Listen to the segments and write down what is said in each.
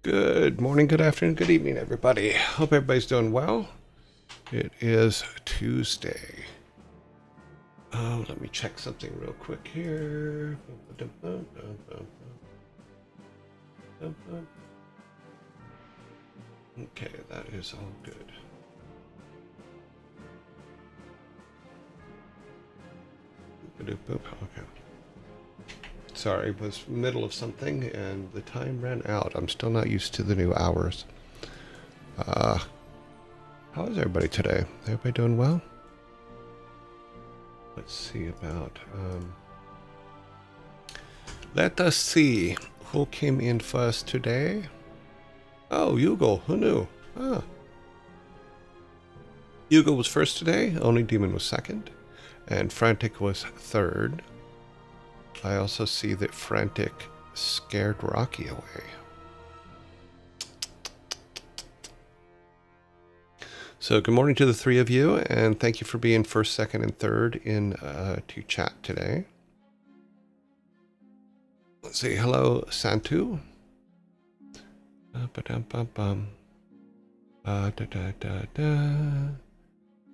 Good morning, good afternoon, good evening, everybody. Hope everybody's doing well. It is Tuesday. Oh, let me check something real quick here. Okay, that is all good. Okay. Sorry, was middle of something and the time ran out. I'm still not used to the new hours. How is everybody today? Everybody doing well? Let's see about, let us see who came in first today. Oh, Hugo, who knew? Ah. Hugo was first today, Only Demon was second, and Frantic was third. I also see that Frantic scared Rocky away. So good morning to the three of you, and thank you for being first, second, and third in to chat today. Let's see, hello, Santu.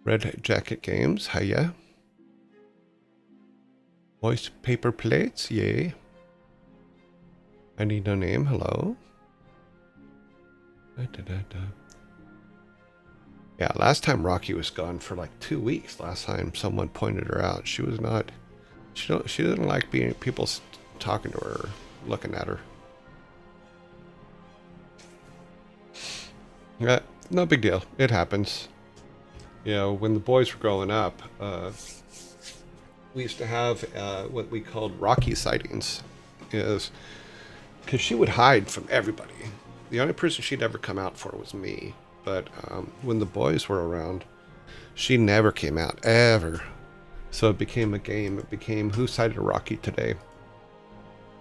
Red Jacket Games, hiya. Moist Paper Plates, yay. I Need No Name, hello. Yeah, last time Rocky was gone for like 2 weeks. Last time someone pointed her out. She was not, she didn't like being people talking to her, or looking at her. Yeah, no big deal. It happens. You know, when the boys were growing up, we used to have what we called Rocky sightings, is because she would hide from everybody. The only person she'd ever come out for was me. But when the boys were around, she never came out, ever. So it became a game. It became who sighted Rocky today.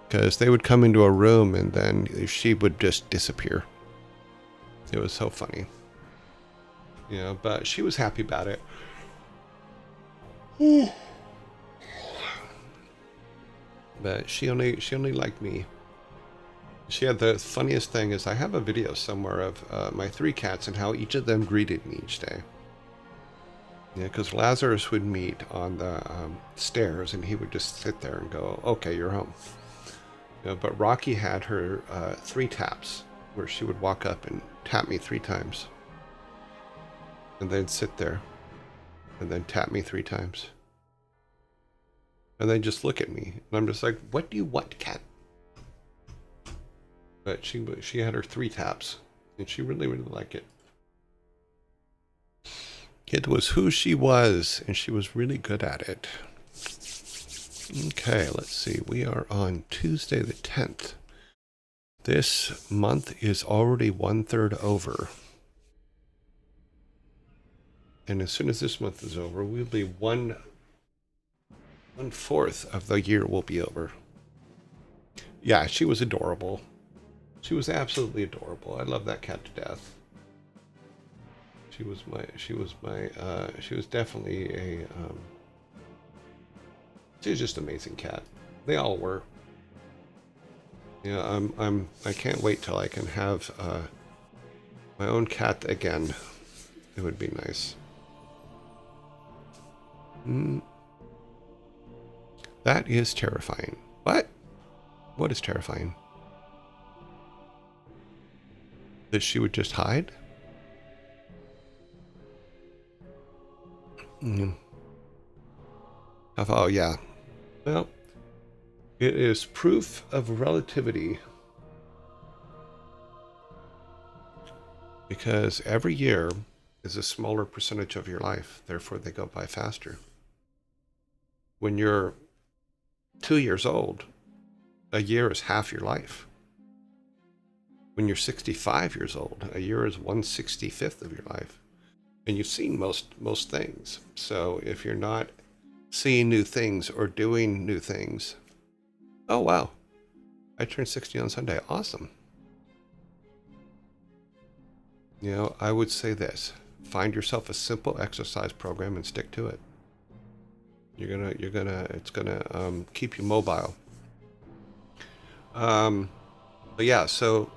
Because they would come into a room and then she would just disappear. It was so funny. You know, but she was happy about it. But she only liked me. She had the funniest thing is I have a video somewhere of my three cats and how each of them greeted me each day. Yeah, because Lazarus would meet on the stairs and he would just sit there and go, okay, you're home. You know, but Rocky had her 3 taps where she would walk up and tap me 3 times. And then sit there and then tap me 3 times. And then just look at me. And I'm just like, what do you want, cat? But she had her 3 taps, and she really liked it. It was who she was, and she was really good at it. Okay, let's see. We are on Tuesday the 10th. This month is already 1/3 over. And as soon as this month is over, we'll be 1/4 of the year will be over. Yeah, she was adorable. She was absolutely adorable. I love that cat to death. She was definitely a, she was just an amazing cat. They all were. Yeah, I can't wait till I can have, my own cat again. It would be nice. That is terrifying. What? What is terrifying? That she would just hide? Oh, yeah. Well, it is proof of relativity. Because every year is a smaller percentage of your life. Therefore, they go by faster. When you're 2 years old, a year is half your life. When you're 65 years old, a year is 1/65th of your life. And you've seen most things. So if you're not seeing new things or doing new things, oh wow, I turned 60 on Sunday. Awesome. You know, I would say this: find yourself a simple exercise program and stick to it. It's gonna keep you mobile. But yeah, so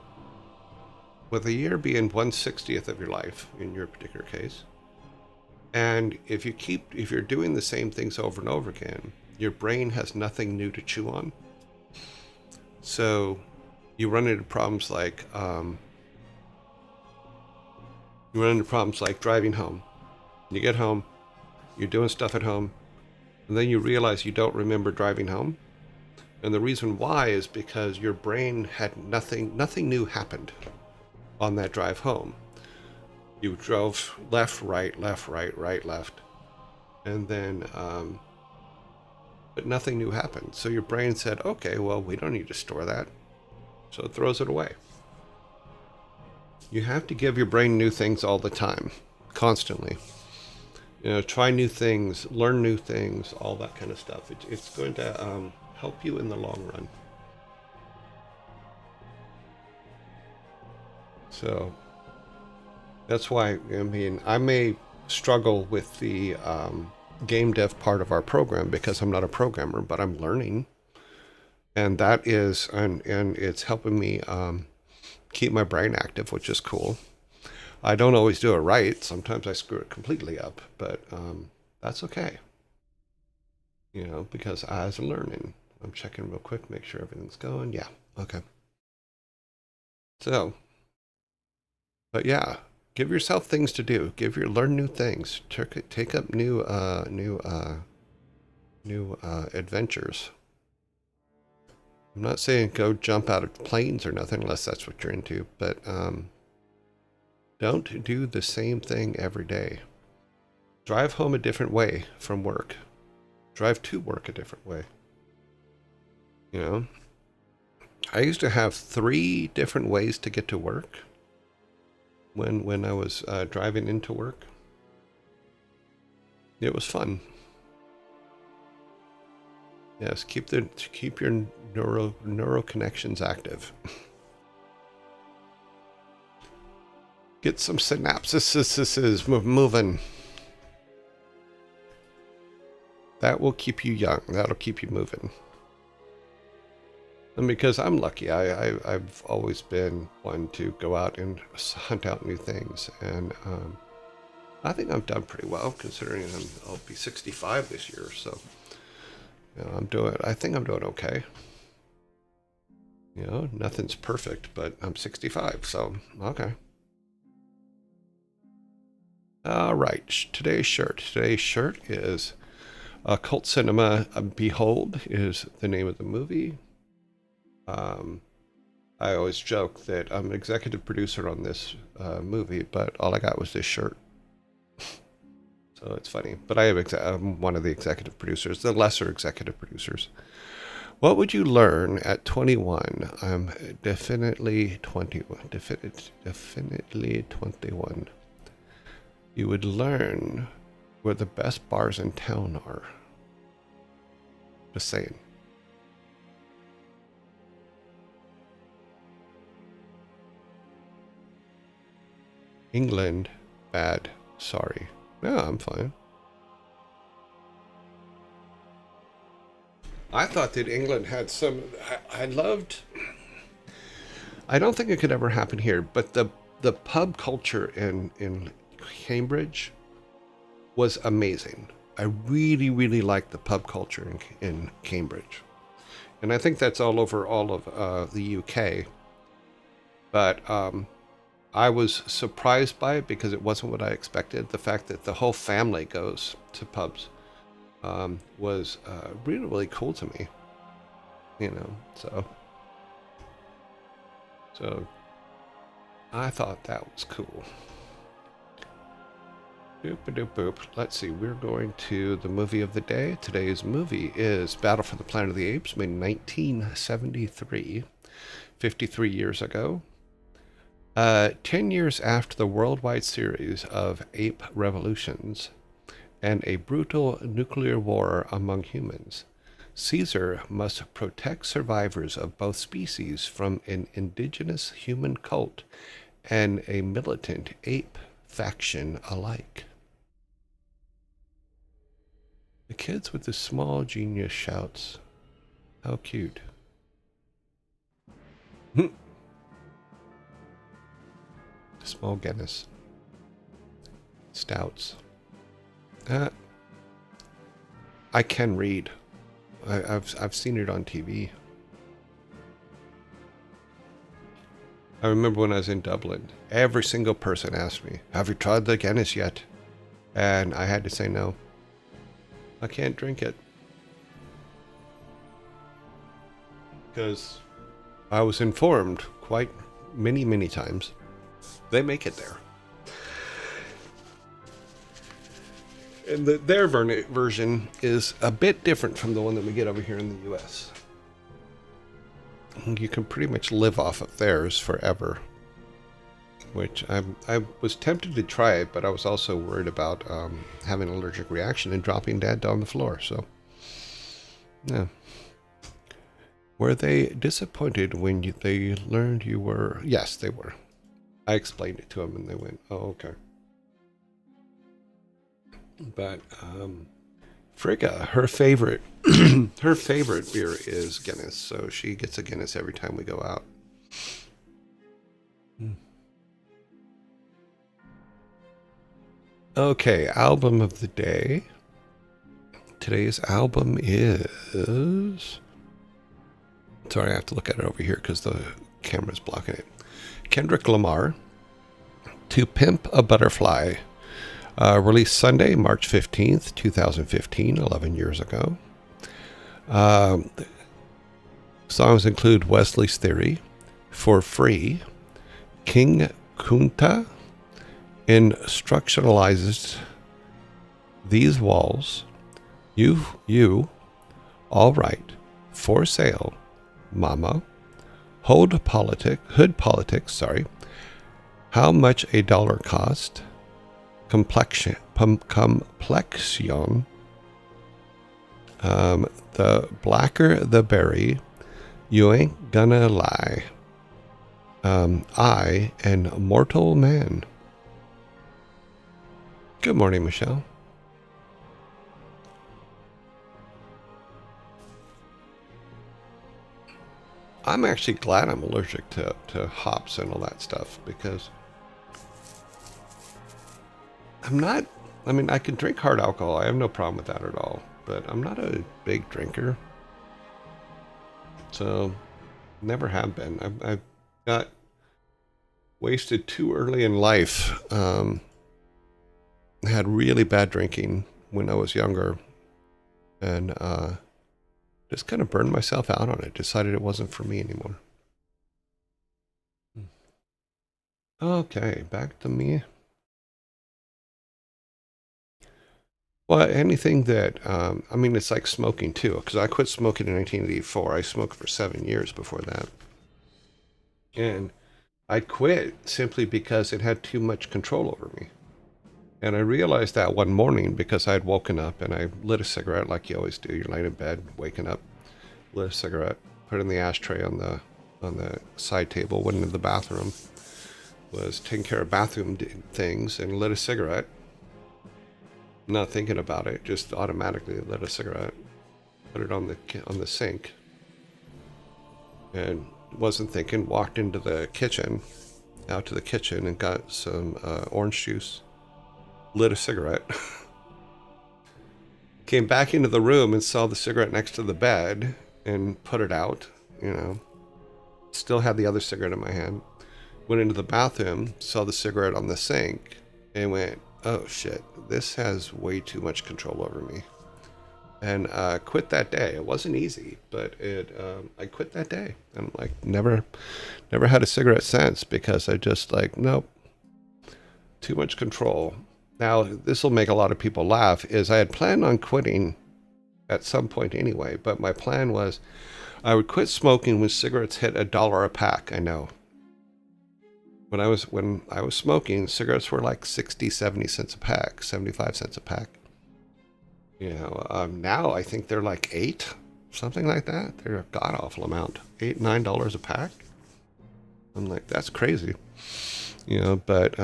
with a year being 1/60th of your life in your particular case. And if you're doing the same things over and over again, your brain has nothing new to chew on. So you run into problems like driving home. You get home, you're doing stuff at home, and then you realize you don't remember driving home. And the reason why is because your brain had nothing new happened on that drive home. You drove left, right, right, left. And then, but nothing new happened. So your brain said, okay, well, we don't need to store that. So it throws it away. You have to give your brain new things all the time, constantly. You know, try new things, learn new things, all that kind of stuff. It's going to help you in the long run. So that's why, I mean, I may struggle with the game dev part of our program because I'm not a programmer, but I'm learning. And that is, and it's helping me keep my brain active, which is cool. I don't always do it right. Sometimes I screw it completely up, but that's okay. You know, because as I'm learning, I'm checking real quick, make sure everything's going. Yeah, okay. So, but yeah, give yourself things to do. Learn new things. Take up new adventures. I'm not saying go jump out of planes or nothing unless that's what you're into, but don't do the same thing every day. Drive home a different way from work. Drive to work a different way. You know, I used to have 3 different ways to get to work when I was driving into work. It was fun. Yes, keep your neural connections active. Get some synapses moving. That will keep you young. That'll keep you moving. And because I'm lucky, I've always been one to go out and hunt out new things, and I think I've done pretty well considering I'll be 65 this year. So, you know, I think I'm doing okay. You know, nothing's perfect, but I'm 65, so okay. All right, today's shirt. Today's shirt is Cult Cinema Behold is the name of the movie. I always joke that I'm an executive producer on this movie, but all I got was this shirt. So it's funny. But I'm one of the executive producers, the lesser executive producers. What would you learn at 21? I'm definitely 21. Definitely 21. You would learn where the best bars in town are. Just saying. England, bad, sorry. No, I'm fine. I thought that England had some. I loved. I don't think it could ever happen here, but the pub culture in Cambridge was amazing. I really, really liked the pub culture in Cambridge. And I think that's all over all of the UK. But I was surprised by it because it wasn't what I expected. The fact that the whole family goes to pubs was really, really cool to me. You know, so I thought that was cool. Boop-a-doop-boop. Let's see, we're going to the movie of the day. Today's movie is Battle for the Planet of the Apes, made in 1973, 53 years ago. 10 years after the worldwide series of ape revolutions and a brutal nuclear war among humans, Caesar must protect survivors of both species from an indigenous human cult and a militant ape faction alike. The kids with the small genius shouts. How cute. Small Guinness. Stouts. I can read. I've seen it on TV. I remember when I was in Dublin, every single person asked me, "Have you tried the Guinness yet?" And I had to say no. I can't drink it. Because I was informed quite many times they make it there. And their version is a bit different from the one that we get over here in the US. You can pretty much live off of theirs forever. Which I was tempted to try it, but I was also worried about having an allergic reaction and dropping dead on the floor. So, yeah. Were they disappointed when they learned you were... Yes, they were. I explained it to them and they went, "Oh, okay." But Frigga, her favorite her favorite beer is Guinness, so she gets a Guinness every time we go out. Okay, album of the day. Today's album is... Sorry, I have to look at it over here because the camera's blocking it. Kendrick Lamar, To Pimp a Butterfly. Released Sunday, March 15th, 2015, 11 years ago. Songs include Wesley's Theory, For Free, King Kunta, Instructionalizes, These Walls, You, All Right, For Sale, Mama, Hood Politics, How Much a Dollar Cost, Complexion, The Blacker the Berry, You Ain't Gonna Lie, I, and Mortal Man. Good morning, Michelle. I'm actually glad I'm allergic to hops and all that stuff because I can drink hard alcohol. I have no problem with that at all. But I'm not a big drinker. So, never have been. I've got wasted too early in life. Had really bad drinking when I was younger. And just kind of burned myself out on it. Decided it wasn't for me anymore. Okay, back to me. Well, anything that, it's like smoking too, because I quit smoking in 1984. I smoked for 7 years before that. And I quit simply because it had too much control over me. And I realized that one morning because I had woken up and I lit a cigarette like you always do. You're laying in bed, waking up, lit a cigarette, put it in the ashtray on the side table, went into the bathroom, was taking care of bathroom things, and lit a cigarette. Not thinking about it, just automatically lit a cigarette, put it on the sink, and wasn't thinking. Walked into the kitchen, out to the kitchen, and got some orange juice. Lit a cigarette. Came back into the room and saw the cigarette next to the bed and put it out. Still had the other cigarette in my hand. Went into the bathroom, saw the cigarette on the sink, and went, "Oh shit, this has way too much control over me." And quit that day. It wasn't easy, but I quit that day. And never had a cigarette since because I just nope, too much control. Now, this will make a lot of people laugh, is I had planned on quitting at some point anyway, but my plan was I would quit smoking when cigarettes hit $1 a pack. I know. When I was smoking, cigarettes were like 60, 70 cents a pack, 75 cents a pack. Now I think they're like $8, something like that. They're a god-awful amount. $8, $9 a pack. I'm like, that's crazy. But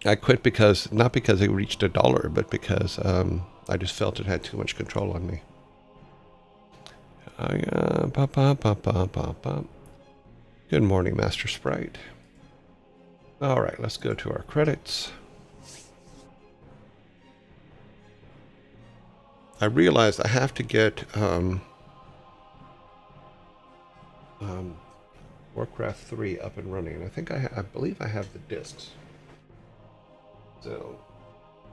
I quit not because it reached $1, but because I just felt it had too much control on me. Good morning, Master Sprite. All right, let's go to our credits. I realized I have to get Warcraft 3 up and running. I think I believe I have the discs. So,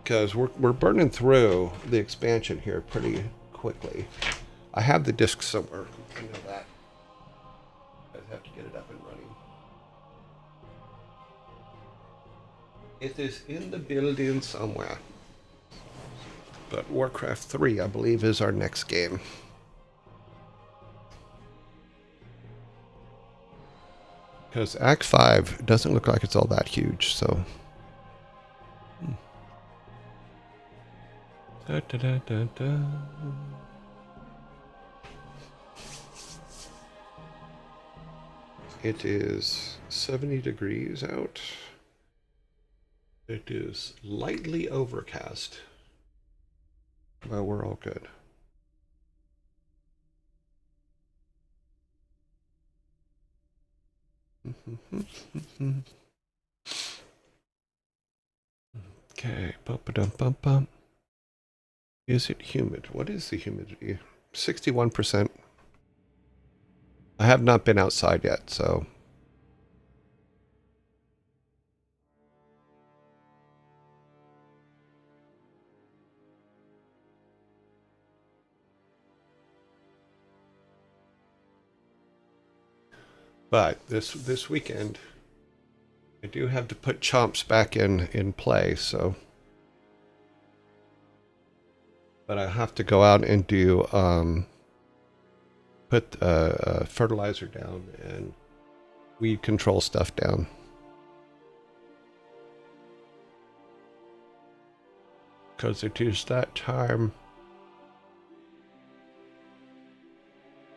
because we're burning through the expansion here pretty quickly. I have the discs somewhere. I know that. I have to get it up and running. It is in the building somewhere. But Warcraft 3, I believe, is our next game. Because Act 5 doesn't look like it's all that huge, so... Da, da, da, da, da. It is 70 degrees out. It is lightly overcast. Well, we're all good. Okay, bump. Is it humid? What is the humidity? 61%. I have not been outside yet, so... But this weekend, I do have to put Chomps back in play, so... But I have to go out and do, put fertilizer down and weed control stuff down. Because it is that time.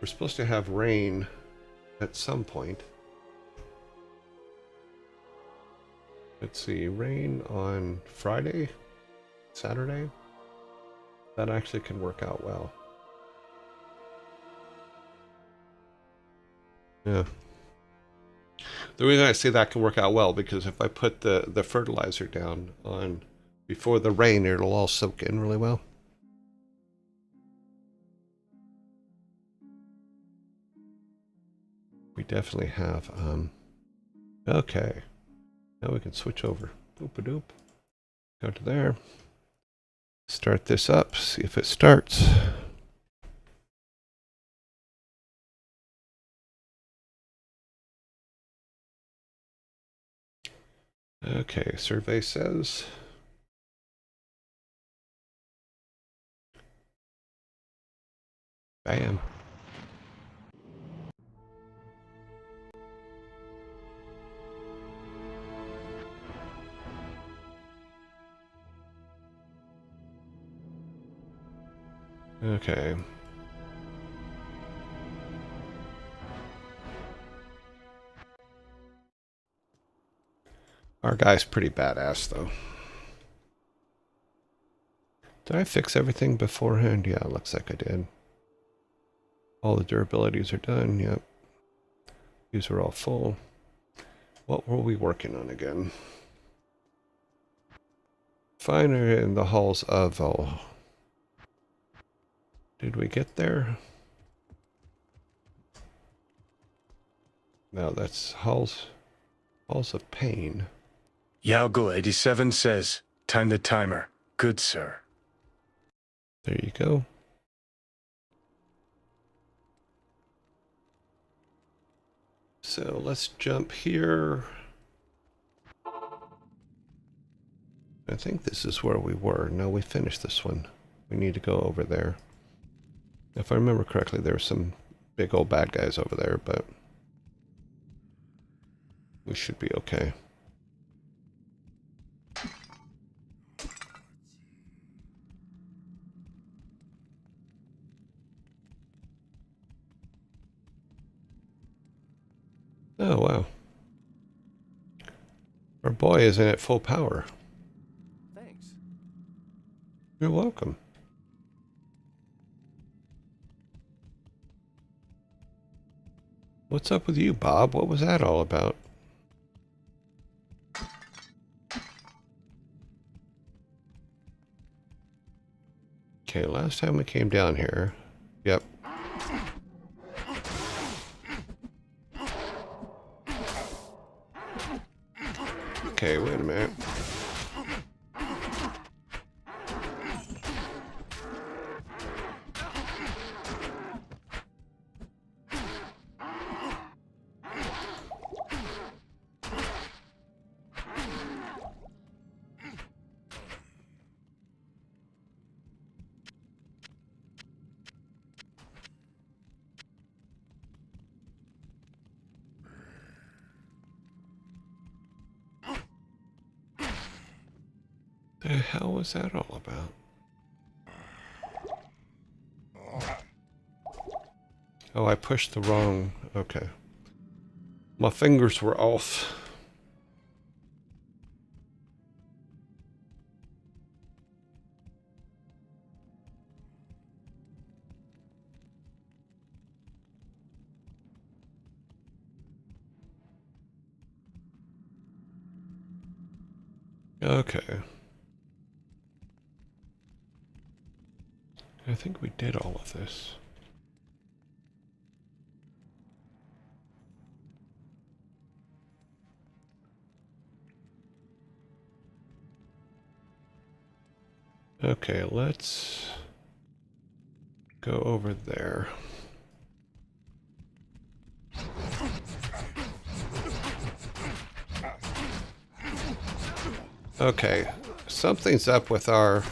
We're supposed to have rain at some point. Let's see, rain on Friday, Saturday. That actually can work out well. Yeah. The reason I say that can work out well, because if I put the fertilizer down on before the rain, it'll all soak in really well. We definitely have, okay. Now we can switch over. Boop-a-doop. Go to there. Start this up, see if it starts. Okay, survey says. Bam. Okay. Our guy's pretty badass, though. Did I fix everything beforehand? Yeah, it looks like I did. All the durabilities are done, yep. These are all full. What were we working on again? Finer in the halls of... Oh. Did we get there? No, that's halls of pain. Yalgo 87 says, time the timer. Good, sir. There you go. So let's jump here. I think this is where we were. No, we finished this one. We need to go over there. If I remember correctly, there were some big old bad guys over there, but we should be okay. Oh, wow. Our boy is in at full power. Thanks. You're welcome. What's up with you, Bob? What was that all about? Okay, last time we came down here. Yep. Okay, wait a minute. The hell was that all about? Oh, I pushed the wrong... Okay. My fingers were off. Okay. I think we did all of this. Okay, let's go over there. Okay, something's up with our...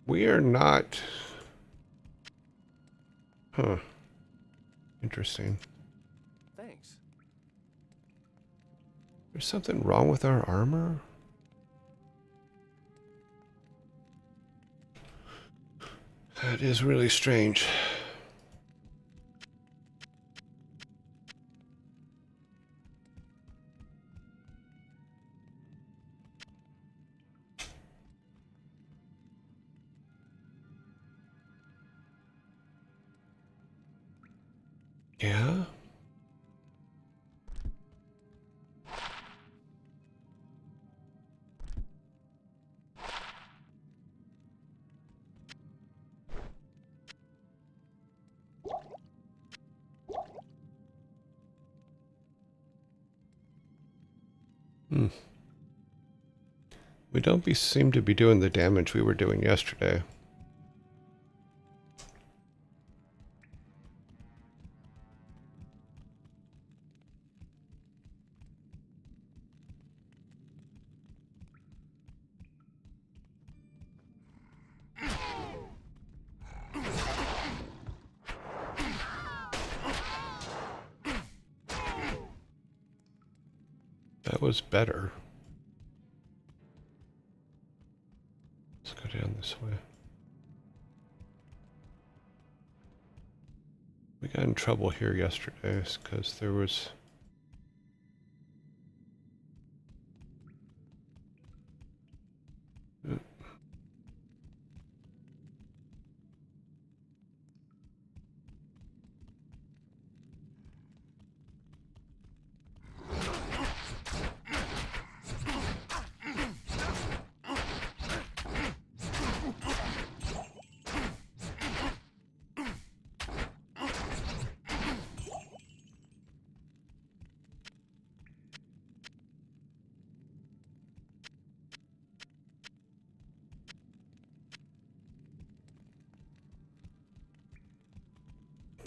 We are not... Huh. Interesting. Thanks. There's something wrong with our armor? That is really strange. Yeah? Hmm. We don't seem to be doing the damage we were doing yesterday. That was better. Let's go down this way. We got in trouble here yesterday because there was...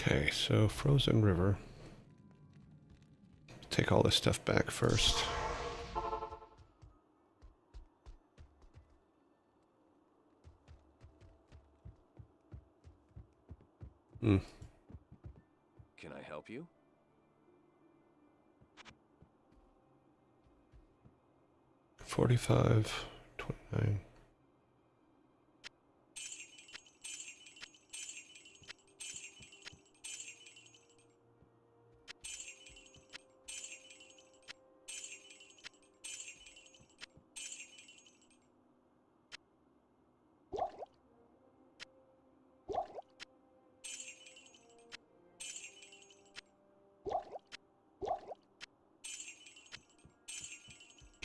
Okay, so Frozen River. Take all this stuff back first. Hmm. Can I help you? 45, 29.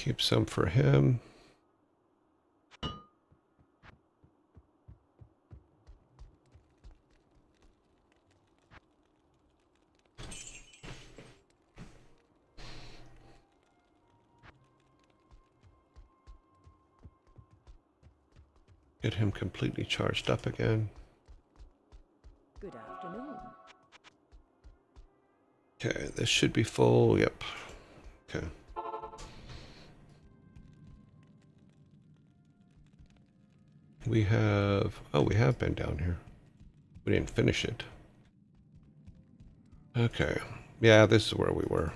Keep some for him. Get him completely charged up again. Good afternoon. Okay, this should be full. Yep. Okay. We have... Oh, we have been down here. We didn't finish it. Okay. Yeah, this is where we were.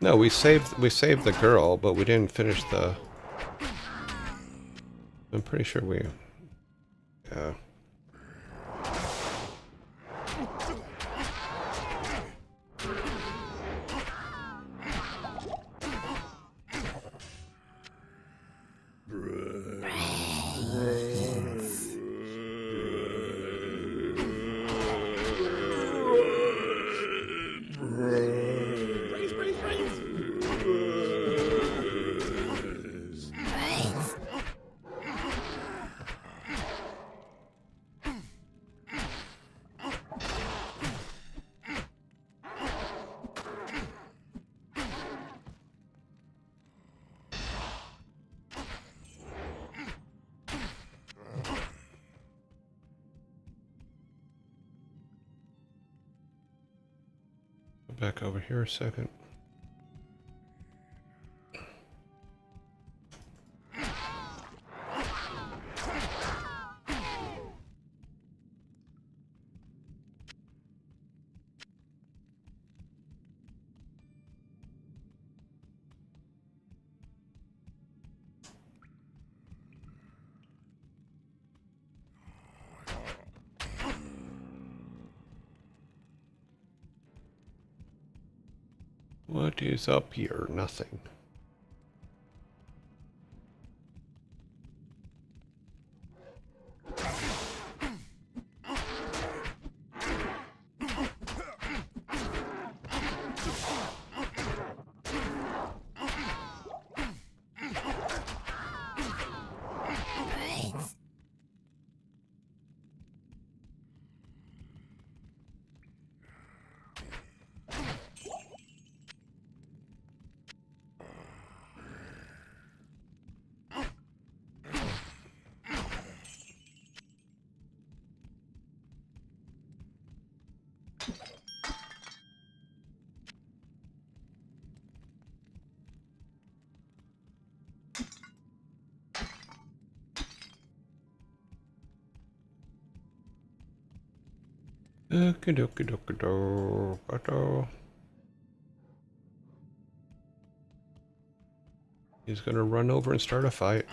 No, we saved the girl, but we didn't finish the... I'm pretty sure we... Yeah. Back over here a second. What is up here? Nothing. He's gonna run over and start a fight.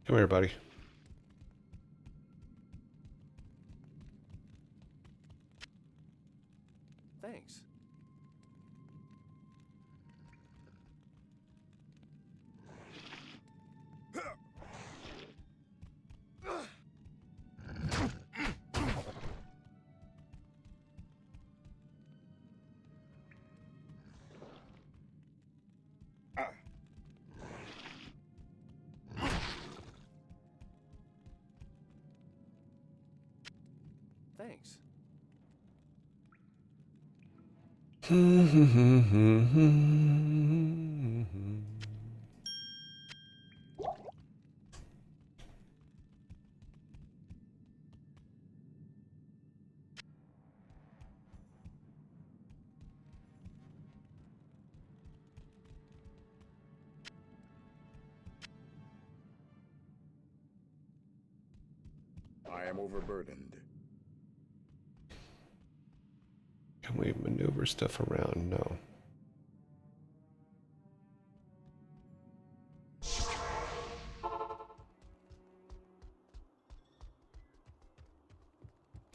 Come here, buddy. Thanks. Thanks. I am overburdened. Can we maneuver stuff around? No.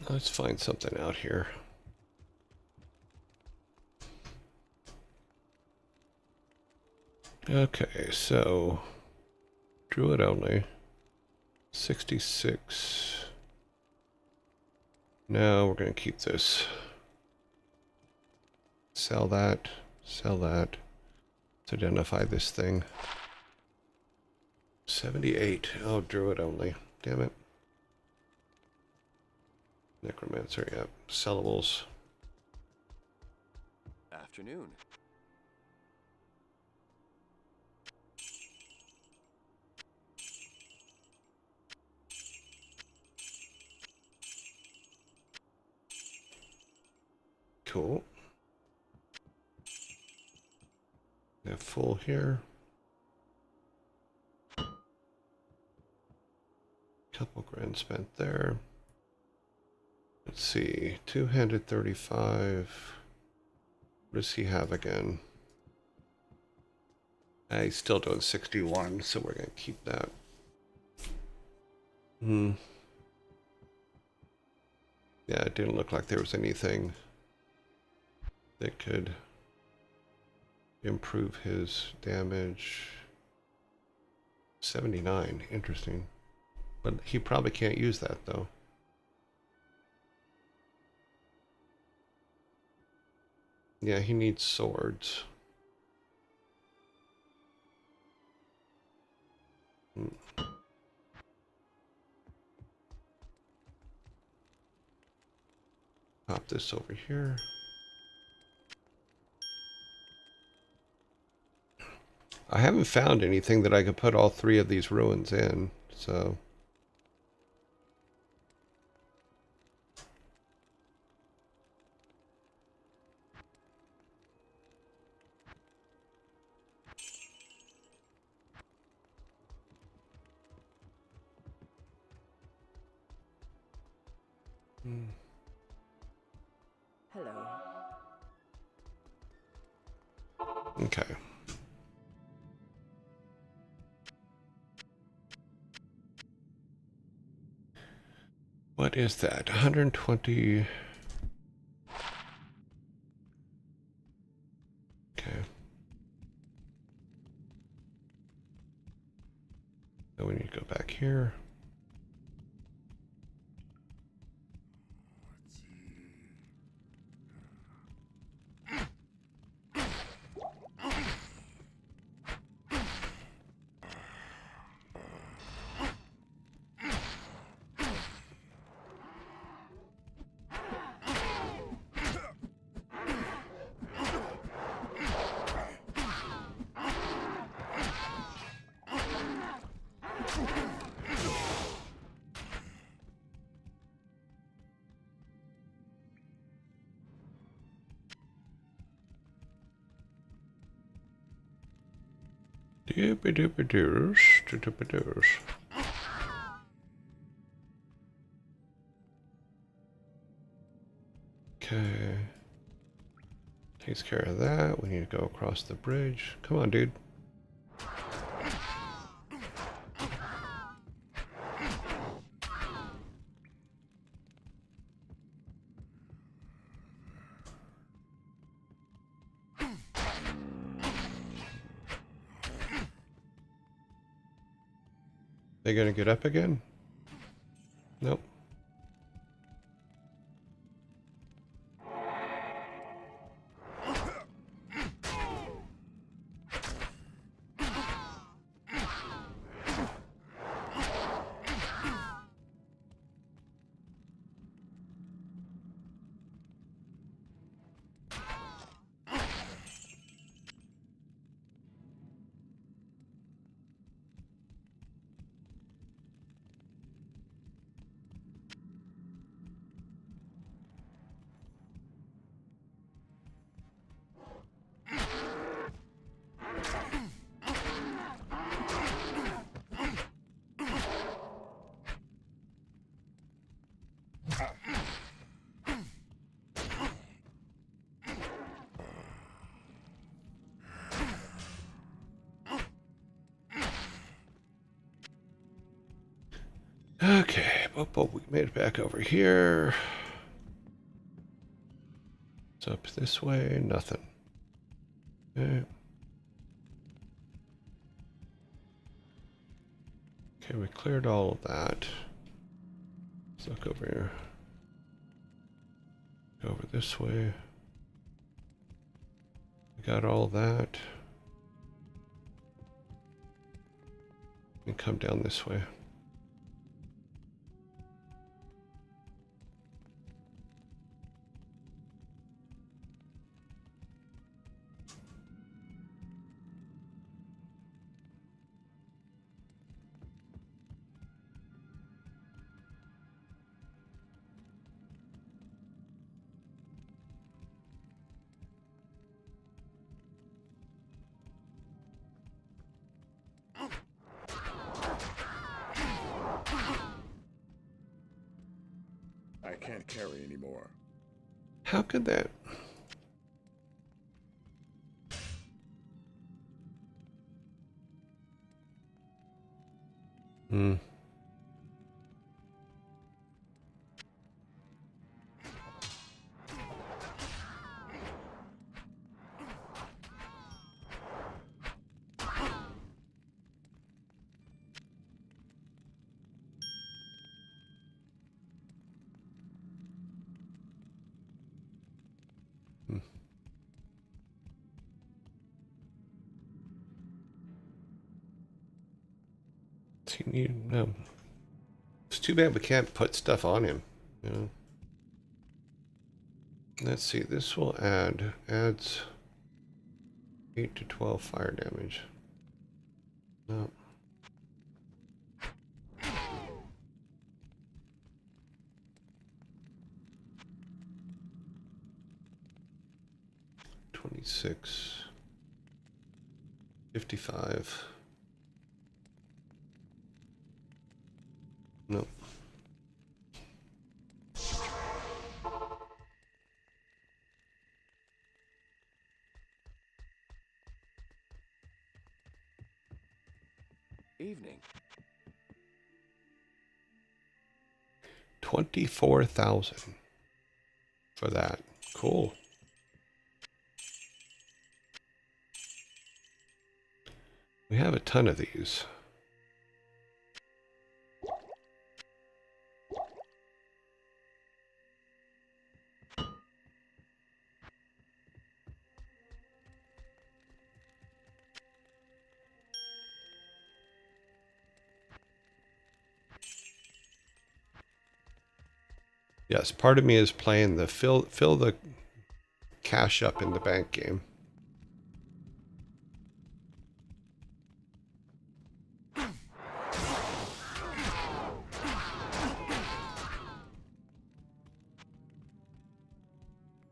Let's find something out here. Okay, so Druid only. 66. No, we're going to keep this. Sell that. Sell that. Let's identify this thing. 78. Oh, Druid only. Damn it. Necromancer, yep. Sellables. Afternoon. Cool. We have full here. Couple grand spent there. Let's see. Two-handed 35. What does he have again? He's still doing 61, so we're going to keep that. Yeah, it didn't look like there was anything that could improve his damage. 79, interesting. But he probably can't use that, though. Yeah, he needs swords. Pop this over here. I haven't found anything that I could put all three of these ruins in, so... Hello. Okay. What is that? 120... Okay. So we need to go back here. Doop-a-doop-a-doos, doop-a-doos. Okay. Takes care of that. We need to go across the bridge. Come on, dude. They gonna get up again? Nope. Oh, we made it back over here. It's up this way, nothing. Okay. Okay, we cleared all of that. Let's look over here. Go over this way. We got all that. And come down this way. I can't carry anymore. How could that? Hmm. No. It's too bad we can't put stuff on him. You know. Let's see. This will adds 8 to 12 fire damage. No. $26. $55. No. Evening. 24,000 for that. Cool. We have a ton of these. Yes, part of me is playing the fill the cash up in the bank game.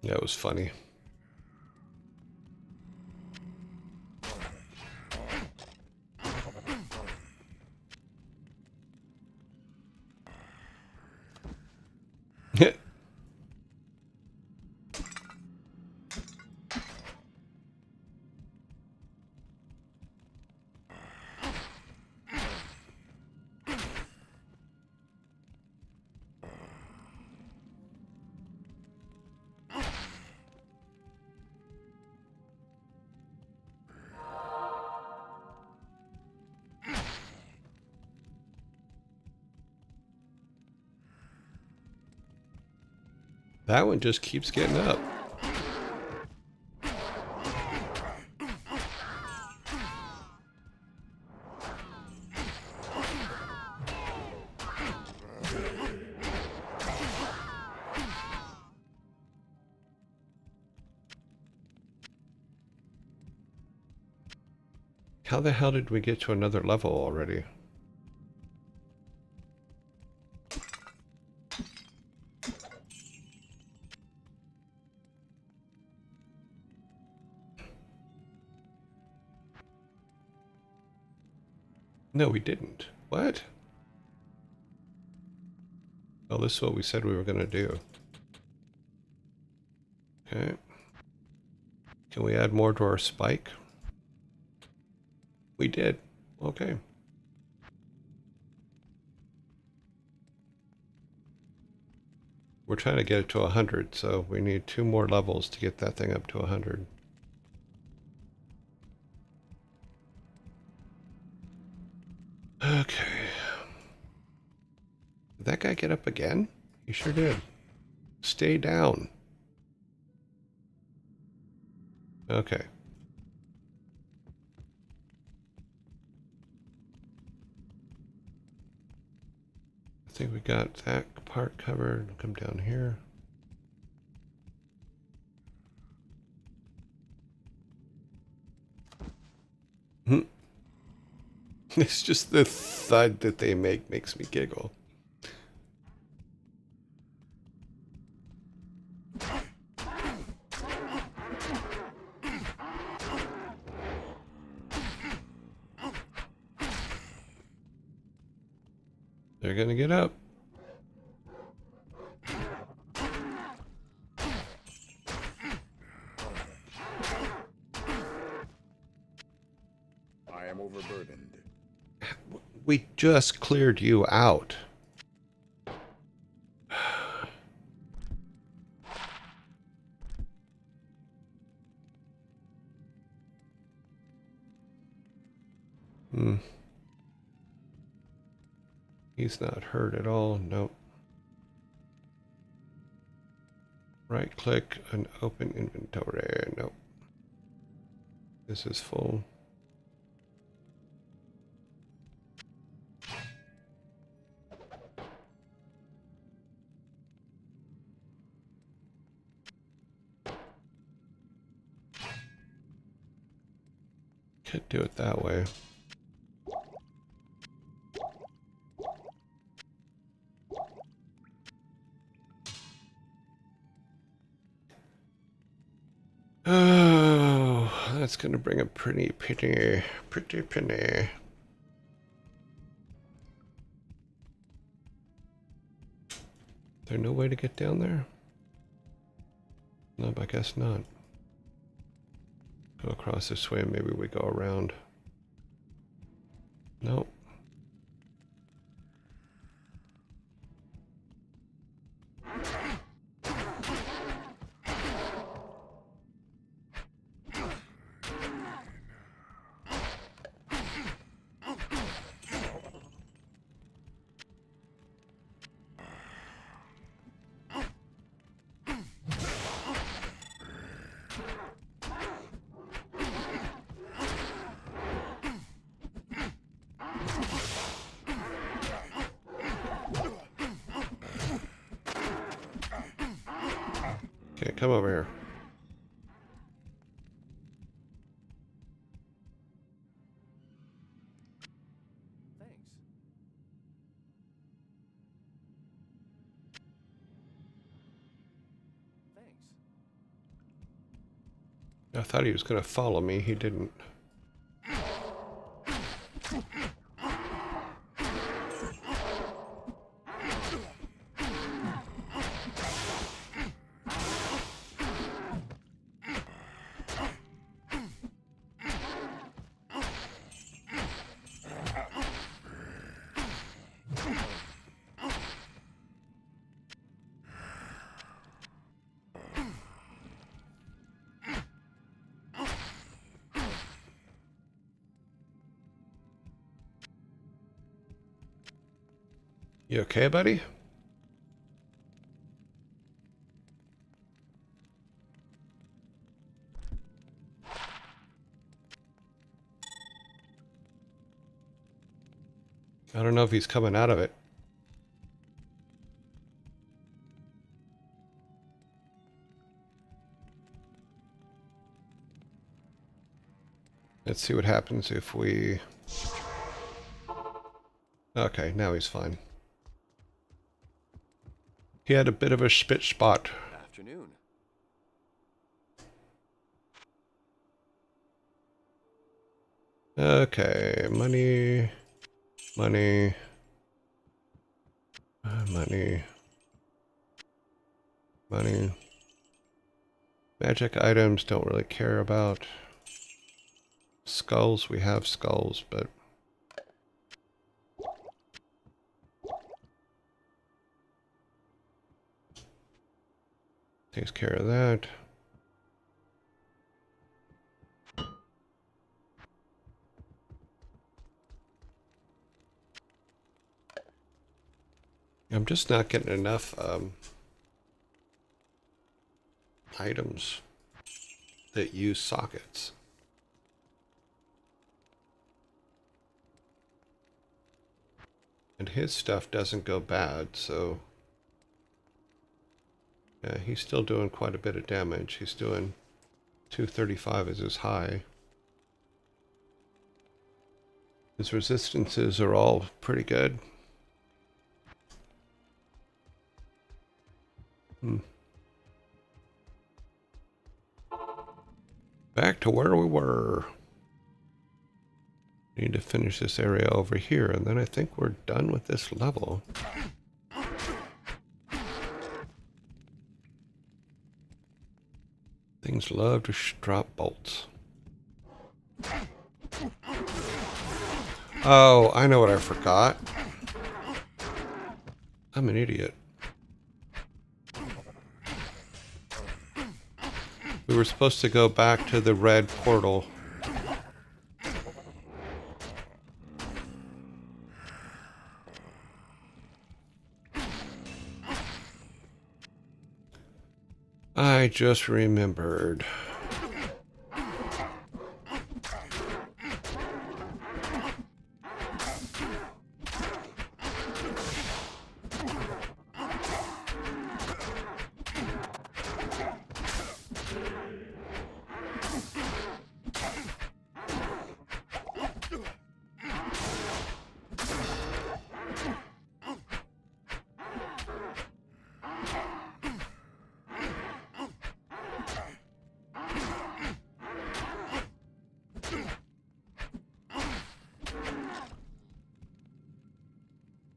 Yeah, it was funny. That one just keeps getting up. How the hell did we get to another level already? No, we didn't. What? Well, this is what we said we were going to do. Okay. Can we add more to our spike? We did. Okay. We're trying to get it to 100, so we need 2 more levels to get that thing up to 100. Okay. Did that guy get up again? He sure did. Stay down. Okay. I think we got that part covered. Come down here. It's just the thud that they make makes me giggle. They're gonna get up. I am overburdened. We just cleared you out. He's not hurt at all. Nope. Right click and open inventory. Nope. This is full. Could do it that way. Oh, that's gonna bring a pretty penny. Pretty penny. There no way to get down there? No, I guess not. Go across this way and maybe we go around. Nope. Okay, come over here. Thanks. Thanks. I thought he was gonna follow me. He didn't. You okay, buddy? I don't know if he's coming out of it. Let's see what happens if we... Okay, now he's fine. He had a bit of a spit spot. Afternoon. Okay, money, money, money, money. Magic items, don't really care about. Skulls, we have skulls, but... Takes care of that. I'm just not getting enough items that use sockets. And his stuff doesn't go bad, so yeah, he's still doing quite a bit of damage. He's doing 235 as his high. His resistances are all pretty good. Back to where we were. Need to finish this area over here, and then I think we're done with this level. Things love to drop bolts. Oh, I know what I forgot. I'm an idiot. We were supposed to go back to the red portal. I just remembered.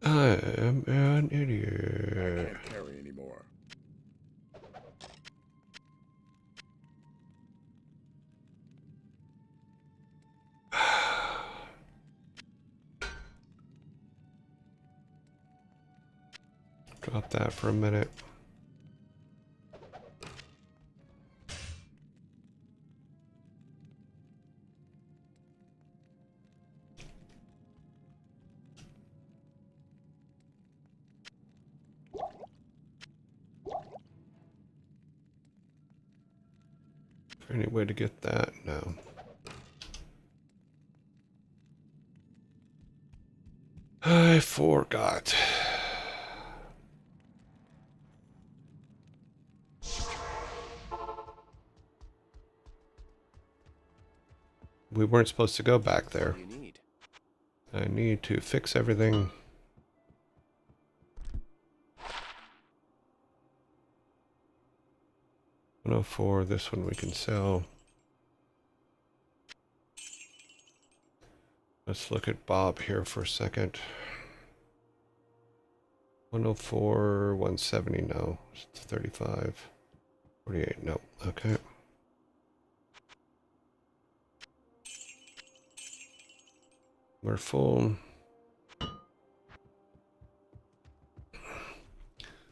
I am an I idiot. can't carry anymore. Drop that for a minute. Any way to get that? No. I forgot. We weren't supposed to go back there. What do you need? I need to fix everything. $104, this one we can sell. Let's look at Bob here for a second. 104, 170, no. It's 35. 48, no. Okay. We're full.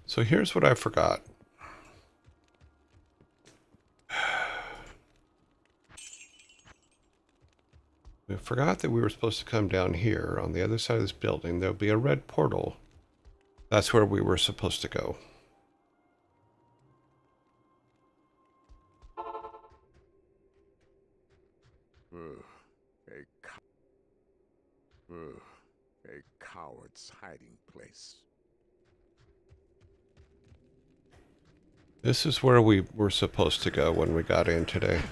So here's what I forgot. We forgot that we were supposed to come down here on the other side of this building. There'll be a red portal. That's where we were supposed to go. Ugh, ugh, a coward's hiding place. This is where we were supposed to go when we got in today.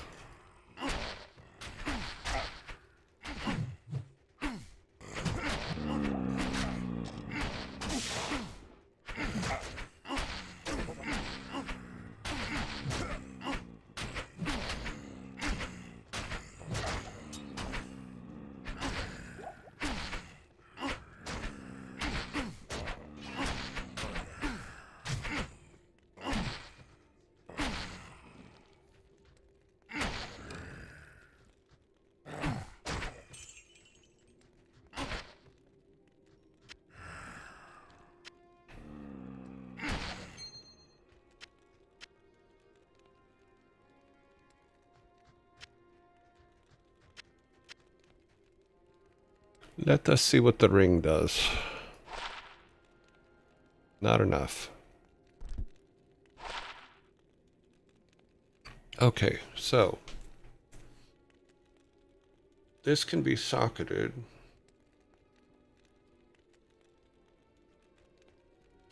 Let us see what the ring does. Not enough. Okay, so this can be socketed.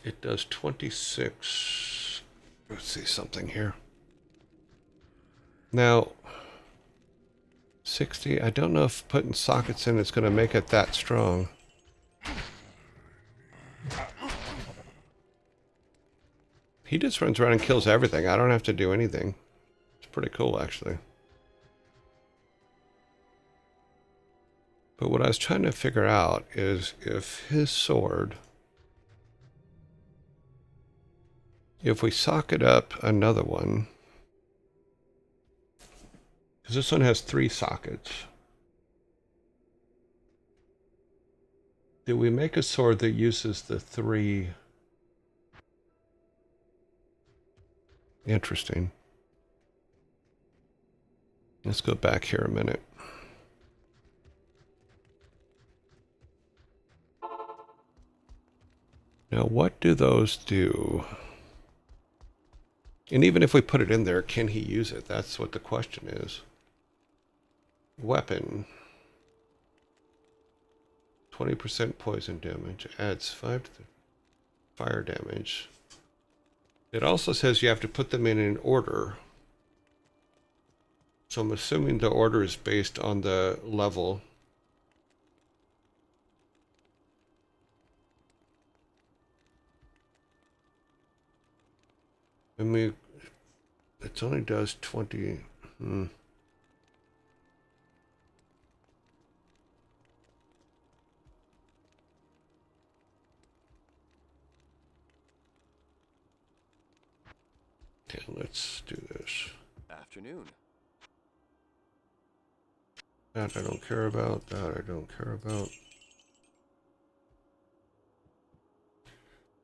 It does 26. Let's see something here. Now, 60. I don't know if putting sockets in is going to make it that strong. He just runs around and kills everything. I don't have to do anything. It's pretty cool, actually. But what I was trying to figure out is if his sword, if we socket up another one, because this one has 3 sockets. Do we make a sword that uses the 3? Interesting. Let's go back here a minute. Now, what do those do? And even if we put it in there, can he use it? That's what the question is. Weapon. 20% poison damage. Adds 5 to the fire damage. It also says you have to put them in an order. So I'm assuming the order is based on the level. And it only does 20. Okay, let's do this. Afternoon. That I don't care about. That I don't care about.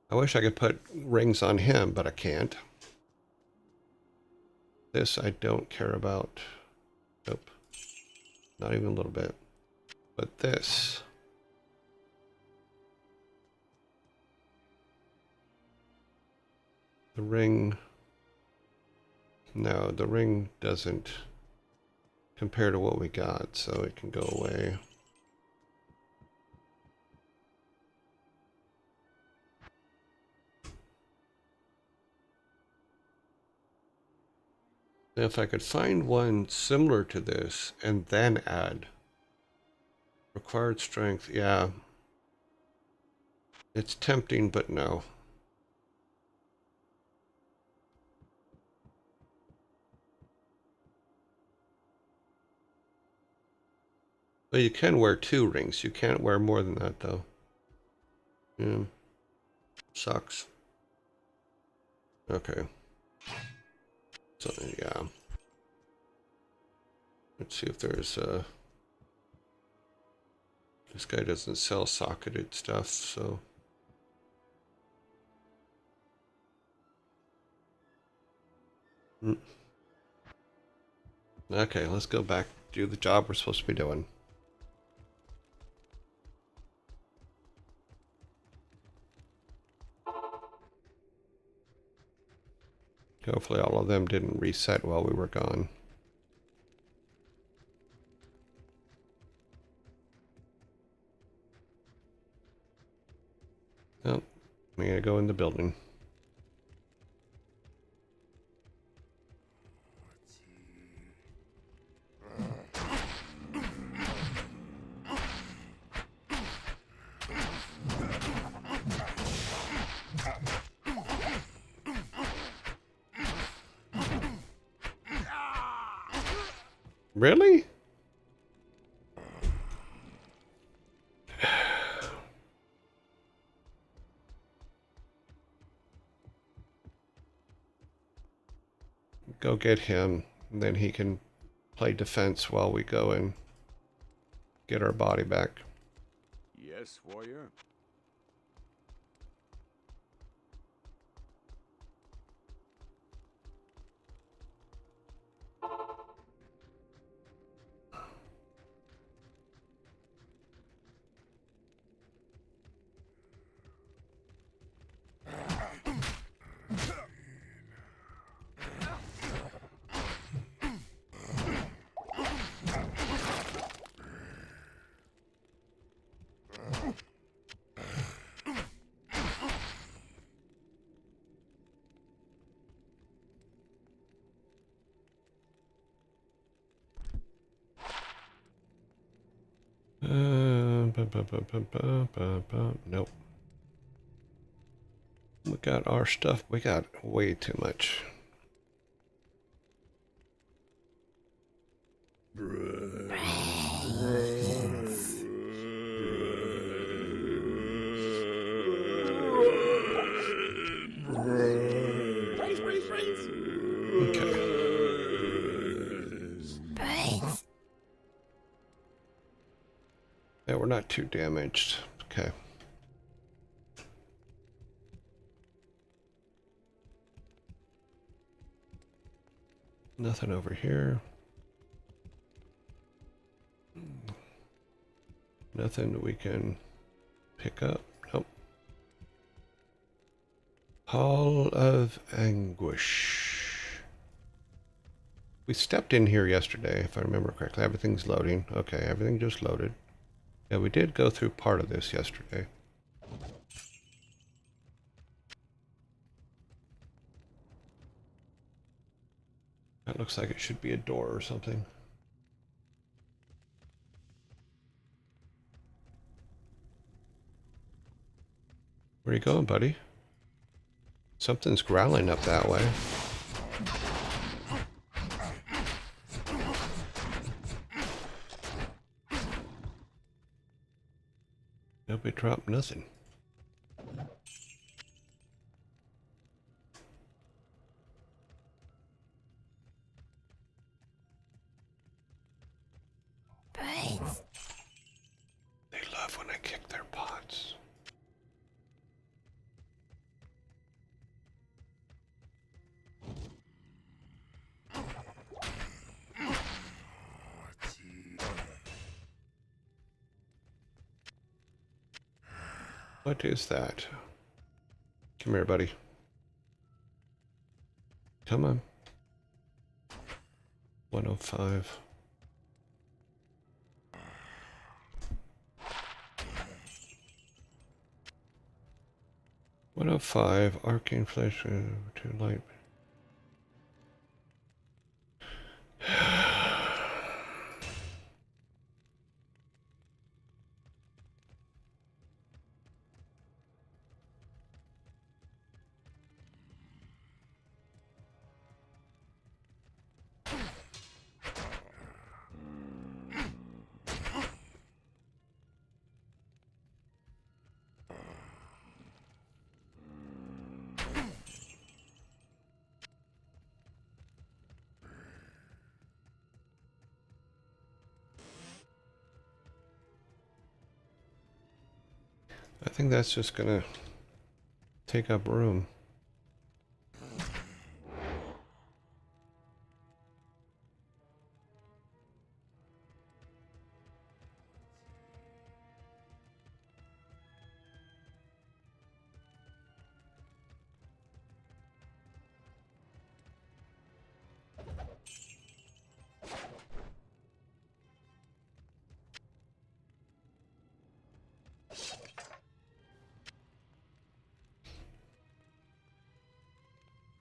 I wish I could put rings on him, but I can't. This I don't care about. Nope. Not even a little bit. But this. The ring. No, the ring doesn't compare to what we got, so it can go away. Now, if I could find one similar to this and then add required strength, yeah. It's tempting, but no. But you can wear 2 rings. You can't wear more than that, though. Yeah. Sucks. Okay. So, yeah. Let's see if there's, this guy doesn't sell socketed stuff, so. Okay, let's go back, do the job we're supposed to be doing. Hopefully all of them didn't reset while we were gone. Oh, we gotta go in the building. Really? Go get him, and then he can play defense while we go and get our body back. Yes, warrior. Nope. We got our stuff. We got way too much. Okay. Yeah, we're not too damaged. Okay. Nothing over here. Nothing that we can pick up. Nope. Hall of Anguish. We stepped in here yesterday, if I remember correctly. Everything's loading. Okay, everything just loaded. Yeah, we did go through part of this yesterday. That looks like it should be a door or something. Where are you going, buddy? Something's growling up that way. Nobody dropped nothing. They love when I kick their pots. What is that? Come here, buddy. Come on. 105. Arcane flesh to light. I think that's just gonna take up room.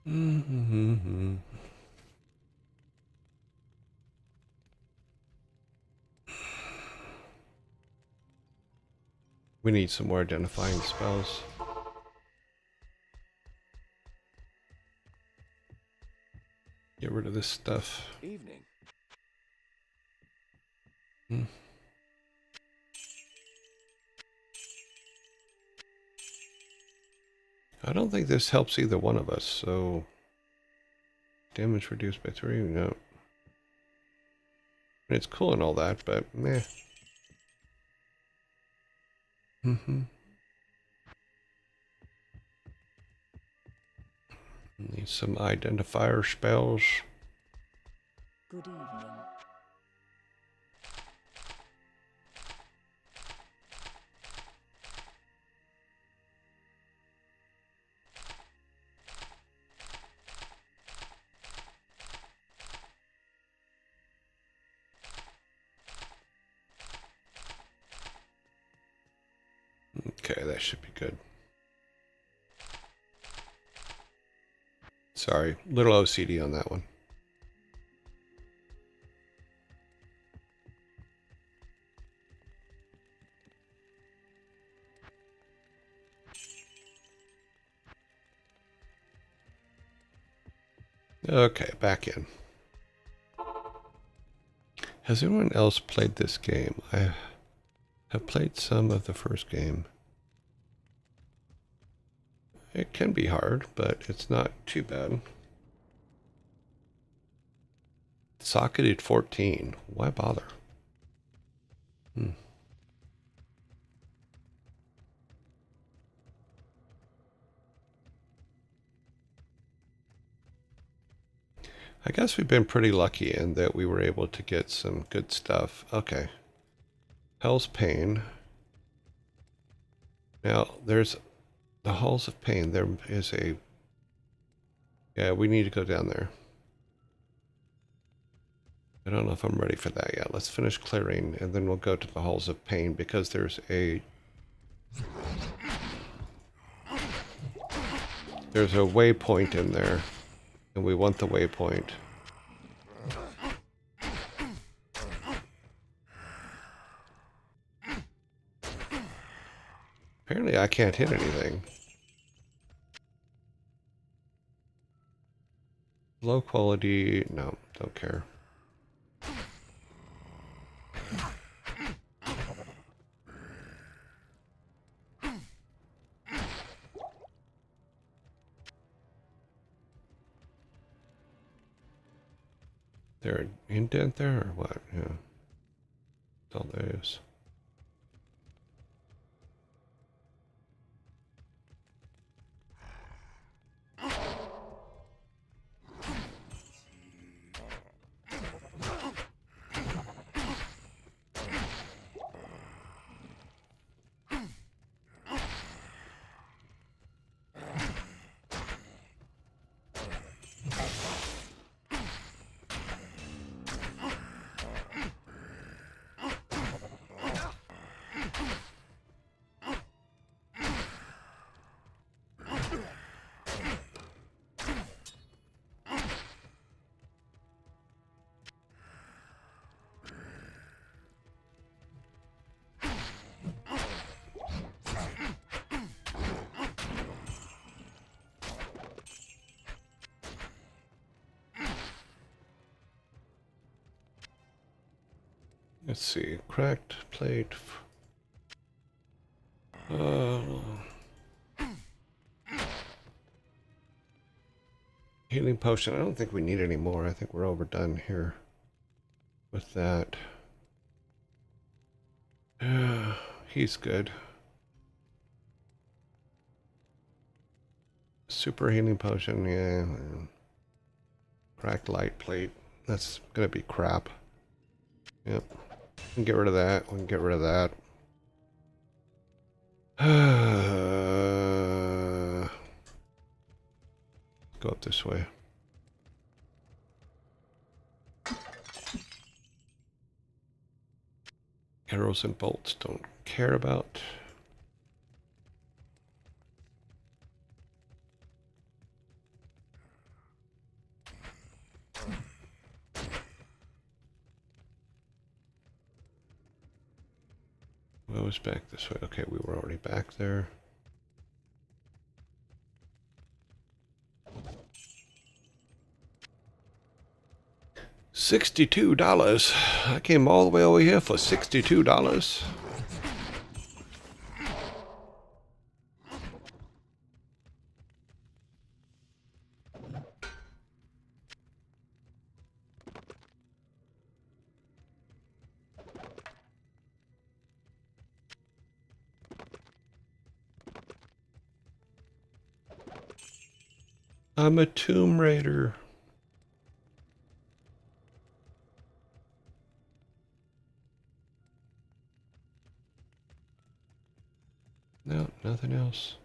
Mm-hmm. We need some more identifying spells. Get rid of this stuff. Evening. Hmm. I don't think this helps either one of us, so damage reduced by 3, no. It's cool and all that, but meh. Mm-hmm. Need some identifier spells. Good evening. Okay, that should be good. Sorry, little OCD on that one. Okay, back in. Has anyone else played this game? I have played some of the first game. It can be hard, but it's not too bad. Socketed 14. Why bother? I guess we've been pretty lucky in that we were able to get some good stuff. Okay. Hell's Pain. Now, there's the Halls of Pain. There is a... Yeah, we need to go down there. I don't know if I'm ready for that yet. Let's finish clearing, and then we'll go to the Halls of Pain, because there's a... There's a waypoint in there, and we want the waypoint. Apparently I can't hit anything. Low quality, no, don't care. There an indent there or what? Yeah. That's all there is. Let's see, cracked plate. Healing potion. I don't think we need any more. I think we're overdone here with that. He's good. Super healing potion, yeah. Cracked light plate. That's gonna be crap. Yep. We can get rid of that. We can get rid of that. Go up this way. Arrows and bolts don't care about. Well, it was back this way. Okay, we were already back there. $62. I came all the way over here for $62. I'm a Tomb Raider. No, nothing else.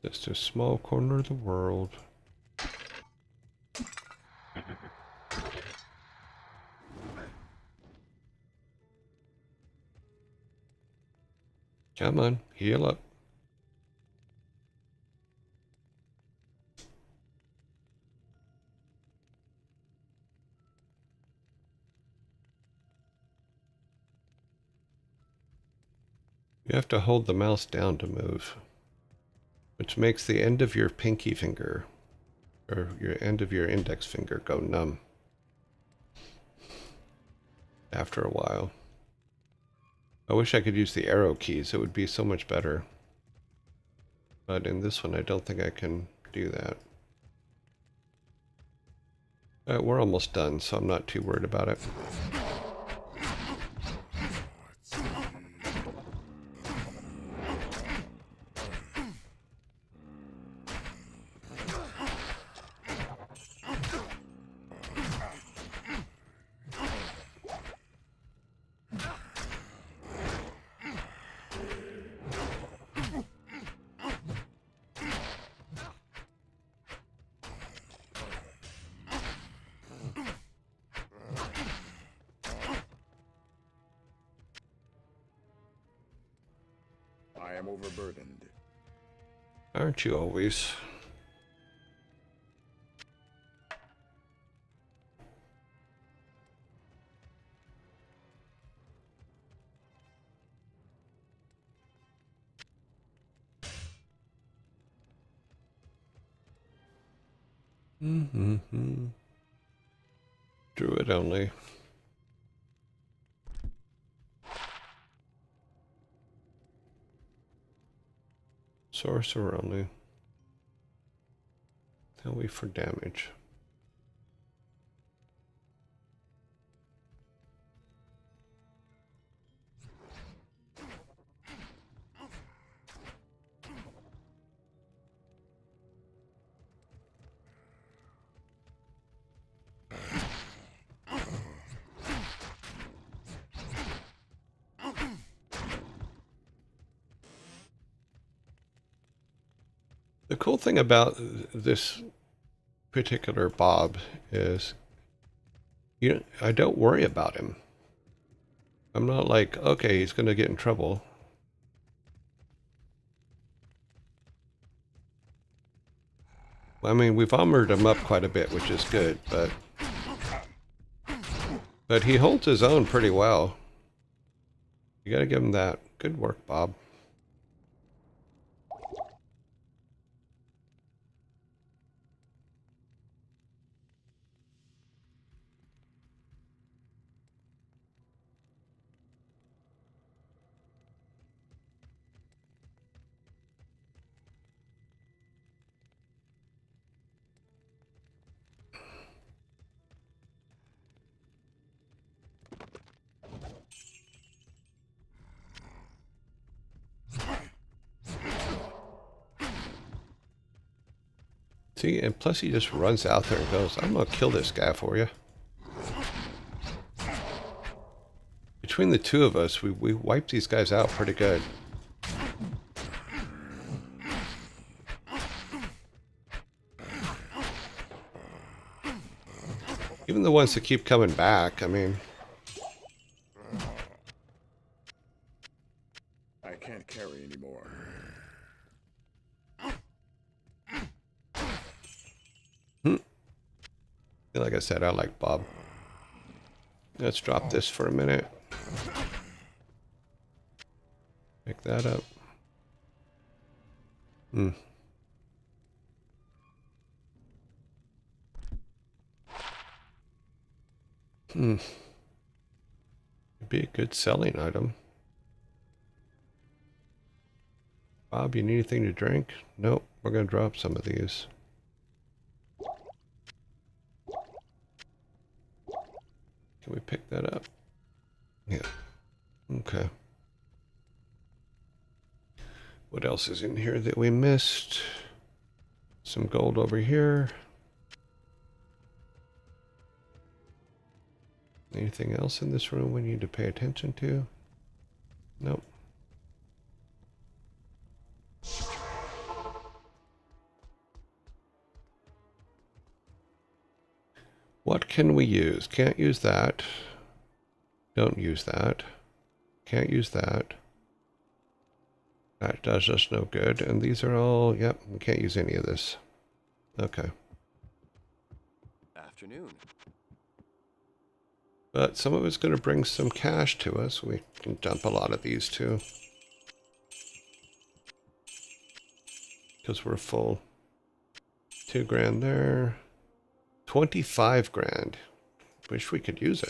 Just a small corner of the world. Come on, heal up. You have to hold the mouse down to move. which makes the end of your pinky finger, or your end of your index finger, go numb after a while. I wish I could use the arrow keys. It would be so much better. But in this one, I don't think I can do that. We're almost done, so I'm not too worried about it. I am overburdened. Aren't you always? Mm-hmm. Druid only. Sorcerer only. Tell me for damage. The cool thing about this particular Bob is, I don't worry about him. I'm not like, okay, he's going to get in trouble. I mean, we've armored him up quite a bit, which is good, but he holds his own pretty well. You got to give him that. Good work, Bob. See, and plus he just runs out there and goes, I'm going to kill this guy for you. Between the two of us, we wiped these guys out pretty good. Even the ones that keep coming back, I mean... I can't carry anymore. Like I said, I like Bob. Let's drop this for a minute. Pick that up. It'd be a good selling item. Bob, you need anything to drink? Nope, we're gonna drop some of these. Can we pick that up? Yeah. Okay. What else is in here that we missed? Some gold over here. Anything else in this room we need to pay attention to? Nope. What can we use? Can't use that. Don't use that. Can't use that. That does us no good. And these are all, yep, we can't use any of this. Okay. Afternoon. But some of it's going to bring some cash to us. We can dump a lot of these too. because we're full. 2 grand there. 25 grand. Wish we could use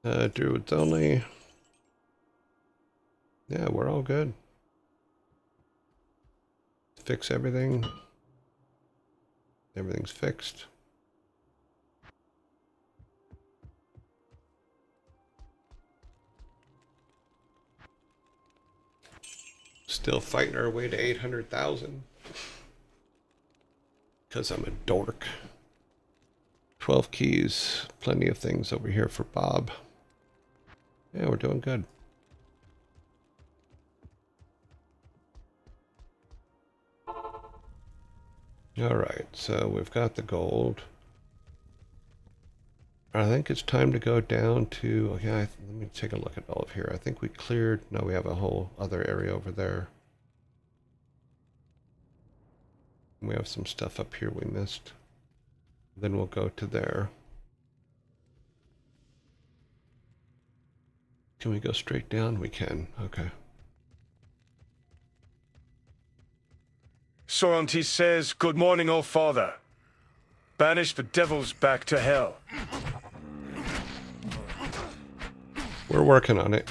it. Druids only. Yeah, we're all good. Fix everything. Everything's fixed. Still fighting our way to 800,000. Because I'm a dork. 12 keys. Plenty of things over here for Bob. Yeah, we're doing good. Alright, so we've got the gold. I think it's time to go down to... Yeah, let me take a look at all of here. I think we cleared... No, we have a whole other area over there. We have some stuff up here we missed. Then we'll go to there. Can we go straight down? We can. Okay. Soronti says, "Good morning, O Father. Banish the devils back to hell." We're working on it.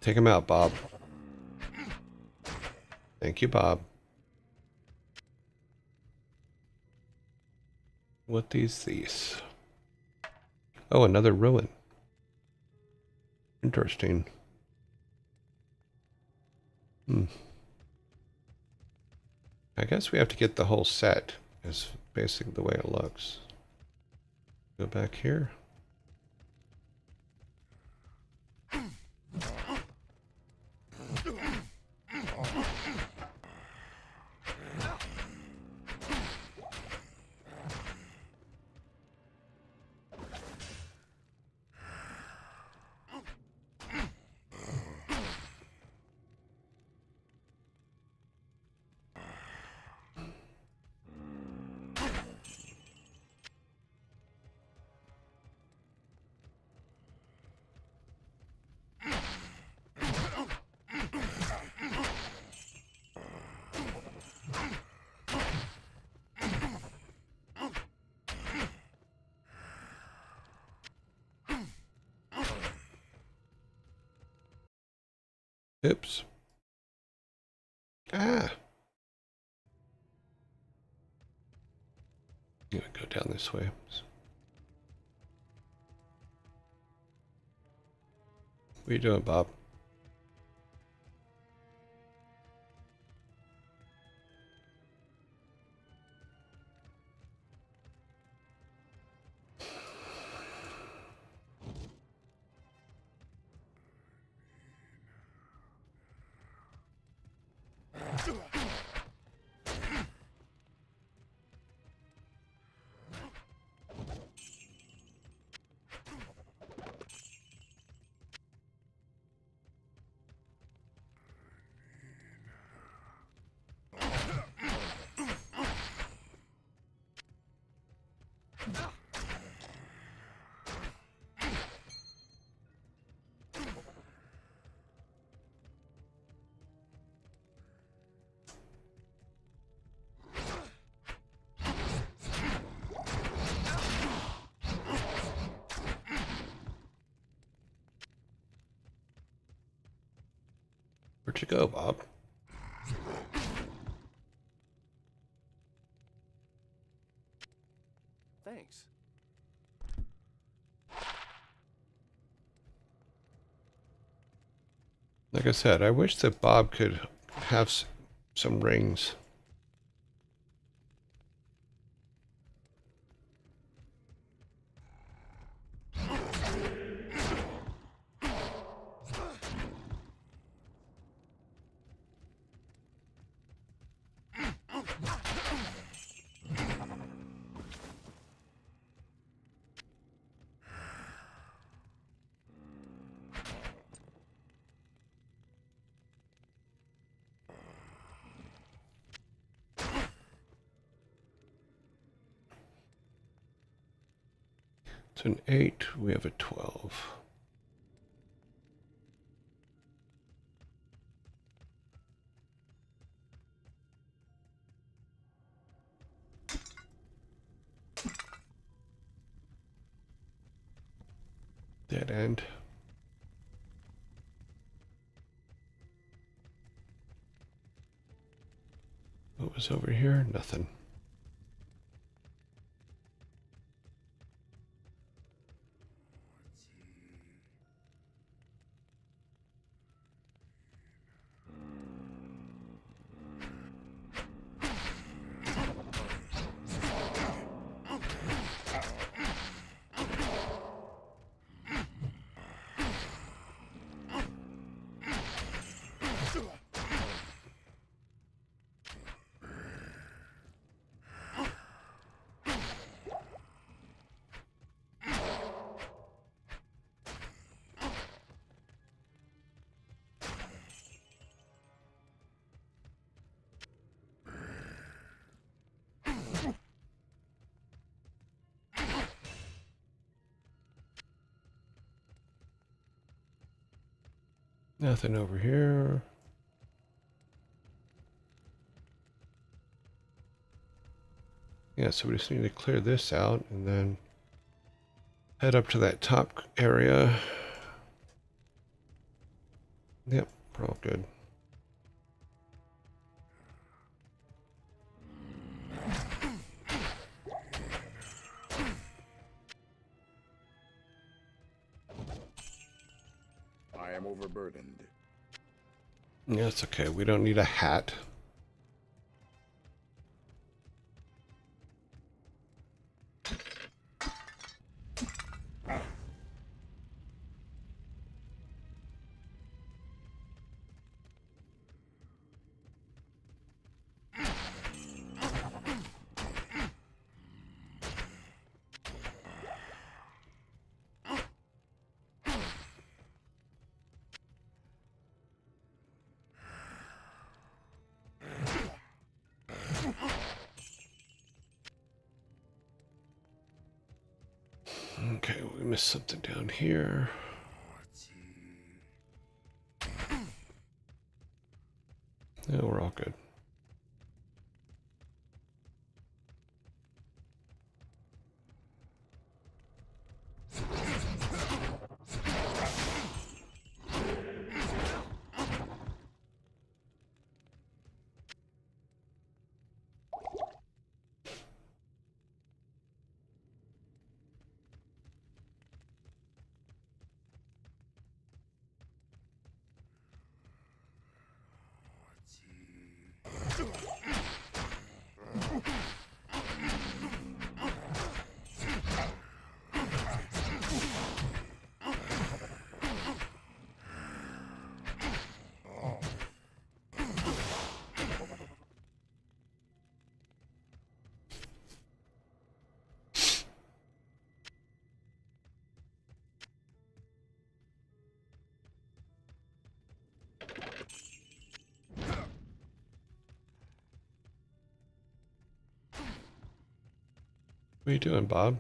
Take him out, Bob. Thank you, Bob. What is these? Oh, another ruin. Interesting. I guess we have to get the whole set, is basically the way it looks. Go back here. Oops. Ah. I'm gonna go down this way. What are you doing, Bob? Where'd you go, Bob? Thanks. Like I said, I wish that Bob could have some rings. It's an 8. We have a 12. Dead end. What was over here? Nothing. Nothing over here. Yeah, so we just need to clear this out and then head up to that top area. Yep, we're all good. I am overburdened. Yeah, it's okay. We don't need a hat. Okay, we missed something down here. Yeah, we're all good. What are you doing, Bob?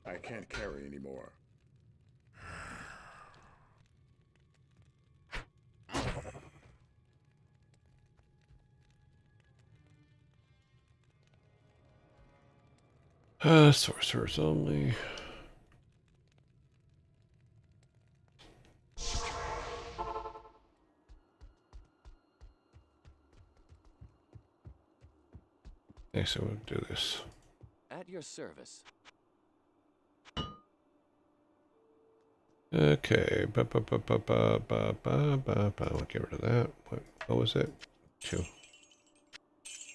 I can't carry anymore. Sorcerers only. Okay, so we'll do this. At your service. Okay. I'll get rid of that. What was it? 2.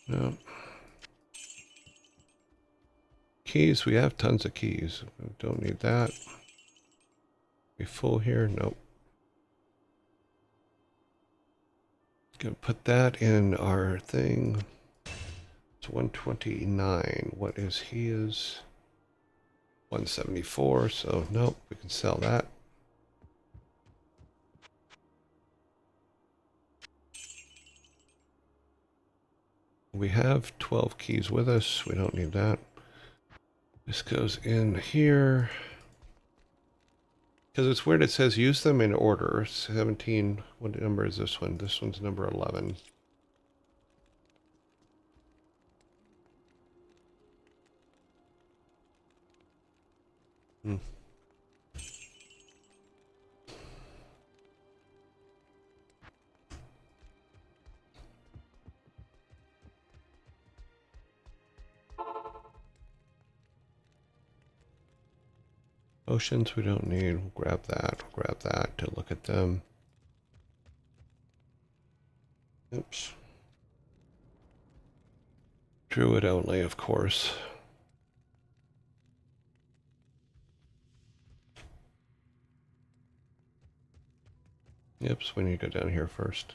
No. Keys. We have tons of keys. We don't need that. We full here? Nope. Gonna put that in our thing. It's 129. What is his? 174. So nope, we can sell that. We have 12 keys with us. We don't need that. This goes in here. Because it's weird, it says use them in order. 17, what number is this one? This one's number 11. Hmm. Potions we don't need. We'll grab that. We'll grab that to look at them. Oops. Druid only, of course. Yep, so we need to go down here first.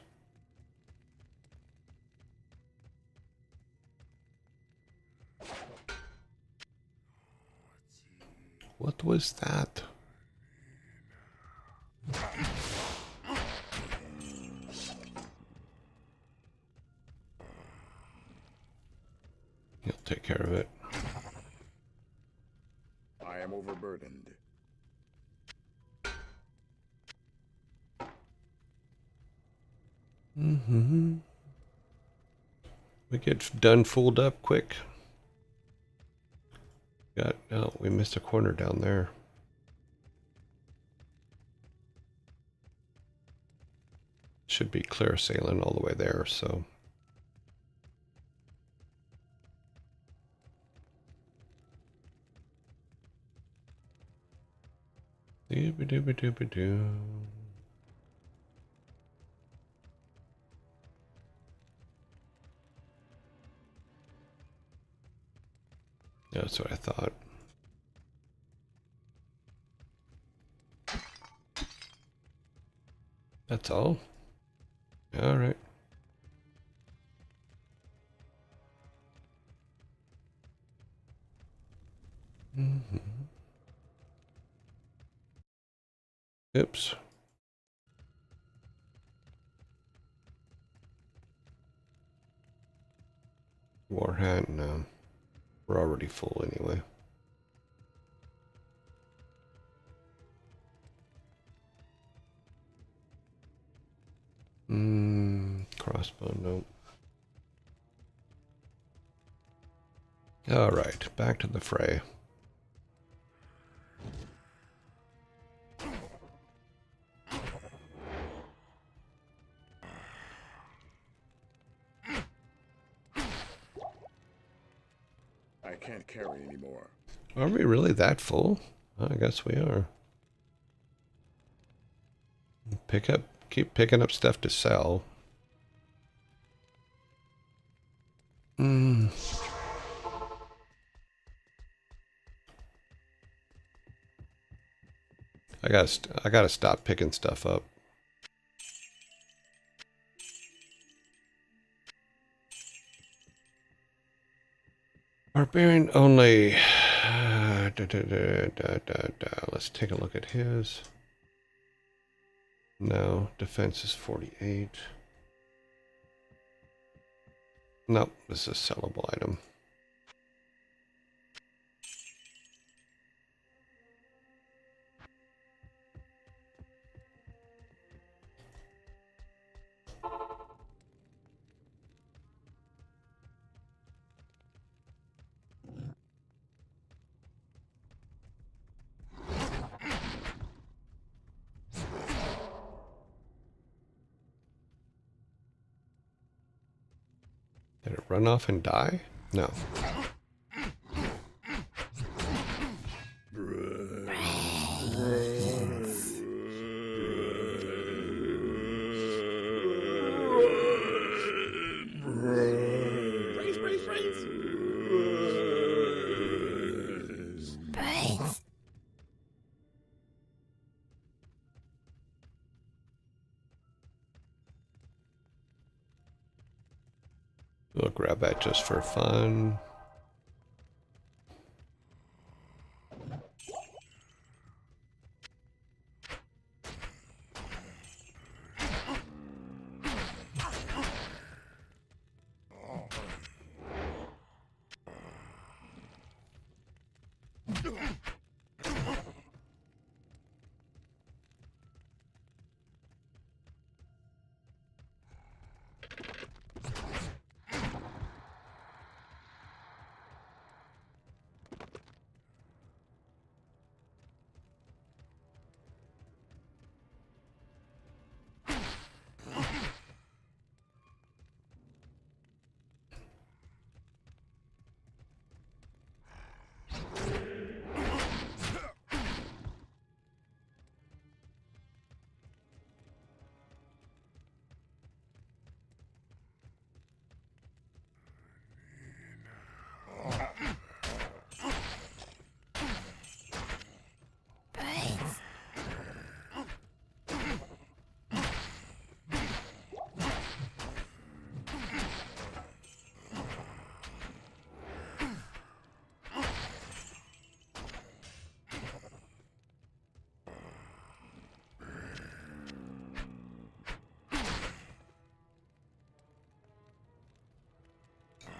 What was that? He'll take care of it. I am overburdened. Mm-hmm. We get done fooled up quick. Oh, we missed a corner down there. Should be clear sailing all the way there, so. Dooba-dooba-dooba-doo. Yeah, that's what I thought. That's all? All right. Mm-hmm. Oops. War hat, no. We're already full anyway. Crossbow, nope. All right, back to the fray. I can't carry anymore. Are we really that full? I guess we are. Keep picking up stuff to sell. I gotta stop picking stuff up. Barbarian only. Let's take a look at his. No, defense is 48. Nope, this is a sellable item. Did it run off and die? No. grab that just for fun.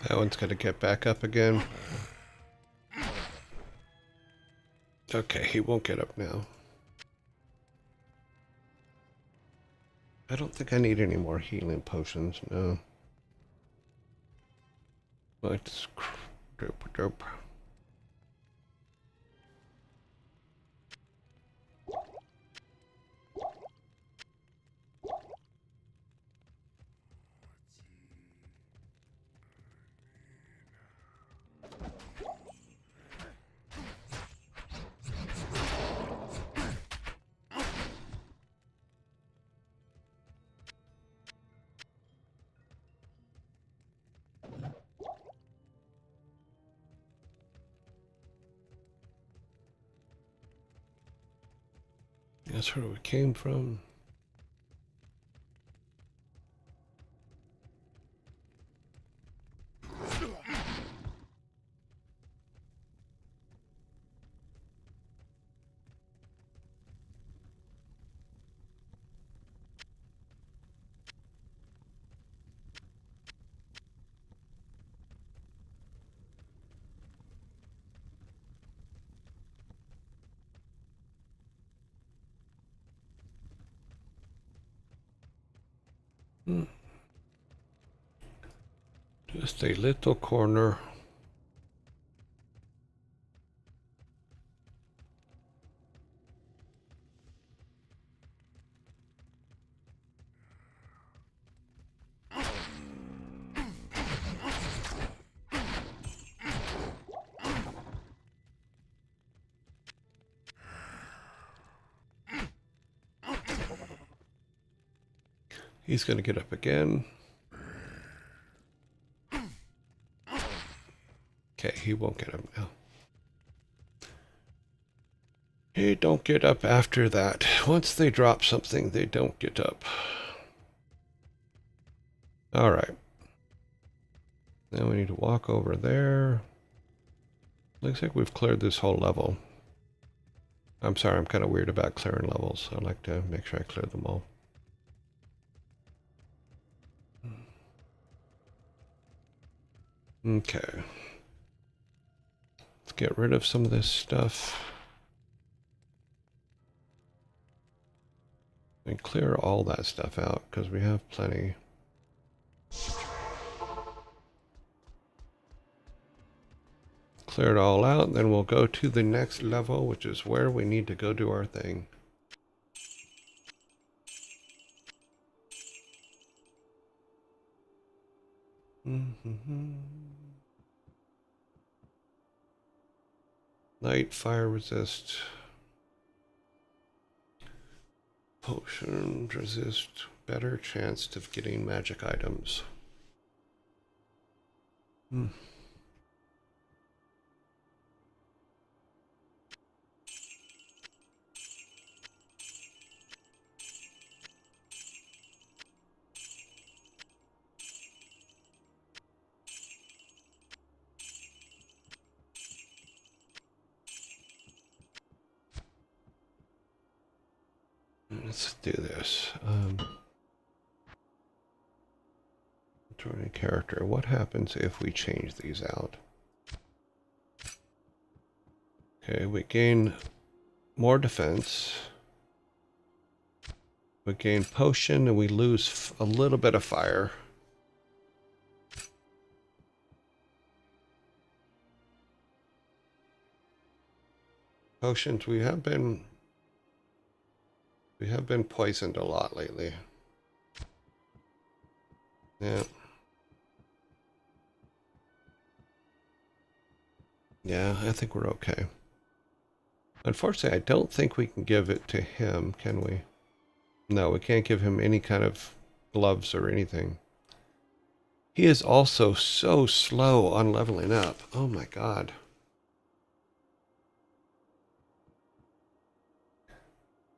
That one's gonna get back up again. Okay, he won't get up now. I don't think I need any more healing potions, no. Let's dope. That's where we came from. Just a little corner. He's gonna get up again. Okay, he won't get up now. He don't get up after that. Once they drop something, they don't get up. All right. Now we need to walk over there. Looks like we've cleared this whole level. I'm sorry, I'm kind of weird about clearing levels. I like to make sure I clear them all. Okay. Let's get rid of some of this stuff. And clear all that stuff out, because we have plenty. Clear it all out, and then we'll go to the next level, which is where we need to go do our thing. Light, fire resist. Potion resist. Better chance of getting magic items. Let's do this. Join a character. What happens if we change these out? Okay, we gain more defense. We gain potion and we lose a little bit of fire. Potions, we have been poisoned a lot lately. Yeah. Yeah, I think we're okay. Unfortunately, I don't think we can give it to him, can we? No, we can't give him any kind of gloves or anything. He is also so slow on leveling up. Oh my god.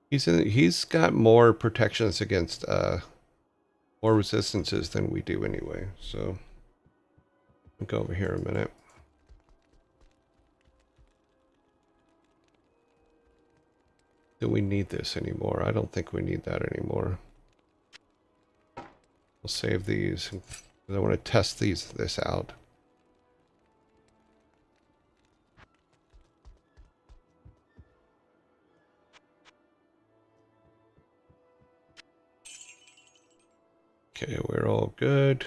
He's got more protections against more resistances than we do anyway. So I'll go over here a minute. Do we need this anymore? I don't think we need that anymore. We'll save these. I want to test this out. Okay, we're all good.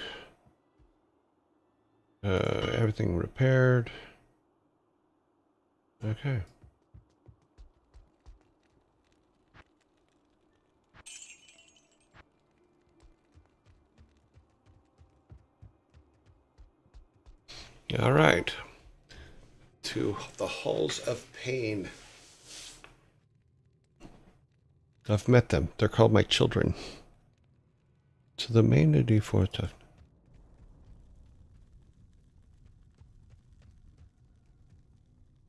Everything repaired. Okay. All right. To the halls of pain. I've met them. They're called my children. To the main D4 tough.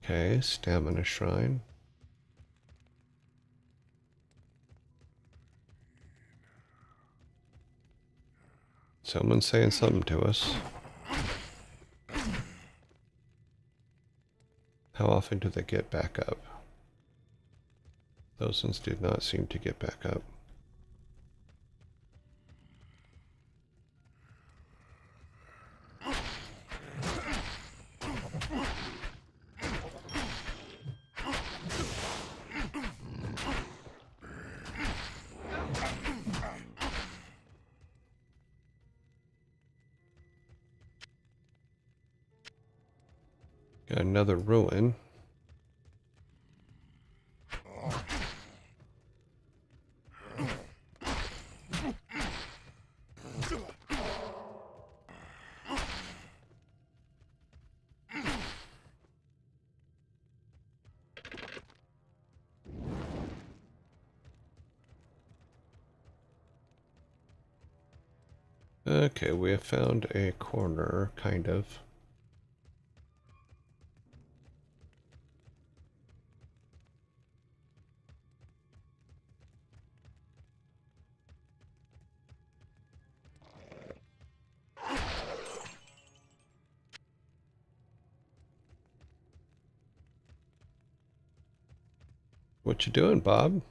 Okay, stamina shrine. Someone's saying something to us. How often do they get back up? Those ones did not seem to get back up. Got another ruin. Okay, we have found a corner, kind of. What you doing, Bob?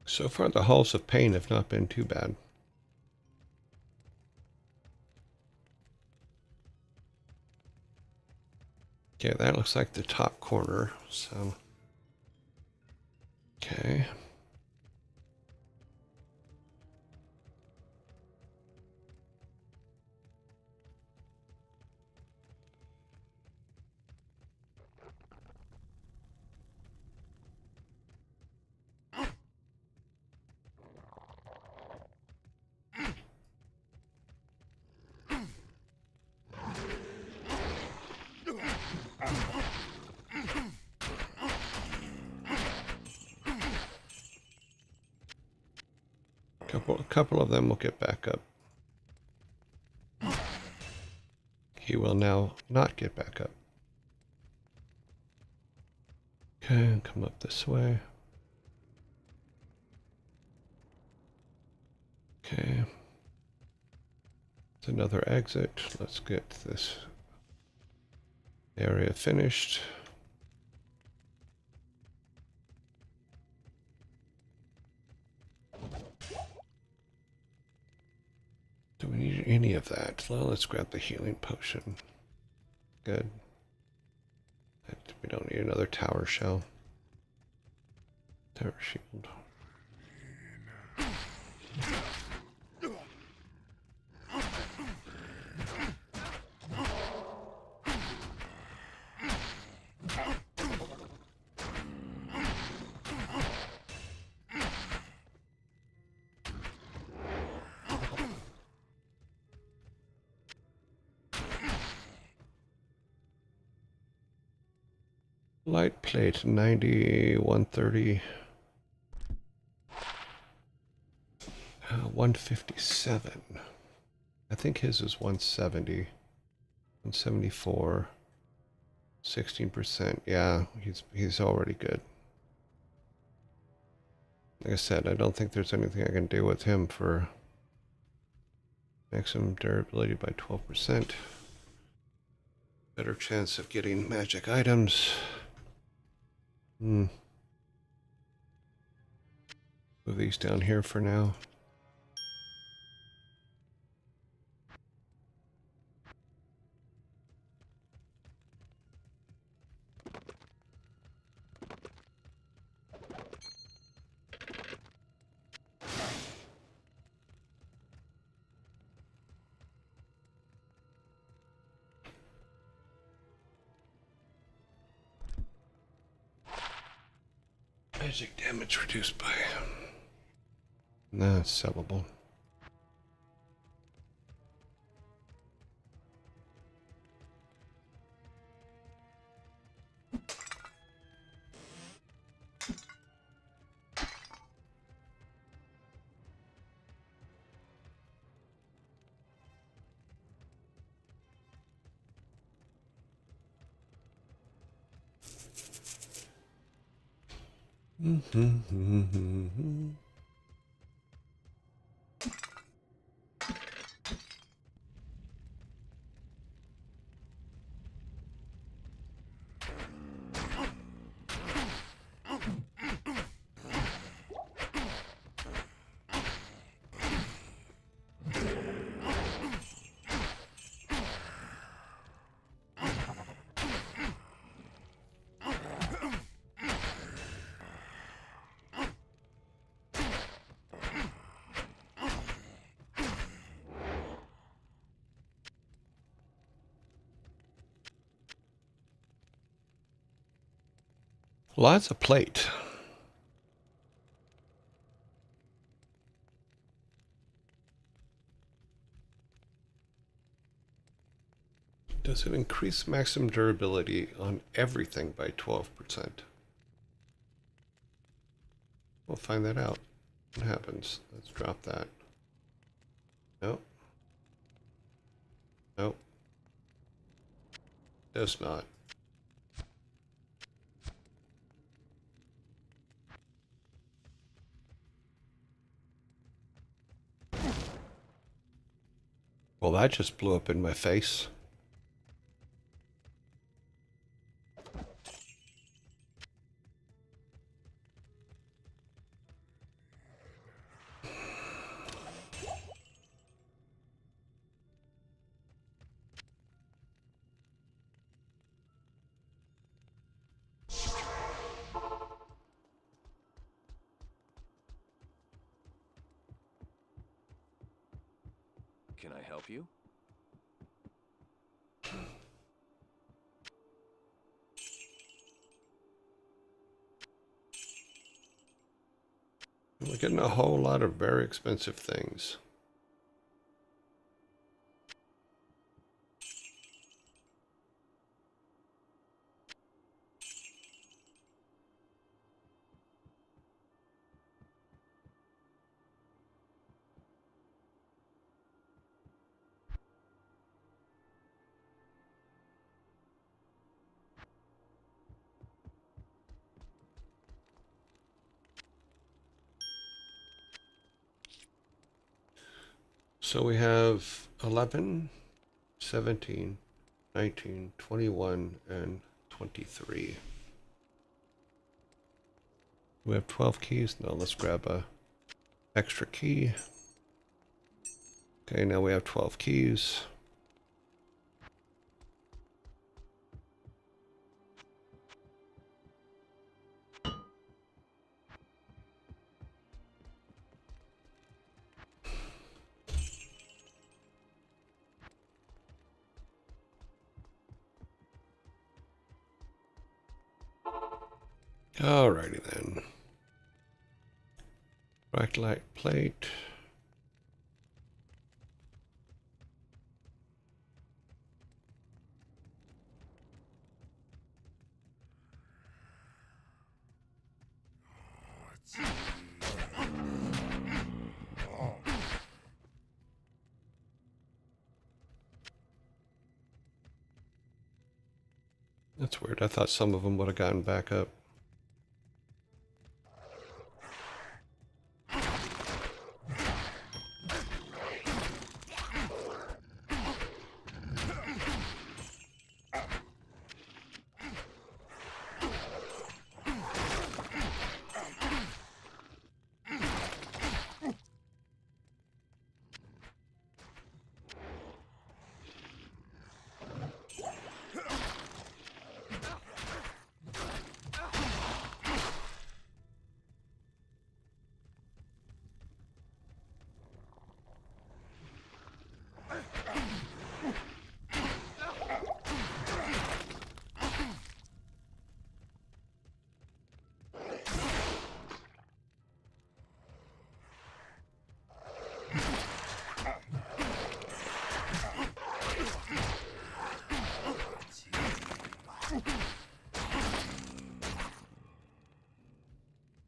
So far, the halls of pain have not been too bad. Okay, that looks like the top corner, so... Okay. A couple of them will get back up. He will now not get back up. Okay, come up this way. Okay. It's another exit. Let's get this area finished. Do we need any of that? Well, let's grab the healing potion. Good. We don't need another tower shell. Tower shield. Light plate 90, 130, 157. I think his is 170, 174, 16%. Yeah, he's already good. Like I said, I don't think there's anything I can do with him for maximum durability by 12%. Better chance of getting magic items. Move these down here for now. Magic damage reduced by... That's sellable. Lots of plate. Does it increase maximum durability on everything by 12%? We'll find that out. What happens? Let's drop that. Nope. Nope. Does not. Well, that just blew up in my face. Can I help you? We're getting a whole lot of very expensive things. So we have 11, 17, 19, 21, and 23. We have 12 keys. Now let's grab a extra key. Okay, now we have 12 keys. Alrighty then. Bright light plate. That's weird. I thought some of them would have gotten back up.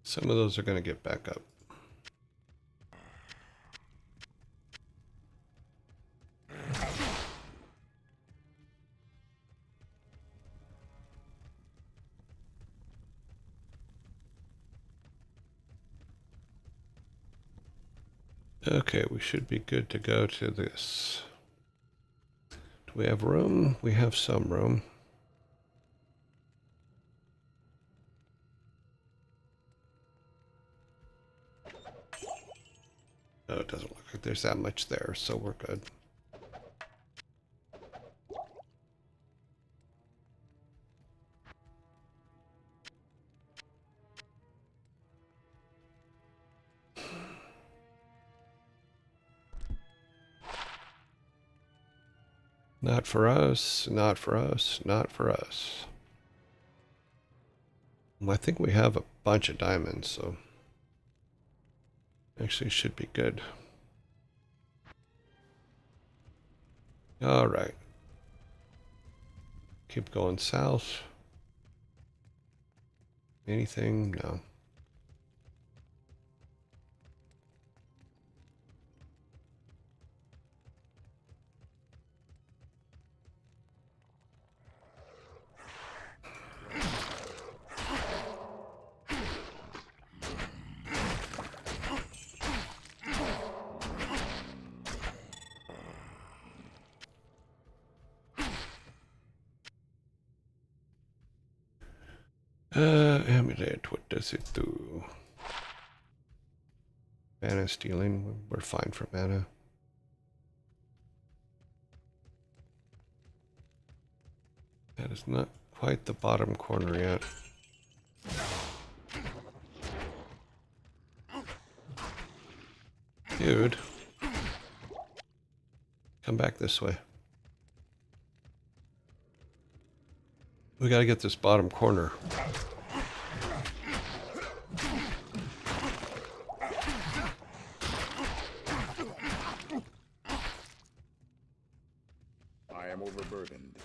Some of those are going to get back up. Okay, we should be good to go to this. Do we have room? We have some room. No, it doesn't look like there's that much there, so we're good. Not for us, not for us, not for us. Well, I think we have a bunch of diamonds, so actually should be good. All right. Keep going south. Anything? No. Amulet, what does it do? Mana stealing, we're fine for mana. That is not quite the bottom corner yet. Dude. Come back this way. We gotta get this bottom corner. I am overburdened.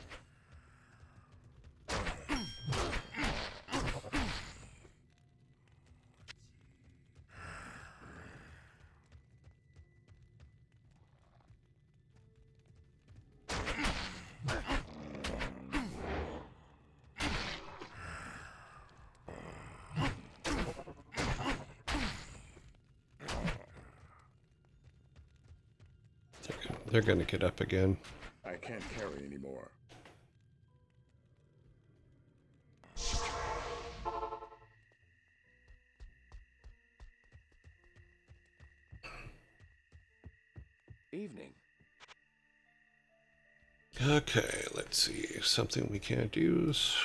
They're gonna get up again. I can't carry anymore. Evening. Okay, let's see. Something we can't use.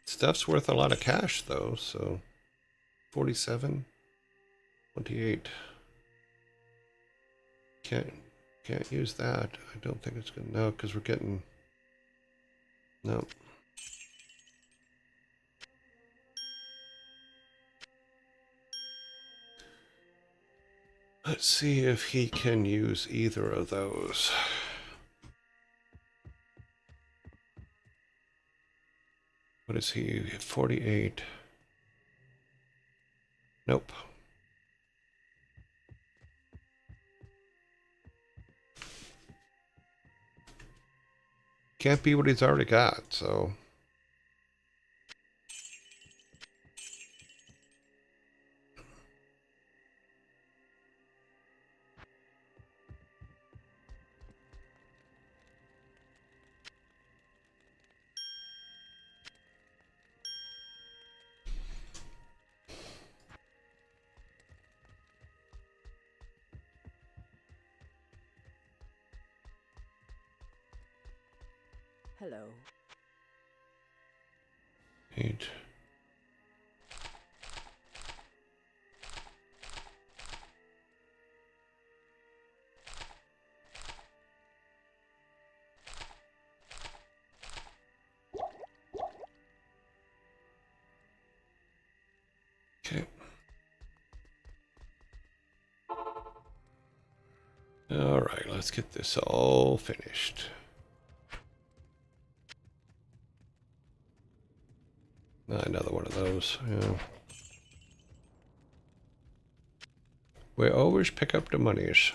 Stuff's worth a lot of cash though, so 47, 28. Can't use that. I don't think it's gonna no, because we're getting no. Let's see if he can use either of those. What is he? 48. Nope. Can't be what he's already got, so. Hello. 8. Okay. All right, let's get this all finished. Another one of those. Yeah. We always pick up the monies.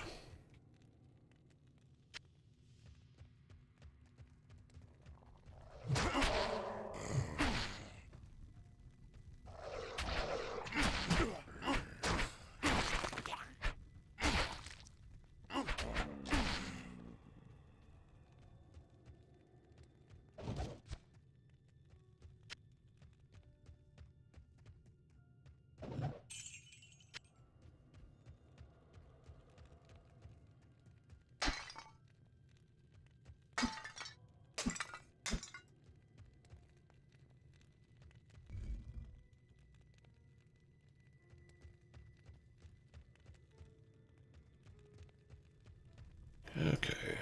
Okay.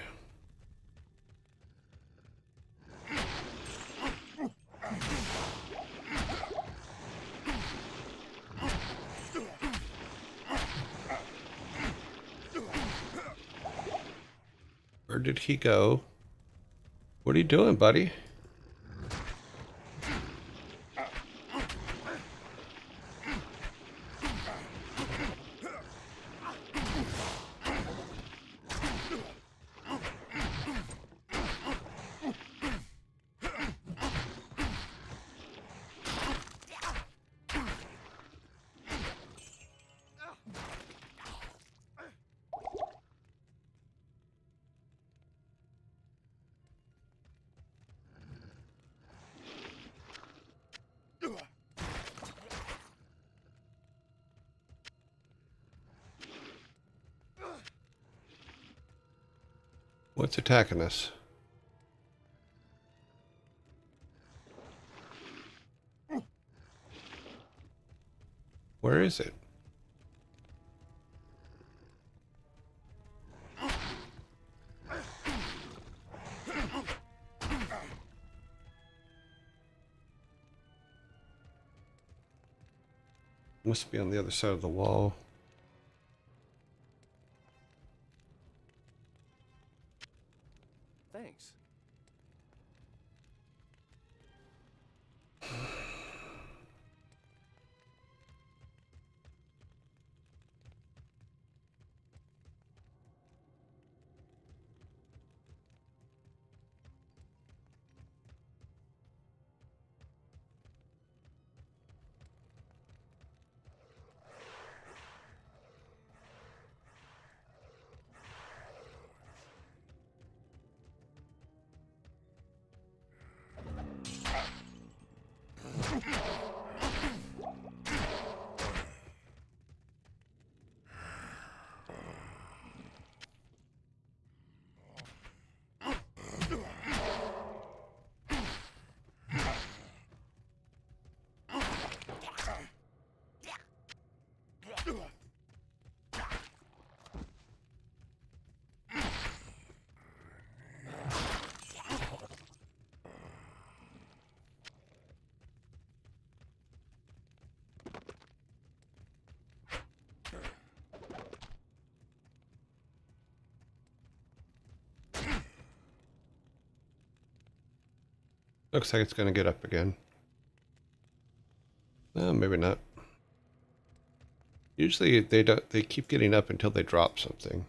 Where did he go? What are you doing, buddy? What's attacking us? Where is it? Must be on the other side of the wall. Thanks. Looks like it's going to get up again. Maybe not. Usually they don't. They keep getting up until they drop something.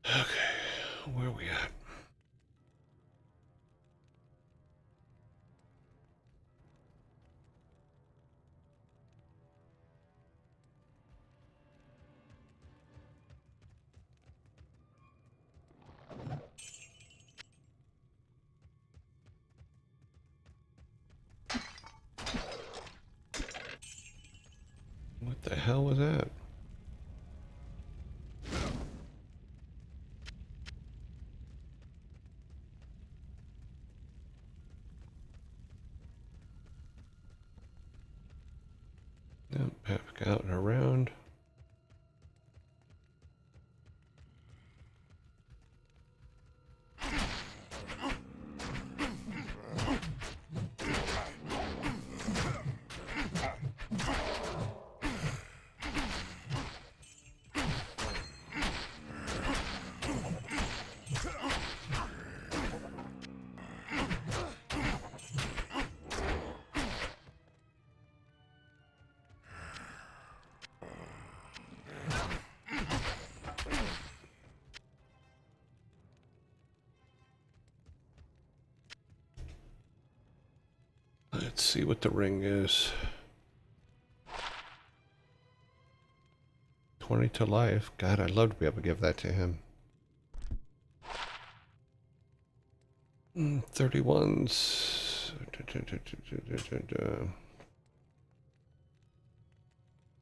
Okay, where are we at? What the hell was that? Back out and around. Let's see what the ring is. 20 to life. God, I'd love to be able to give that to him. 31s.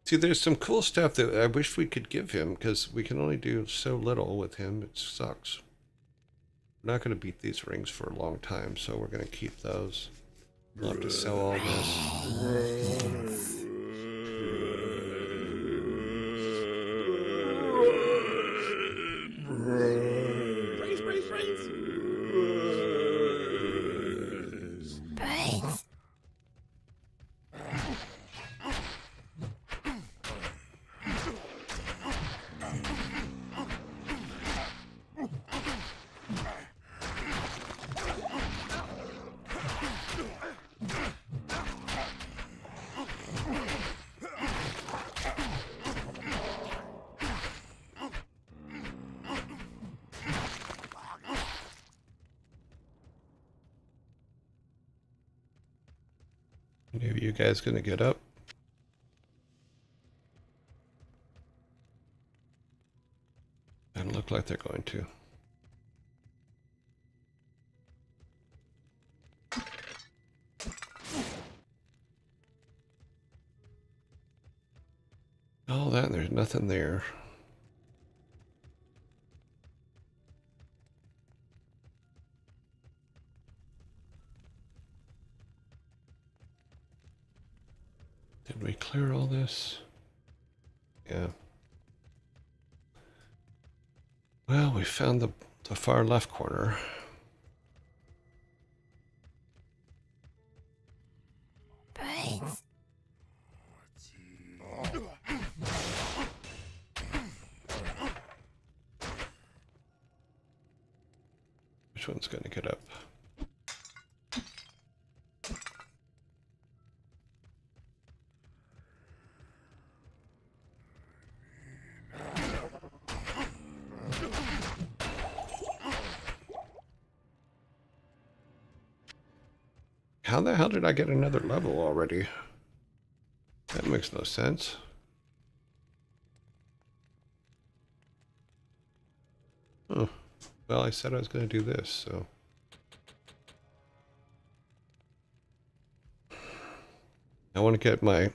See, there's some cool stuff that I wish we could give him because we can only do so little with him. It sucks. We're not going to beat these rings for a long time, so we're going to keep those. We'll have to sell all this. Any of you guys gonna get up? Doesn't look like they're going to. All that, and there's nothing there. Did we clear all this? Yeah. Well, we found The far left corner. Brains. Which one's going to get up? How the hell did I get another level already? That makes no sense. Oh, well, I said I was going to do this, so. I want to get my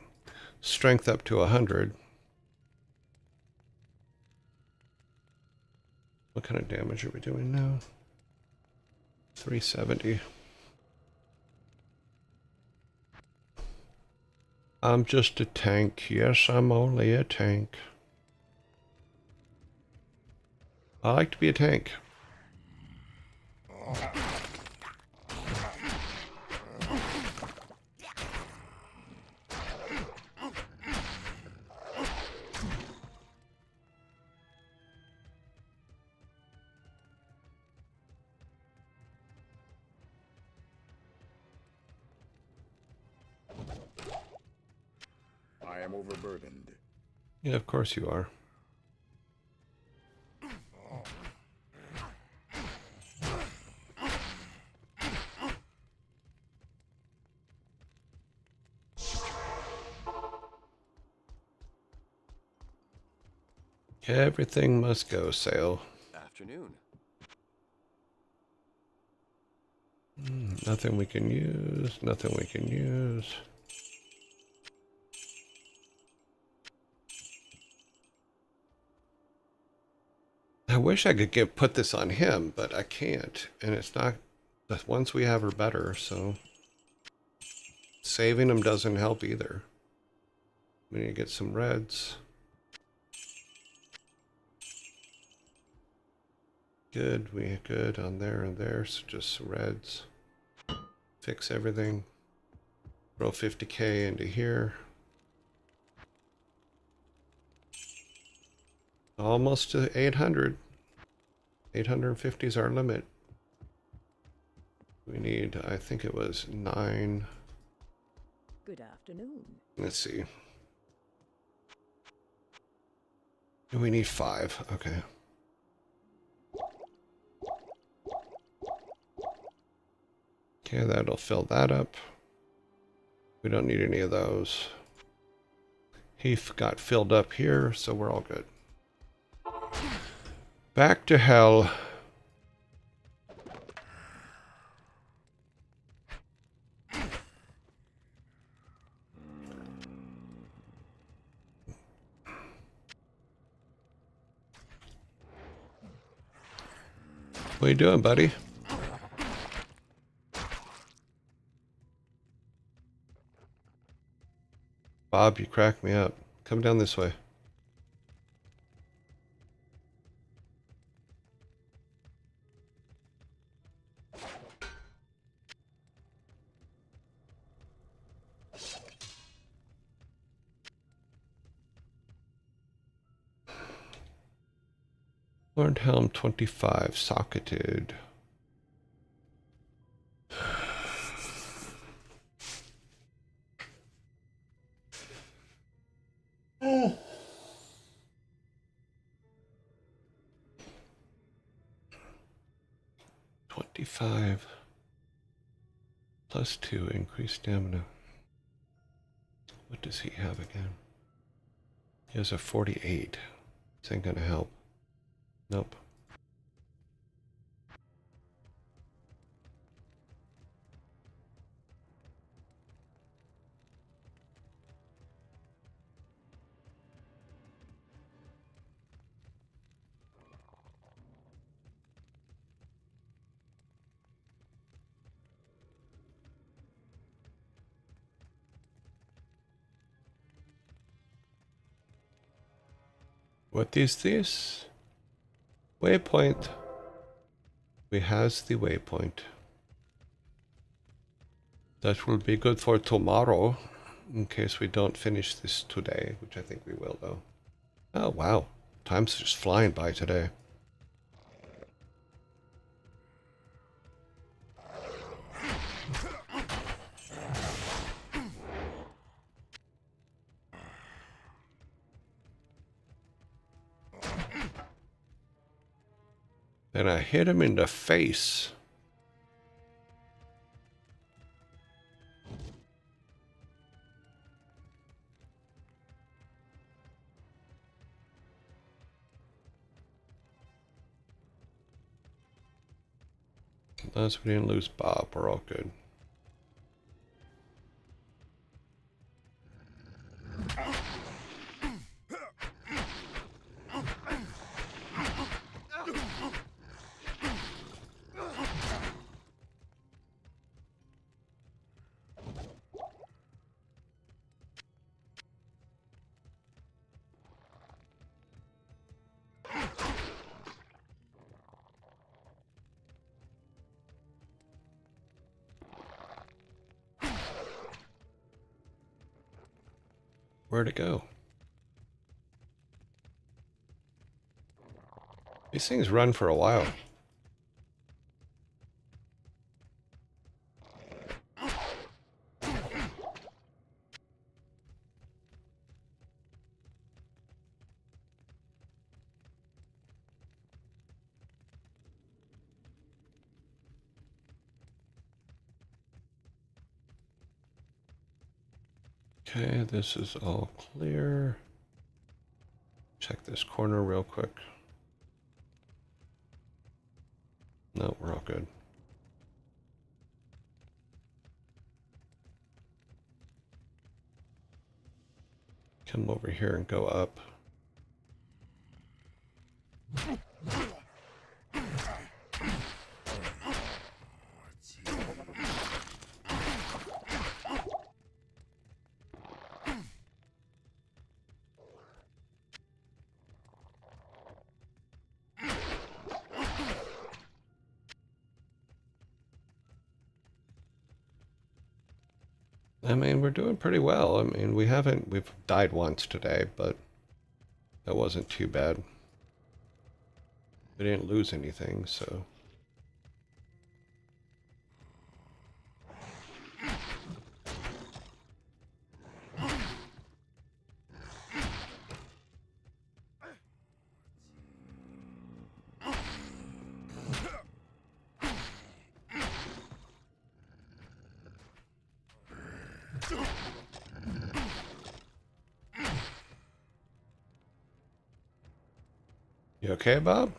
strength up to 100. What kind of damage are we doing now? 370. I'm just a tank. Yes, I'm only a tank. I like to be a tank. I am overburdened. Yeah, of course you are. Everything must go, Sail. Afternoon. Nothing we can use. Nothing we can use. I wish I could put this on him, but I can't. And it's not... The ones we have are better, so... Saving them doesn't help either. We need to get some reds. Good, we good on there and there, so just reds. Fix everything. Throw 50k into here. Almost to 800. 850 is our limit. We need, I think it was 9. Good afternoon. Let's see. We need 5. Okay. Okay, that'll fill that up. We don't need any of those. He got filled up here, so we're all good. Back to hell. What are you doing, buddy? Bob, you crack me up. Come down this way. Learned Helm 25, socketed. Oh. 25 plus 2 increased stamina. What does he have again? He has a 48. This ain't gonna help. Nope. What is this? Waypoint. We has the waypoint. That will be good for tomorrow, in case we don't finish this today, which I think we will, though. Oh, wow. Time's just flying by today. And I hit him in the face. Unless we didn't lose Bob, we're all good. Where'd it go? These things run for a while. Okay, this is all clear. Check this corner real quick. No, we're all good. Come over here and go up. I mean, we're doing pretty well. I mean, we've died once today, but that wasn't too bad. We didn't lose anything, so. You okay, Bob?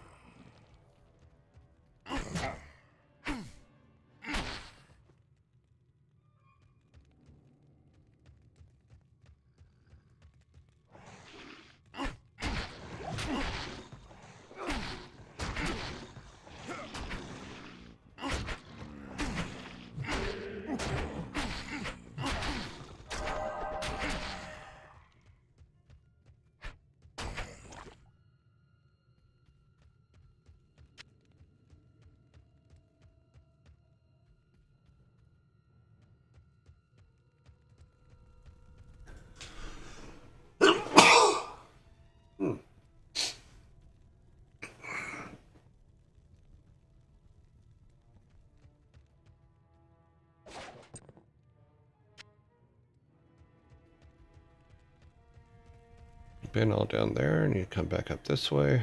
Been all down there, and you come back up this way.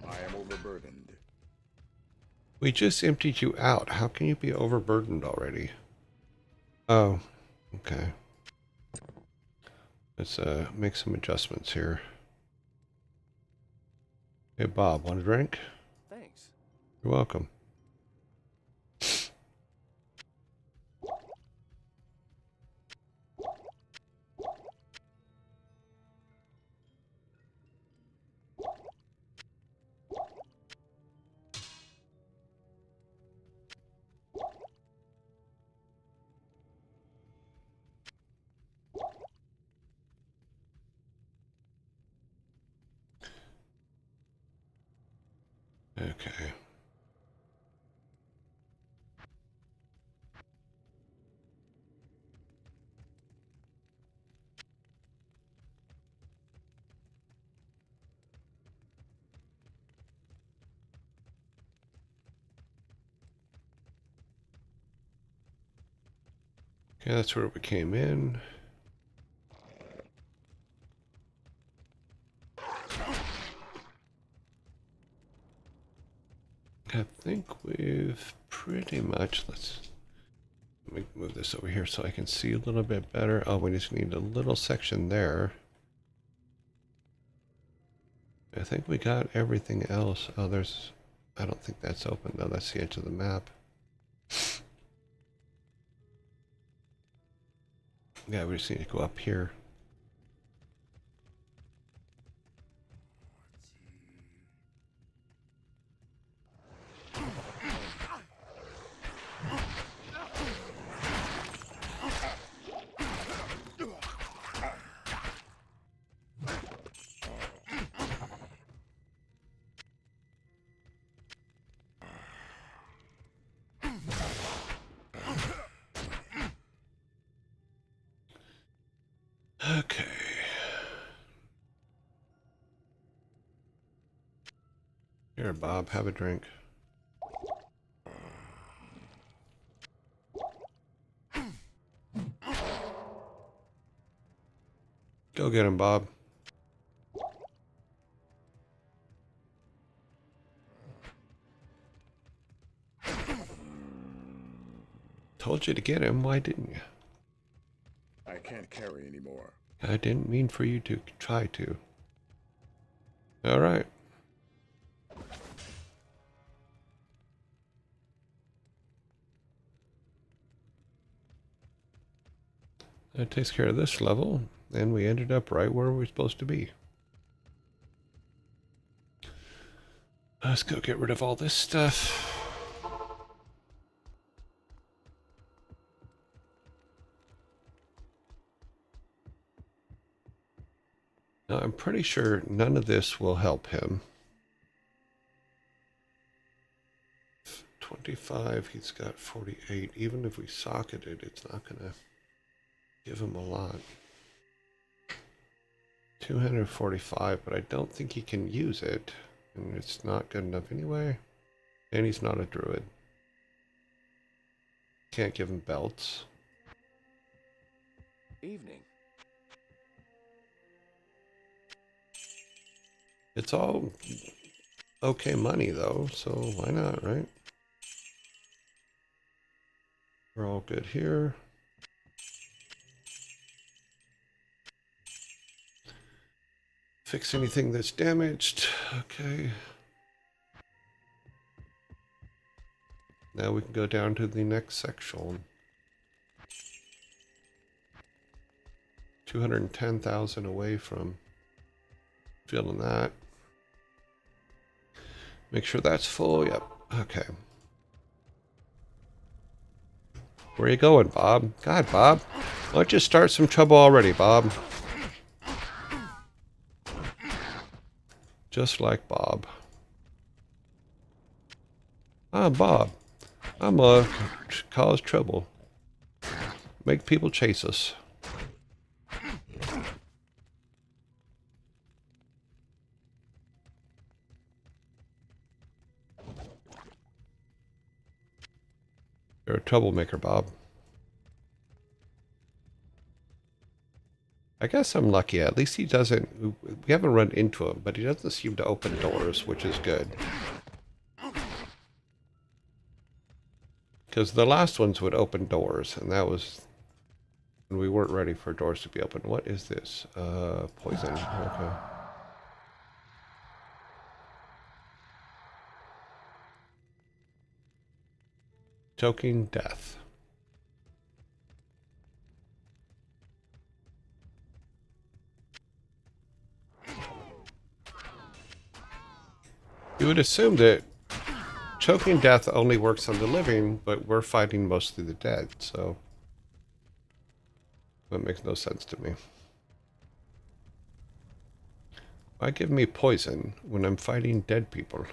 I am overburdened. We just emptied you out. How can you be overburdened already? Oh, okay. Let's make some adjustments here. Hey, Bob, want a drink? Thanks. You're welcome. Okay. Okay, that's where we came in. I think we've pretty much, let me move this over here so I can see a little bit better. Oh, we just need a little section there. I think we got everything else. Oh, I don't think that's open though. That's the edge of the map. Yeah, we just need to go up here. Okay. Here, Bob, have a drink. Go get him, Bob. Told you to get him. Why didn't you? I can't carry anymore. I didn't mean for you to try to. All right. That takes care of this level, and we ended up right where we're supposed to be. Let's go get rid of all this stuff. Now, I'm pretty sure none of this will help him. 25, he's got 48. Even if we socket it, it's not going to give him a lot. 245, but I don't think he can use it. And it's not good enough anyway. And he's not a druid. Can't give him belts. Evening. It's all okay money though, so why not, right? We're all good here. Fix anything that's damaged. Okay. Now we can go down to the next section. 210,000 away from filling that. Make sure that's full. Yep. Okay. Where are you going, Bob? God, Bob. Why don't you start some trouble already, Bob? Just like Bob. Ah, Bob. I'm cause trouble. Make people chase us. You're a troublemaker, Bob. I guess I'm lucky. At least he doesn't... We haven't run into him, but he doesn't seem to open doors, which is good. Because the last ones would open doors, and that was... And we weren't ready for doors to be open. What is this? Poison. Okay. Choking death. You would assume that choking death only works on the living, but we're fighting mostly the dead, so that makes no sense to me. Why give me poison when I'm fighting dead people?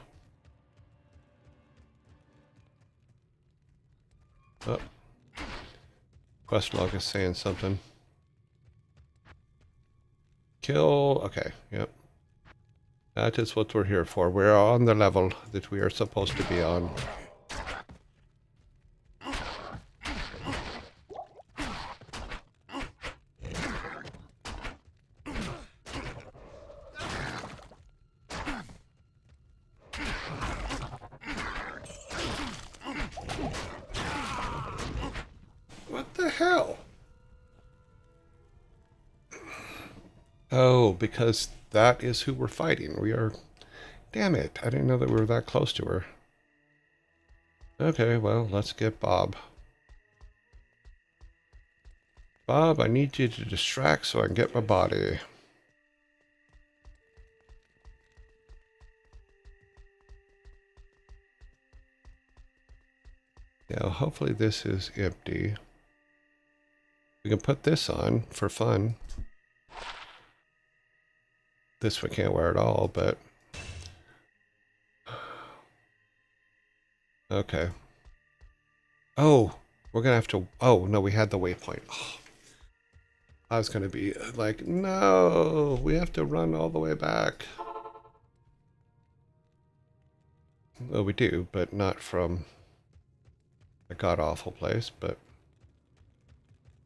Oh, quest log is saying something. Kill. Okay, yep. That is what we're here for. We're on the level that we are supposed to be on. What the hell? Oh, because that is who we're fighting. We are... Damn it. I didn't know that we were that close to her. Okay, well, let's get Bob. Bob, I need you to distract so I can get my body. Now, hopefully this is empty. We can put this on for fun. This we can't wear at all, but... Okay. Oh, we're gonna have to... Oh, no, we had the waypoint. Oh, I was gonna be like, no, we have to run all the way back. Well, we do, but not from a god-awful place, but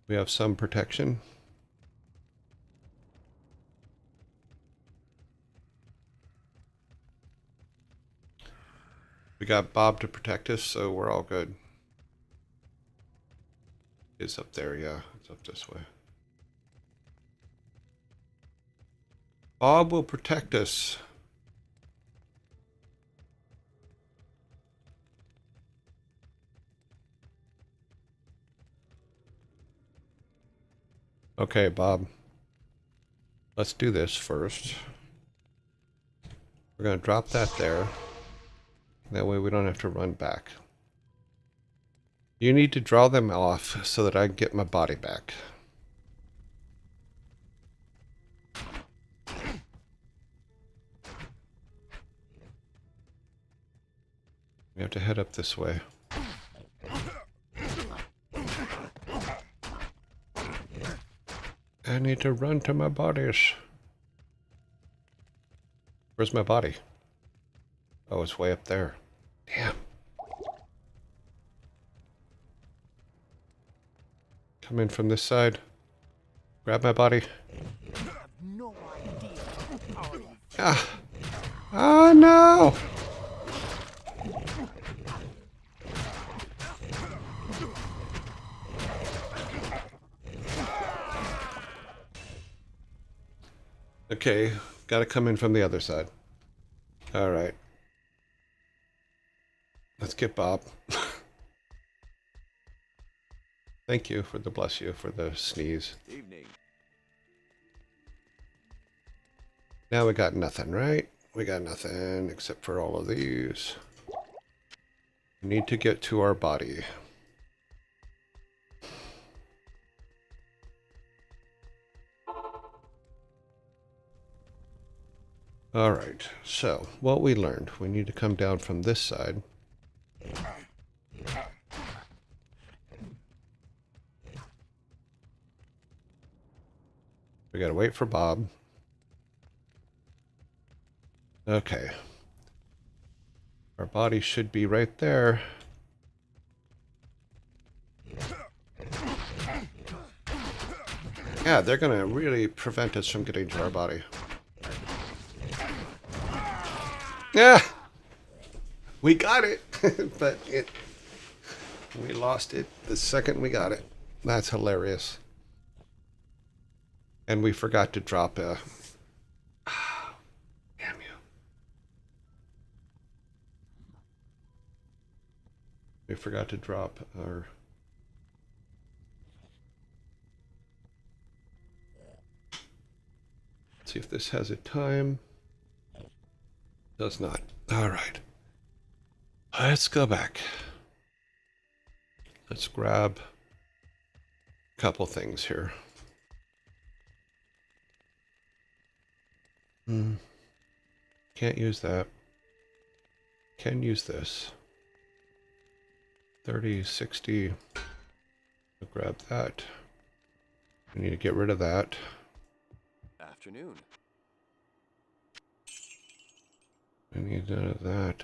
we have some protection. We got Bob to protect us, so we're all good. It's up there, yeah. It's up this way. Bob will protect us. Okay, Bob. Let's do this first. We're going to drop that there. That way we don't have to run back. You need to draw them off so that I can get my body back. We have to head up this way. I need to run to my bodies. Where's my body? Oh, it's way up there. Damn. Come in from this side. Grab my body. No idea. Ah. Oh no! Okay, gotta come in from the other side. Alright. Let's get Bob. Thank you for the bless you for the sneeze. Evening. Now we got nothing, right? We got nothing except for all of these. We need to get to our body. Alright, so what we learned, we need to come down from this side. We gotta wait for Bob. Okay. Our body should be right there. Yeah, they're gonna really prevent us from getting to our body. Yeah! We got it! But we lost it the second we got it. That's hilarious. And we forgot to drop a... Damn you. We forgot to drop our... Let's see if this has a time. Does not. Alright. Let's go back. Let's grab a couple things here. Can't use that. Can use this. 30, 60. grab that. We need to get rid of that. Afternoon. We need none of that.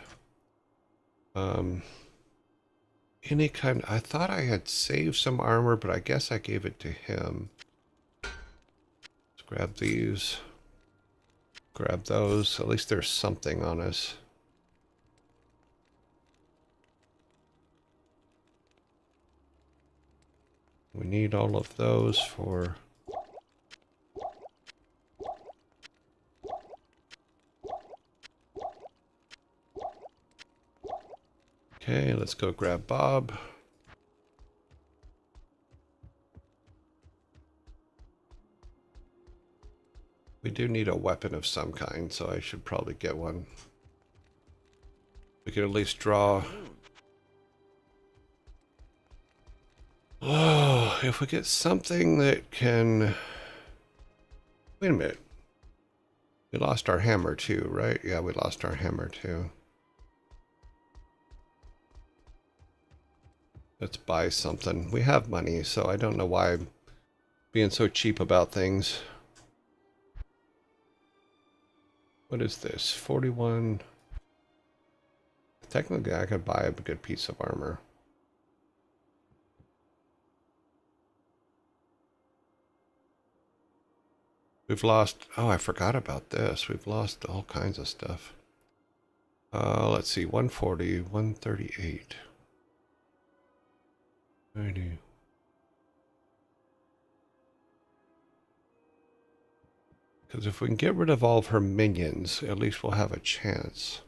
Any kind... I thought I had saved some armor, but I guess I gave it to him. Let's grab these. Grab those. At least there's something on us. We need all of those for... Okay, let's go grab Bob. We do need a weapon of some kind, so I should probably get one. We could at least draw... Oh, if we get something that can... Wait a minute. We lost our hammer too, right? Yeah, we lost our hammer too. Let's buy something. We have money, so I don't know why I'm being so cheap about things. What is this? 41. Technically, I could buy a good piece of armor. We've lost... Oh, I forgot about this. We've lost all kinds of stuff. Let's see. 140, 138. 90. Because if we can get rid of all of her minions, at least we'll have a chance.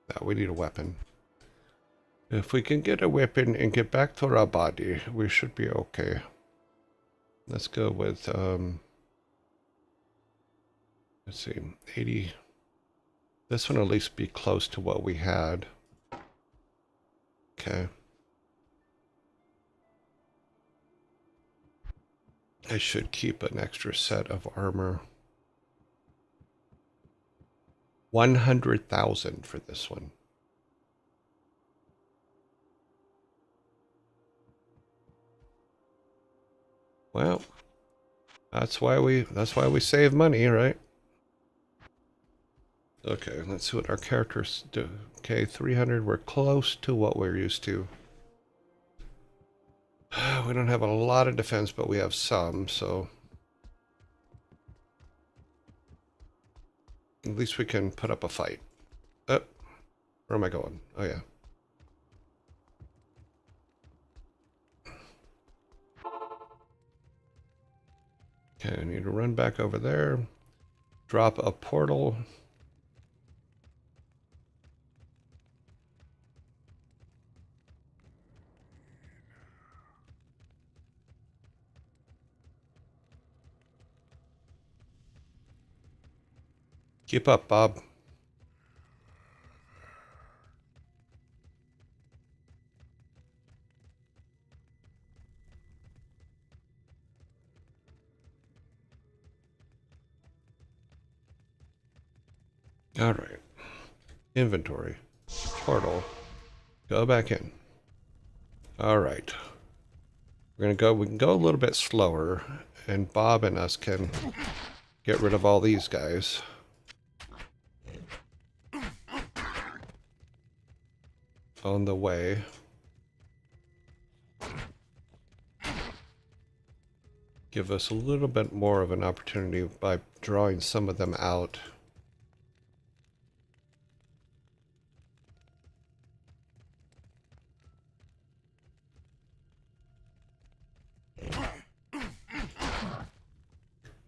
Now we need a weapon. If we can get a weapon and get back to our body, we should be okay. Let's go with, let's see, 80. This one at least be close to what we had. Okay. I should keep an extra set of armor. 100,000 for this one. Well, that's why we save money, right? Okay, let's see what our characters do. Okay, 300, we're close to what we're used to. We don't have a lot of defense, but we have some, so... At least we can put up a fight. Where am I going? Oh, yeah. Okay, I need to run back over there. Drop a portal. Keep up, Bob. All right. Inventory. Portal. Go back in. All right. We can go a little bit slower, and Bob and us can get rid of all these guys. On the way. Give us a little bit more of an opportunity by drawing some of them out.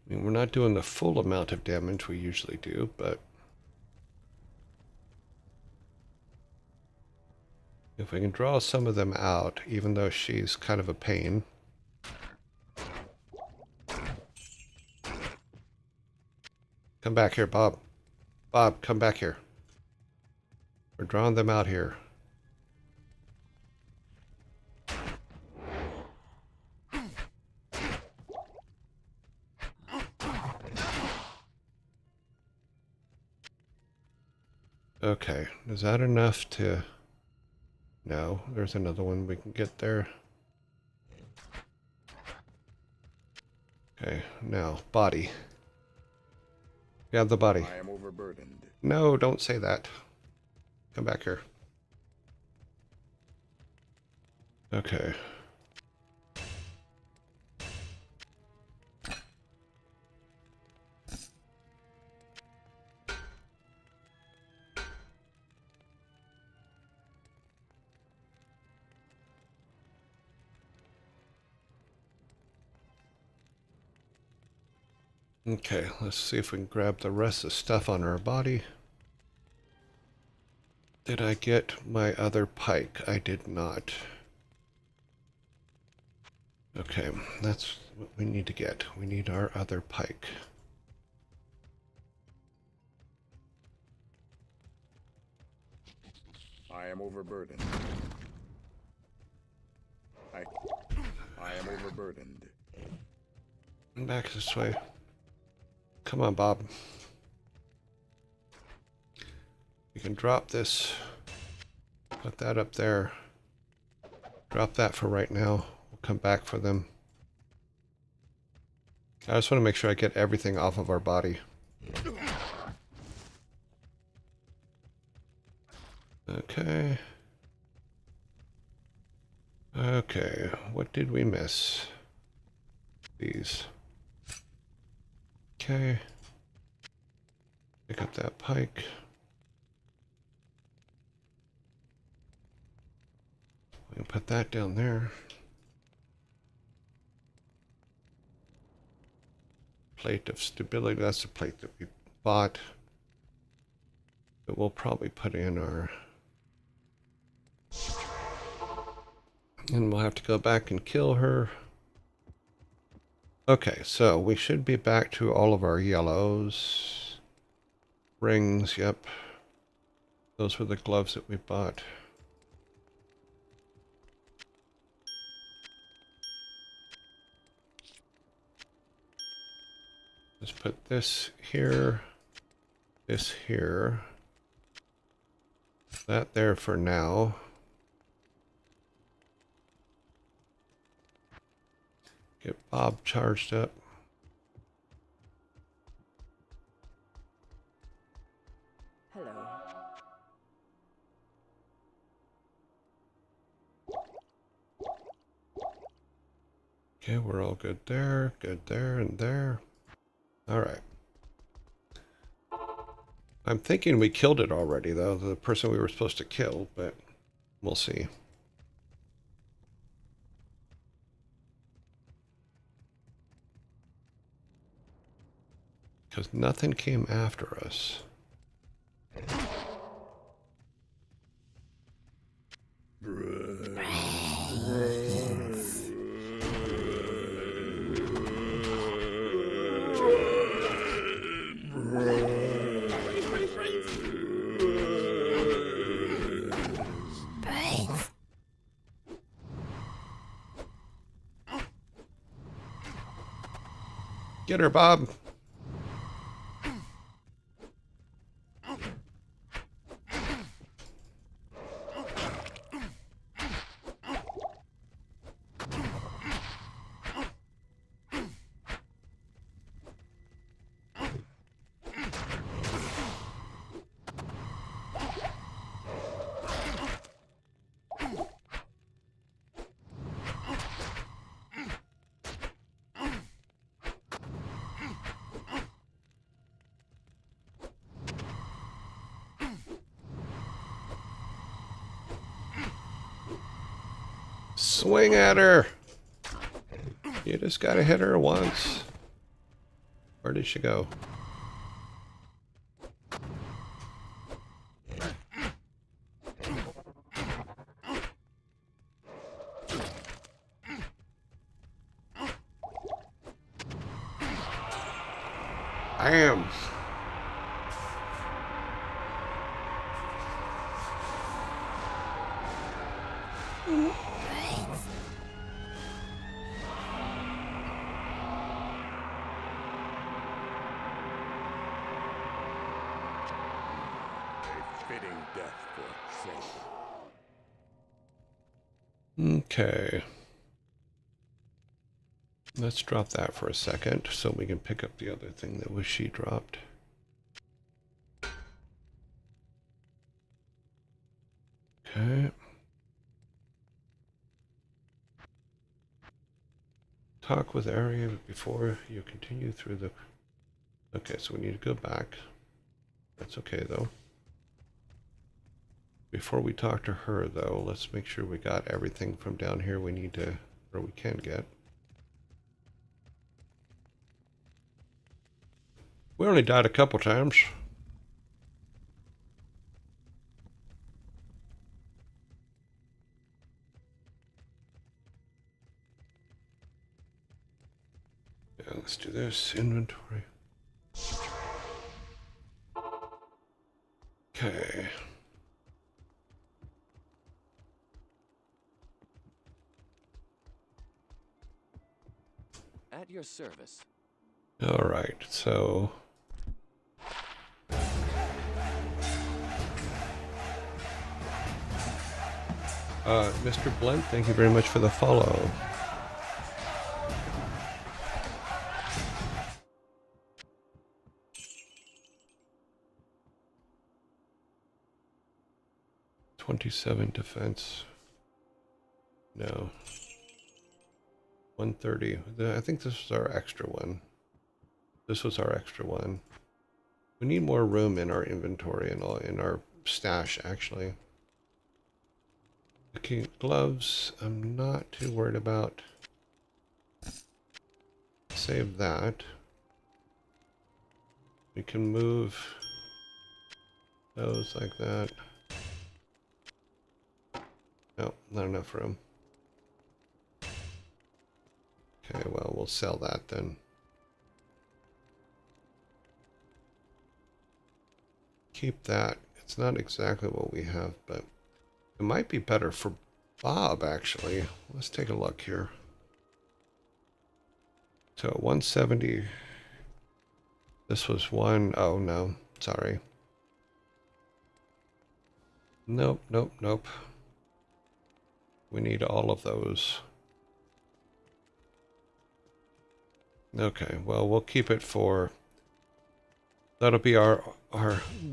I mean, we're not doing the full amount of damage we usually do, but if we can draw some of them out, even though she's kind of a pain. Come back here, Bob. Bob, come back here. We're drawing them out here. Okay, is that enough to... No, there's another one we can get there. Okay, now, body. Grab the body. I am overburdened. No, don't say that. Come back here. Okay. Okay, let's see if we can grab the rest of the stuff on our body. Did I get my other pike? I did not. Okay, that's what we need to get. We need our other pike. I am overburdened. I am overburdened. Back this way. Come on, Bob. You can drop this. Put that up there. Drop that for right now. We'll come back for them. I just want to make sure I get everything off of our body. Okay. Okay, what did we miss? These. Okay. Pick up that pike. We can put that down there. Plate of stability, that's the plate that we bought. But we'll probably put in our... And we'll have to go back and kill her. Okay, so we should be back to all of our yellows. Rings, yep. Those were the gloves that we bought. Let's put this here. This here. That there for now. Get Bob charged up. Hello. Okay, we're all good there, and there. All right. I'm thinking we killed it already, though, the person we were supposed to kill, but we'll see. Because nothing came after us. Get her, Bob. Swing at her. You just gotta hit her once. Where did she go? Bam. Fitting death for a traitor. Okay. Let's drop that for a second so we can pick up the other thing that was she dropped. Okay. Talk with Arya before you continue through the... Okay, so we need to go back. That's okay, though. Before we talk to her, though, let's make sure we got everything from down here we need to, or we can get. We only died a couple times. Yeah, let's do this. Inventory. Okay. At your service. All right, so... Mr. Blunt, thank you very much for the follow. $27 defense. No. 130. I think this was our extra one. This was our extra one. We need more room in our inventory and all in our stash, actually. Okay, gloves, I'm not too worried about. Save that. We can move those like that. No, not enough room. Okay, well, we'll sell that then. Keep that. It's not exactly what we have, but it might be better for Bob, actually. Let's take a look here. So 170. This was one. Oh, no. Sorry. Nope, nope, nope. We need all of those. Okay, well, we'll keep it for... That'll be our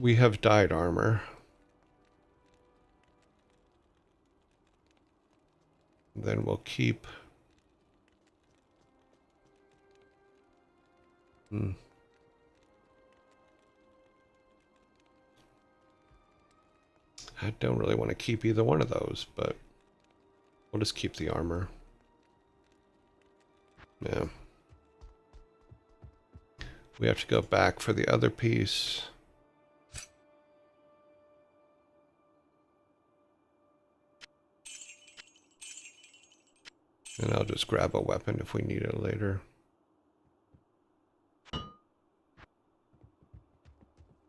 we have died armor. Then we'll keep... I don't really want to keep either one of those, but we'll just keep the armor. Yeah. We have to go back for the other piece. And I'll just grab a weapon if we need it later.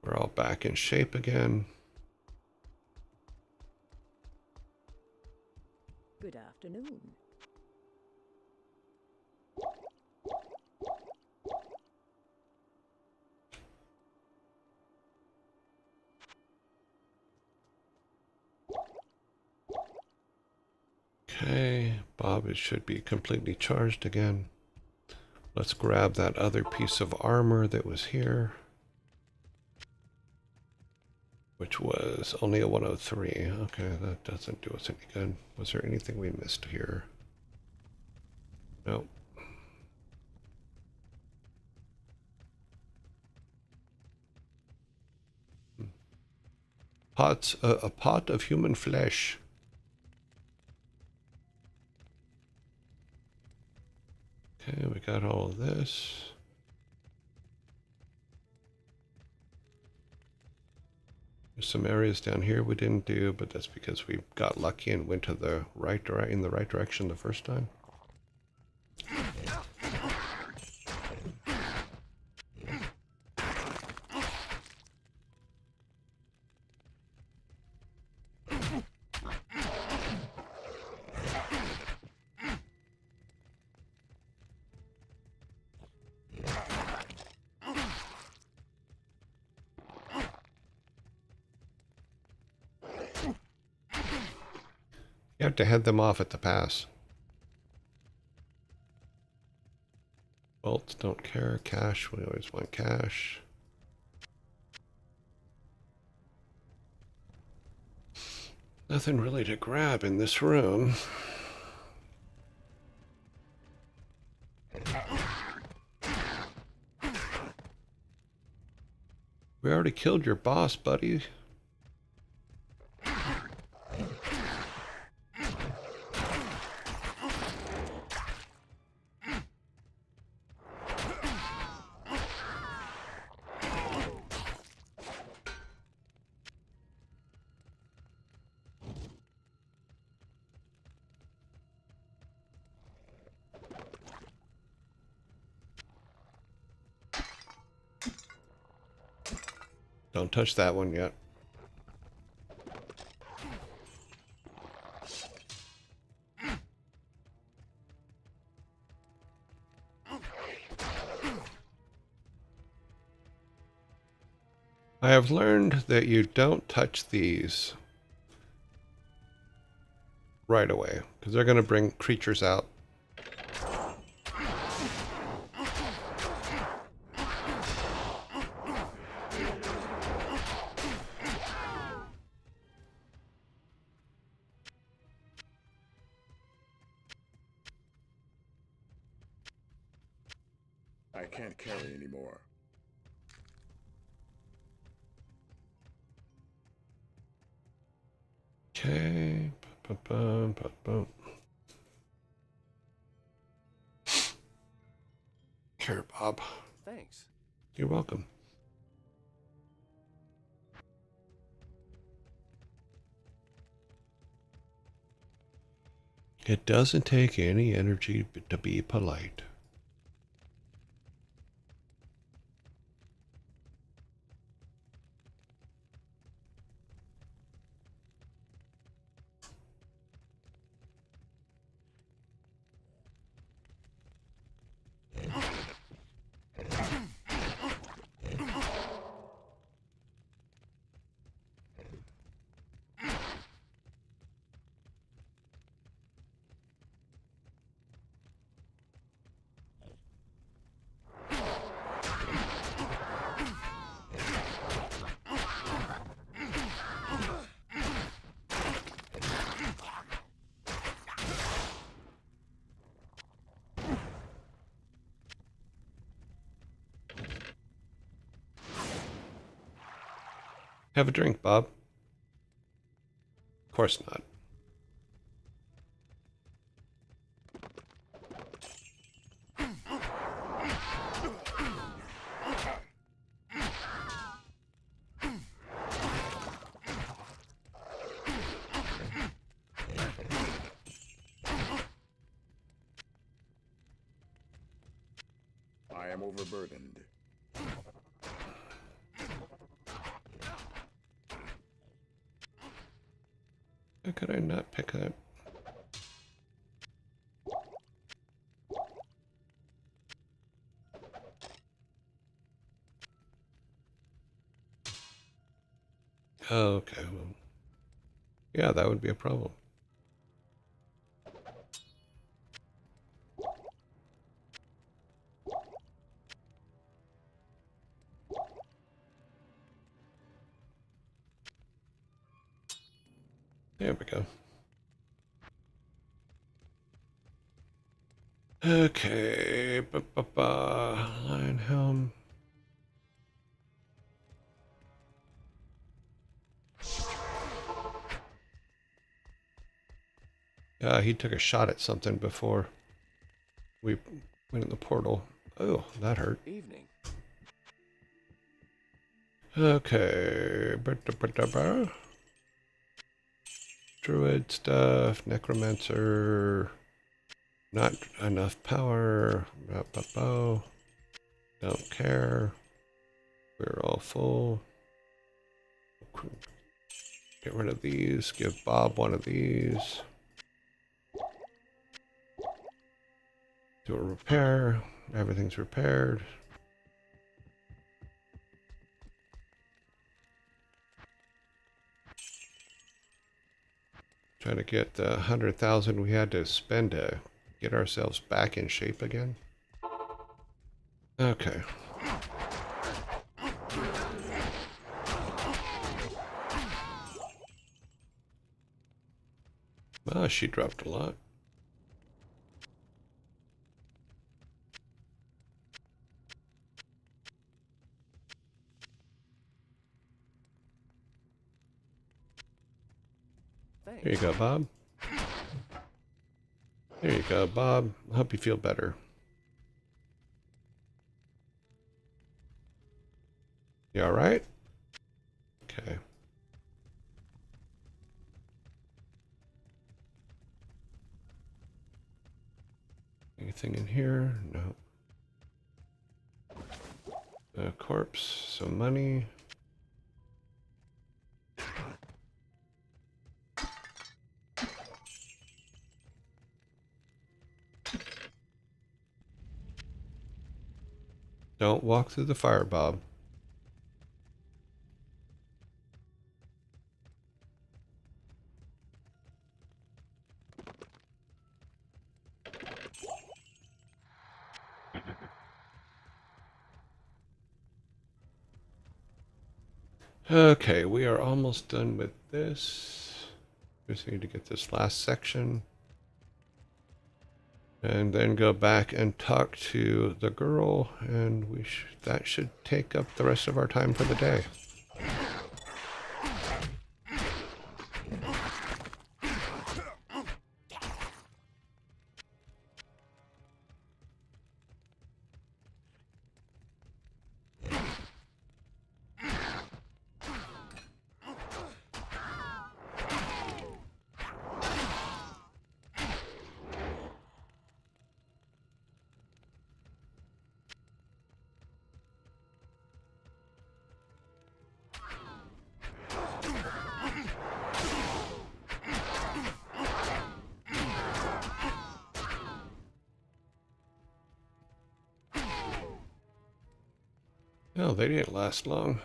We're all back in shape again. Good afternoon. Okay, Bob, it should be completely charged again. Let's grab that other piece of armor that was here, which was only a 103. Okay, that doesn't do us any good. Was there anything we missed here? Nope. Pots, a pot of human flesh. Okay, we got all of this. There's some areas down here we didn't do, but that's because we got lucky and went to the in the right direction the first time. You have to head them off at the pass. Bolts, don't care. Cash, we always want cash. Nothing really to grab in this room. We already killed your boss, buddy. Don't touch that one yet. I have learned that you don't touch these right away, because they're going to bring creatures out. I can't carry anymore. Okay. Ba-ba-bum, ba-bum. Here, Bob. Thanks. You're welcome. It doesn't take any energy to be polite. Have a drink, Bob. Of course not. I am overburdened. How could I not pick that? Oh, okay. Well, yeah, that would be a problem. There we go. Okay. Lion helm. He took a shot at something before we went in the portal. Oh, that hurt. Evening. Okay. Druid stuff. Necromancer. Not enough power. Don't care. We're all full. Get rid of these. Give Bob one of these. Do a repair. Everything's repaired. Trying to get the 100,000 we had to spend to get ourselves back in shape again. Okay. Well, she dropped a lot. Thanks. There you go, Bob. There you go, Bob. I hope you feel better. You all right? Okay. Anything in here? No. A corpse, some money. Don't walk through the fire, Bob. Okay, we are almost done with this. Just need to get this last section. And then go back and talk to the girl, and that should take up the rest of our time for the day. No, they didn't last long.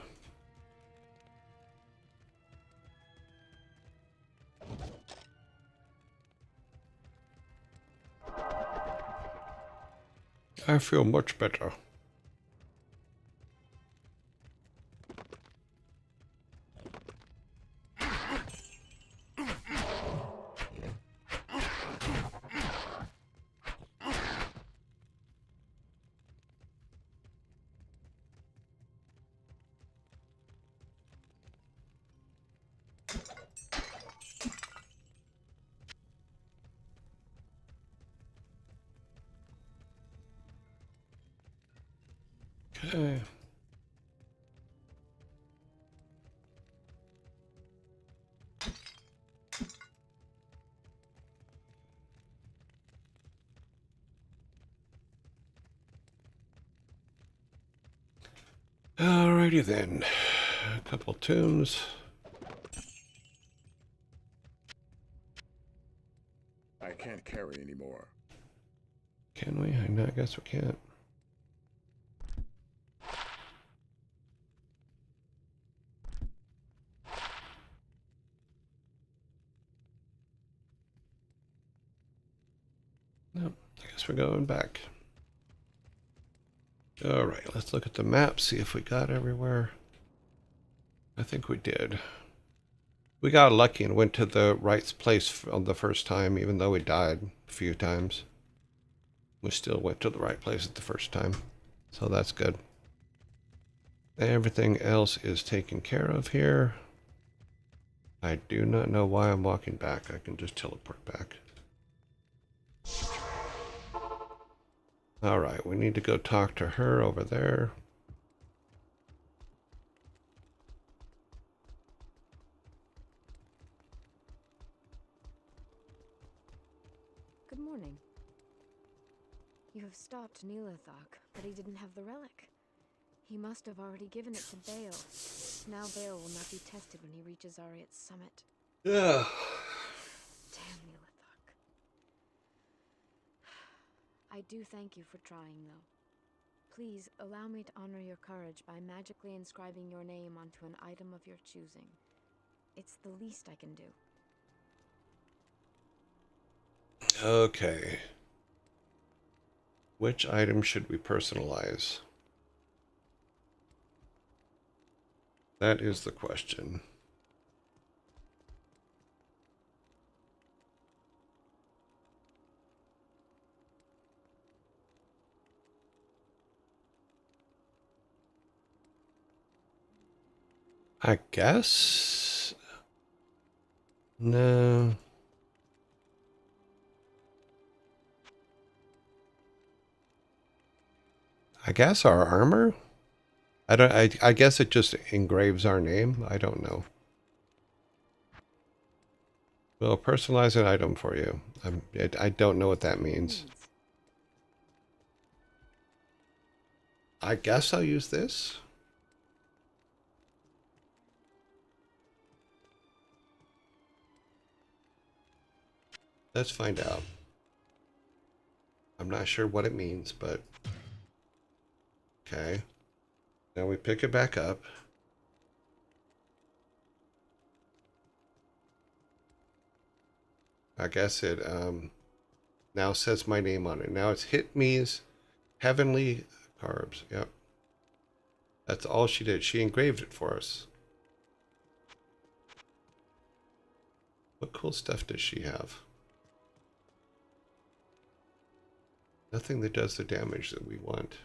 I feel much better. Okay. Alrighty then. A couple tombs. I can't carry anymore. Can we? I guess we can't. No, I guess we're going back. Alright, let's look at the map, see if we got everywhere. I think we did. We got lucky and went to the right place on the first time, even though we died a few times. We still went to the right place at the first time, so that's good. Everything else is taken care of here. I do not know why I'm walking back. I can just teleport back. Alright, we need to go talk to her over there. Good morning. You have stopped Neelathok, but he didn't have the relic. He must have already given it to Bale. Now Bale will not be tested when he reaches Ariat's summit. Yeah. Damn Neelathok. I do thank you for trying, though. Please allow me to honor your courage by magically inscribing your name onto an item of your choosing. It's the least I can do. Okay. Which item should we personalize? That is the question. I guess. No. I guess our armor? I don't. I guess it just engraves our name. I don't know. We'll personalize an item for you. I don't know what that means. Needs. I guess I'll use this. Let's find out. I'm not sure what it means, but okay. Now we pick it back up. I guess it now says my name on it. Now it's Hit Me's Heavenly Carbs. Yep. That's all she did. She engraved it for us. What cool stuff does she have? Nothing that does the damage that we want.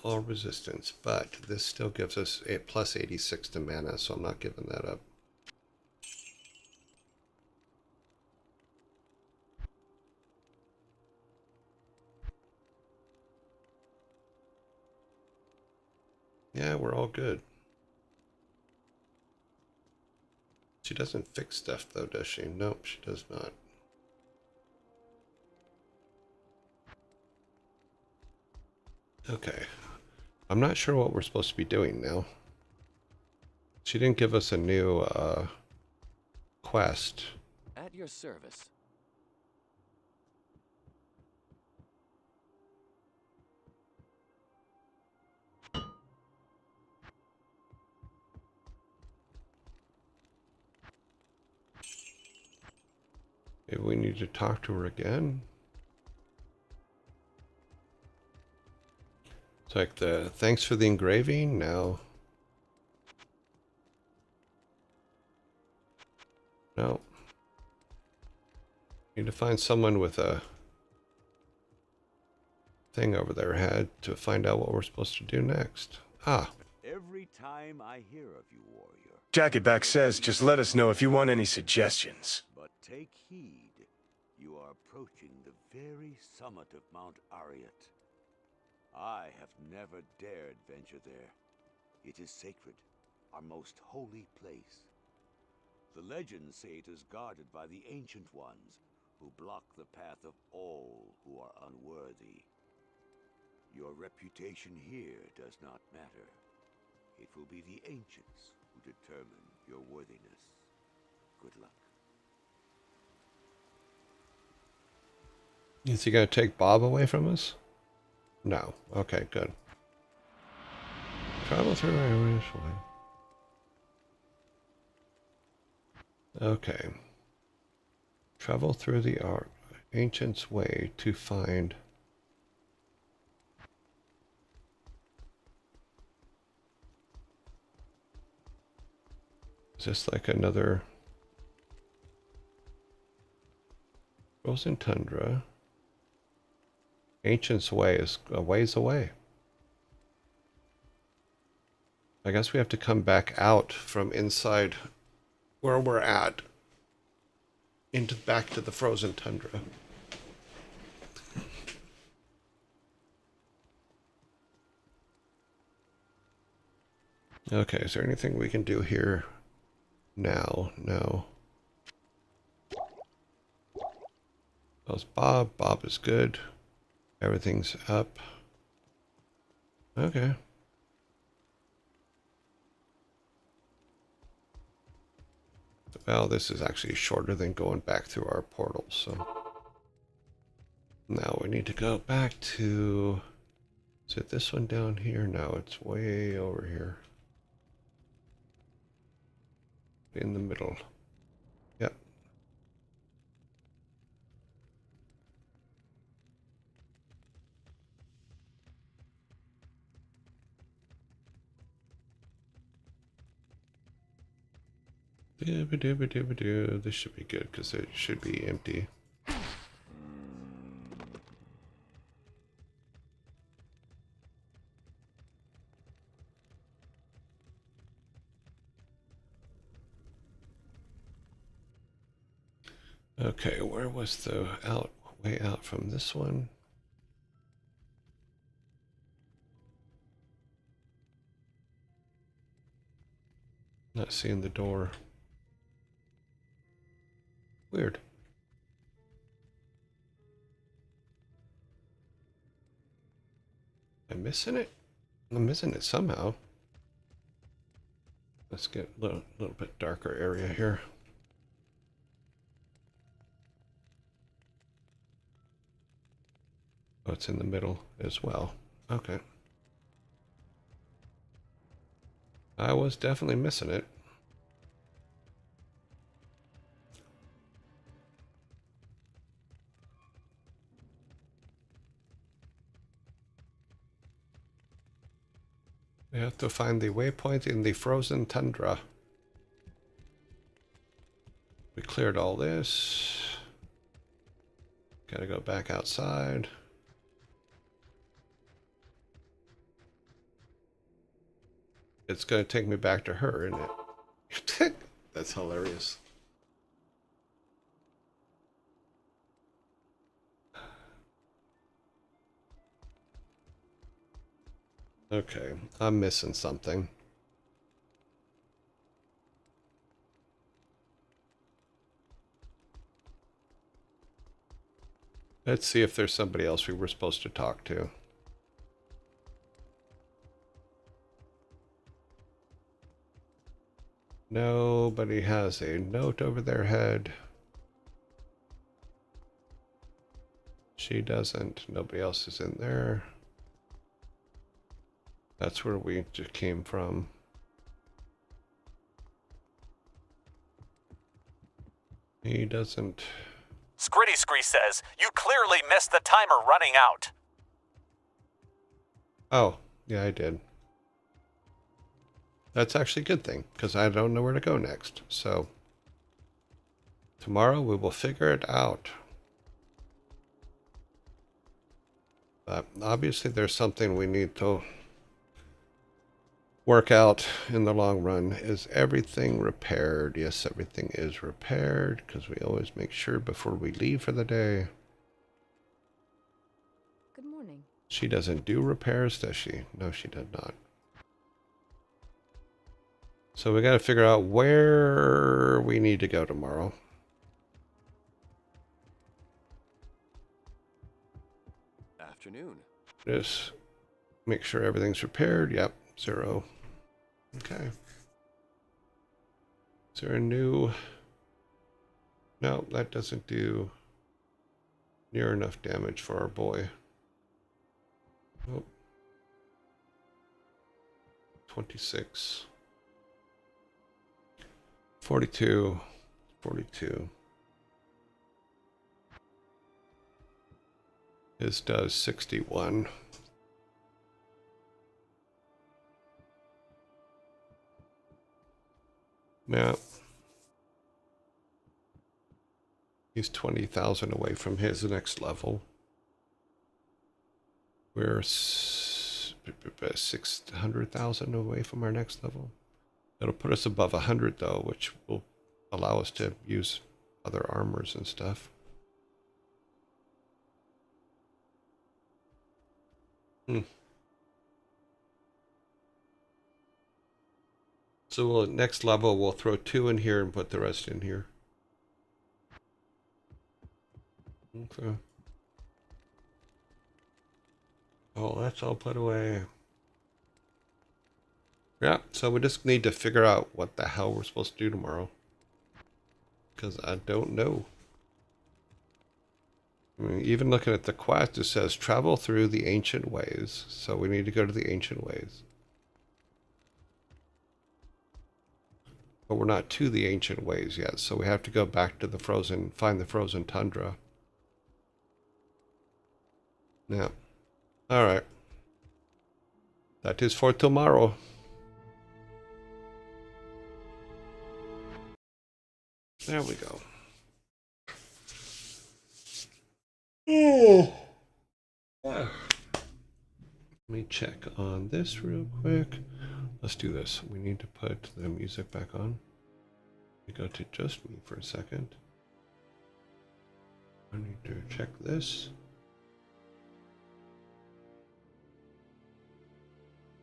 All resistance, but this still gives us a plus 86 to mana, so I'm not giving that up. Yeah, we're all good. She doesn't fix stuff though, does she? Nope, she does not. Okay. I'm not sure what we're supposed to be doing now. She didn't give us a new quest. At your service. Maybe we need to talk to her again. It's like the thanks for the engraving. Now, no. Need to find someone with a thing over their head to find out what we're supposed to do next. Ah, Every time I hear of you, warrior. Jacketback says just let us know if you want any suggestions. But take heed. You are approaching the very summit of Mount Ariat. I have never dared venture there. It is sacred, our most holy place. The legends say it is guarded by the Ancient Ones, who block the path of all who are unworthy. Your reputation here does not matter. It will be the Ancients who determine your worthiness. Good luck. is he going to take Bob away from us? No. Okay, good. Travel through areas. Okay. Travel through the Ancient's Way to find... Is this like another... Frozen Tundra? Ancient's Way is a ways away. I guess we have to come back out from inside where we're at into back to the Frozen Tundra. Okay, is there anything we can do here now? No. How's Bob? Bob is good. Everything's up. Okay. Well, this is actually shorter than going back through our portal, so now we need to go back to, is it this one down here? No, it's way over here. In the middle. Yep. Dooba-dooba-dooba-doo. This should be good because it should be empty. Okay, where was the way out from this one? Not seeing the door. Weird. Am I missing it? I'm missing it somehow. Let's get a little bit darker area here. Oh, it's in the middle as well. Okay. I was definitely missing it. We have to find the waypoint in the frozen tundra. We cleared all this. Gotta go back outside. It's gonna take me back to her, isn't it? That's hilarious. Okay, I'm missing something. Let's see if there's somebody else we were supposed to talk to. Nobody has a note over their head. She doesn't. Nobody else is in there. That's where we just came from. He doesn't. Scritty Scree says, you clearly missed the timer running out. Oh, yeah, I did. That's actually a good thing, because I don't know where to go next. So, tomorrow we will figure it out. But obviously there's something we need to work out in the long run. Is everything repaired? Yes, everything is repaired, because we always make sure before we leave for the day. Good morning. She doesn't do repairs, does she? No, she did not. So we got to figure out where we need to go tomorrow. Afternoon. Just make sure everything's repaired. Yep, 0. Okay. Is there a new... No, that doesn't do near enough damage for our boy. Oh. 26. 42. 42. His does 61. Now, he's 20,000 away from his next level. We're 600,000 away from our next level. It'll put us above 100 though, which will allow us to use other armors and stuff. So next level, we'll throw 2 in here and put the rest in here. Okay. Oh, that's all put away. Yeah, so we just need to figure out what the hell we're supposed to do tomorrow. Because I don't know. I mean, even looking at the quest, it says travel through the ancient ways. So we need to go to the ancient ways. But we're not to the ancient ways yet, so we have to go back to the frozen, find the frozen tundra. Yeah. All right. That is for tomorrow. There we go. Oh. Let me check on this real quick. Let's do this. We need to put the music back on. We go to just me for a second. I need to check this.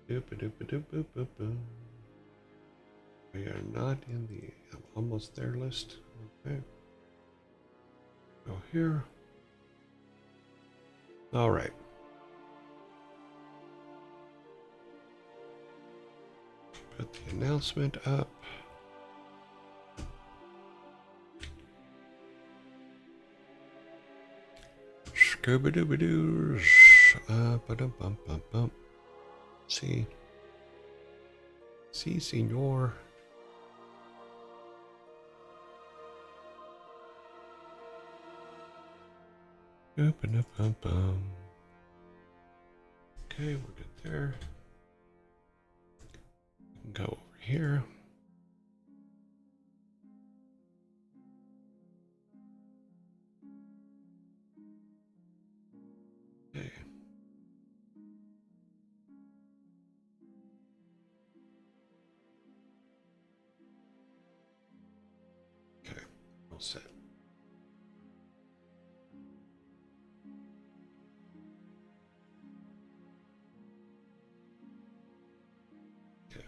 Doop-a-doop-a-doop-a-doop-a. We are not in the I'm almost there list. Okay. Go here. All right. Put the announcement up. Scooby-dooby-doos. Ba-dum-bum-bum-bum. See. See, senor. Ba-dum-bum-bum. Okay, we're good there. We can go over here. Okay. Okay, all set. Okay.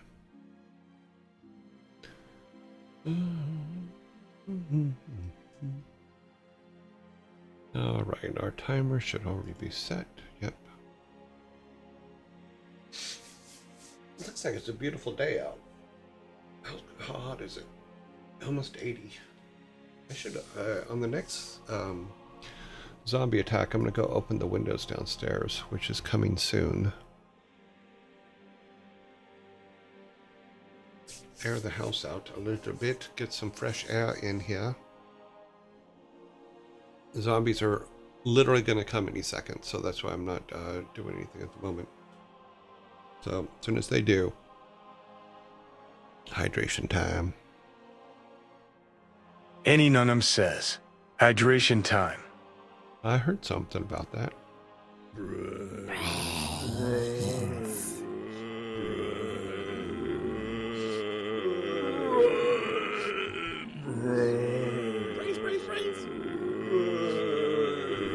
All right, our timer should already be set. Yep. Looks like it's a beautiful day out. How hot is it? Almost 80. I should, on the next zombie attack, I'm going to go open the windows downstairs, which is coming soon. Air the house out a little bit, get some fresh air in here. The zombies are literally going to come any second, so that's why I'm not doing anything at the moment. So as soon as they do, hydration time. Any Nunum says, hydration time. I heard something about that.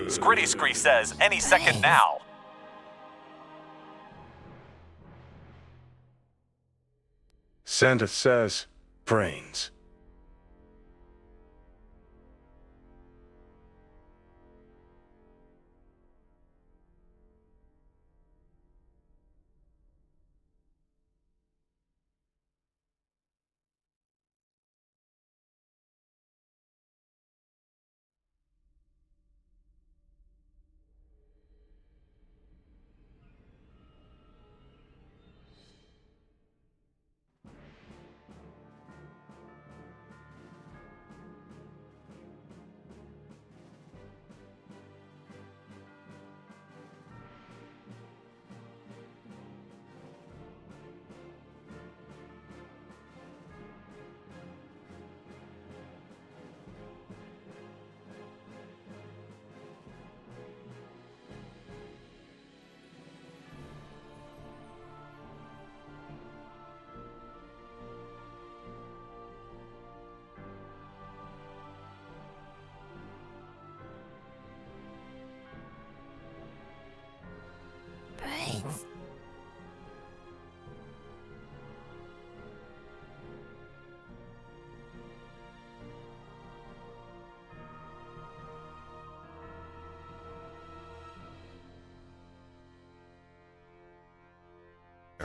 Scritty Scree says any second now. Santa says, brains.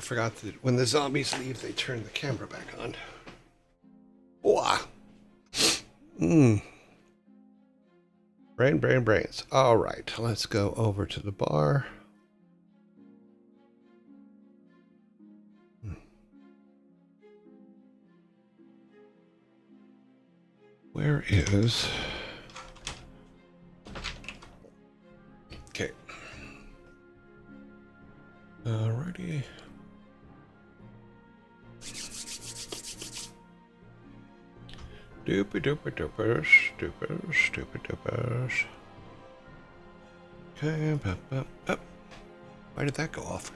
forgot that when the zombies leave, they turn the camera back on. Wah! Brains. All right, let's go over to the bar. Where is... Okay. Alrighty. Stupid. Okay, up. Why did that go off?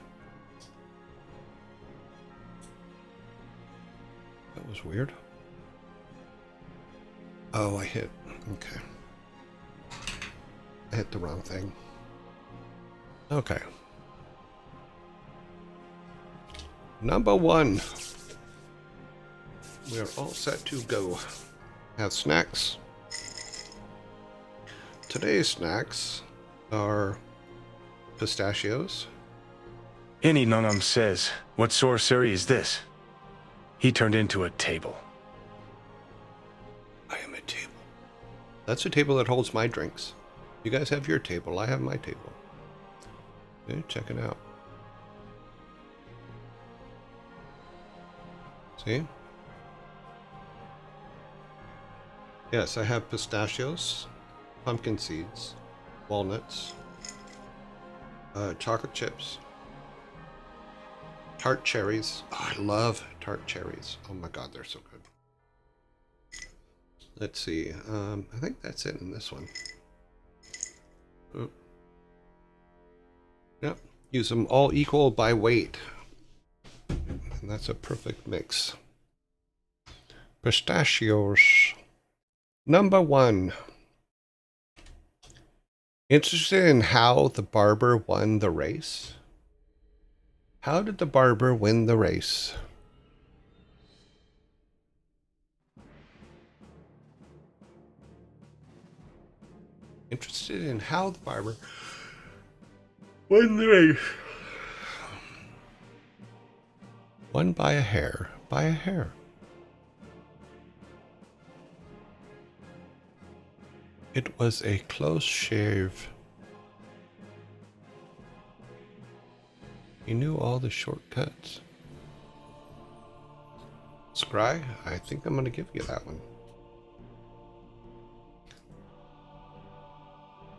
That was weird. Oh, I hit. Okay. I hit the wrong thing. Okay. Number 1. We are all set to go. Have snacks. Today's snacks are pistachios. Any nunum says, what sorcery is this? He turned into a table. I am a table. That's a table that holds my drinks. You guys have your table. I have my table. Okay, check it out. See? Yes, I have pistachios, pumpkin seeds, walnuts, chocolate chips, tart cherries. Oh, I love tart cherries. Oh my god, they're so good. Let's see. I think that's it in this one. Oh. Yep. Use them all equal by weight. And that's a perfect mix. Pistachios. Number 1. Interested in how the barber won the race? How did the barber win the race? Interested in how the barber won the race? Won by a hair. By a hair. It was a close shave. He knew all the shortcuts. Scry, I think I'm going to give you that one.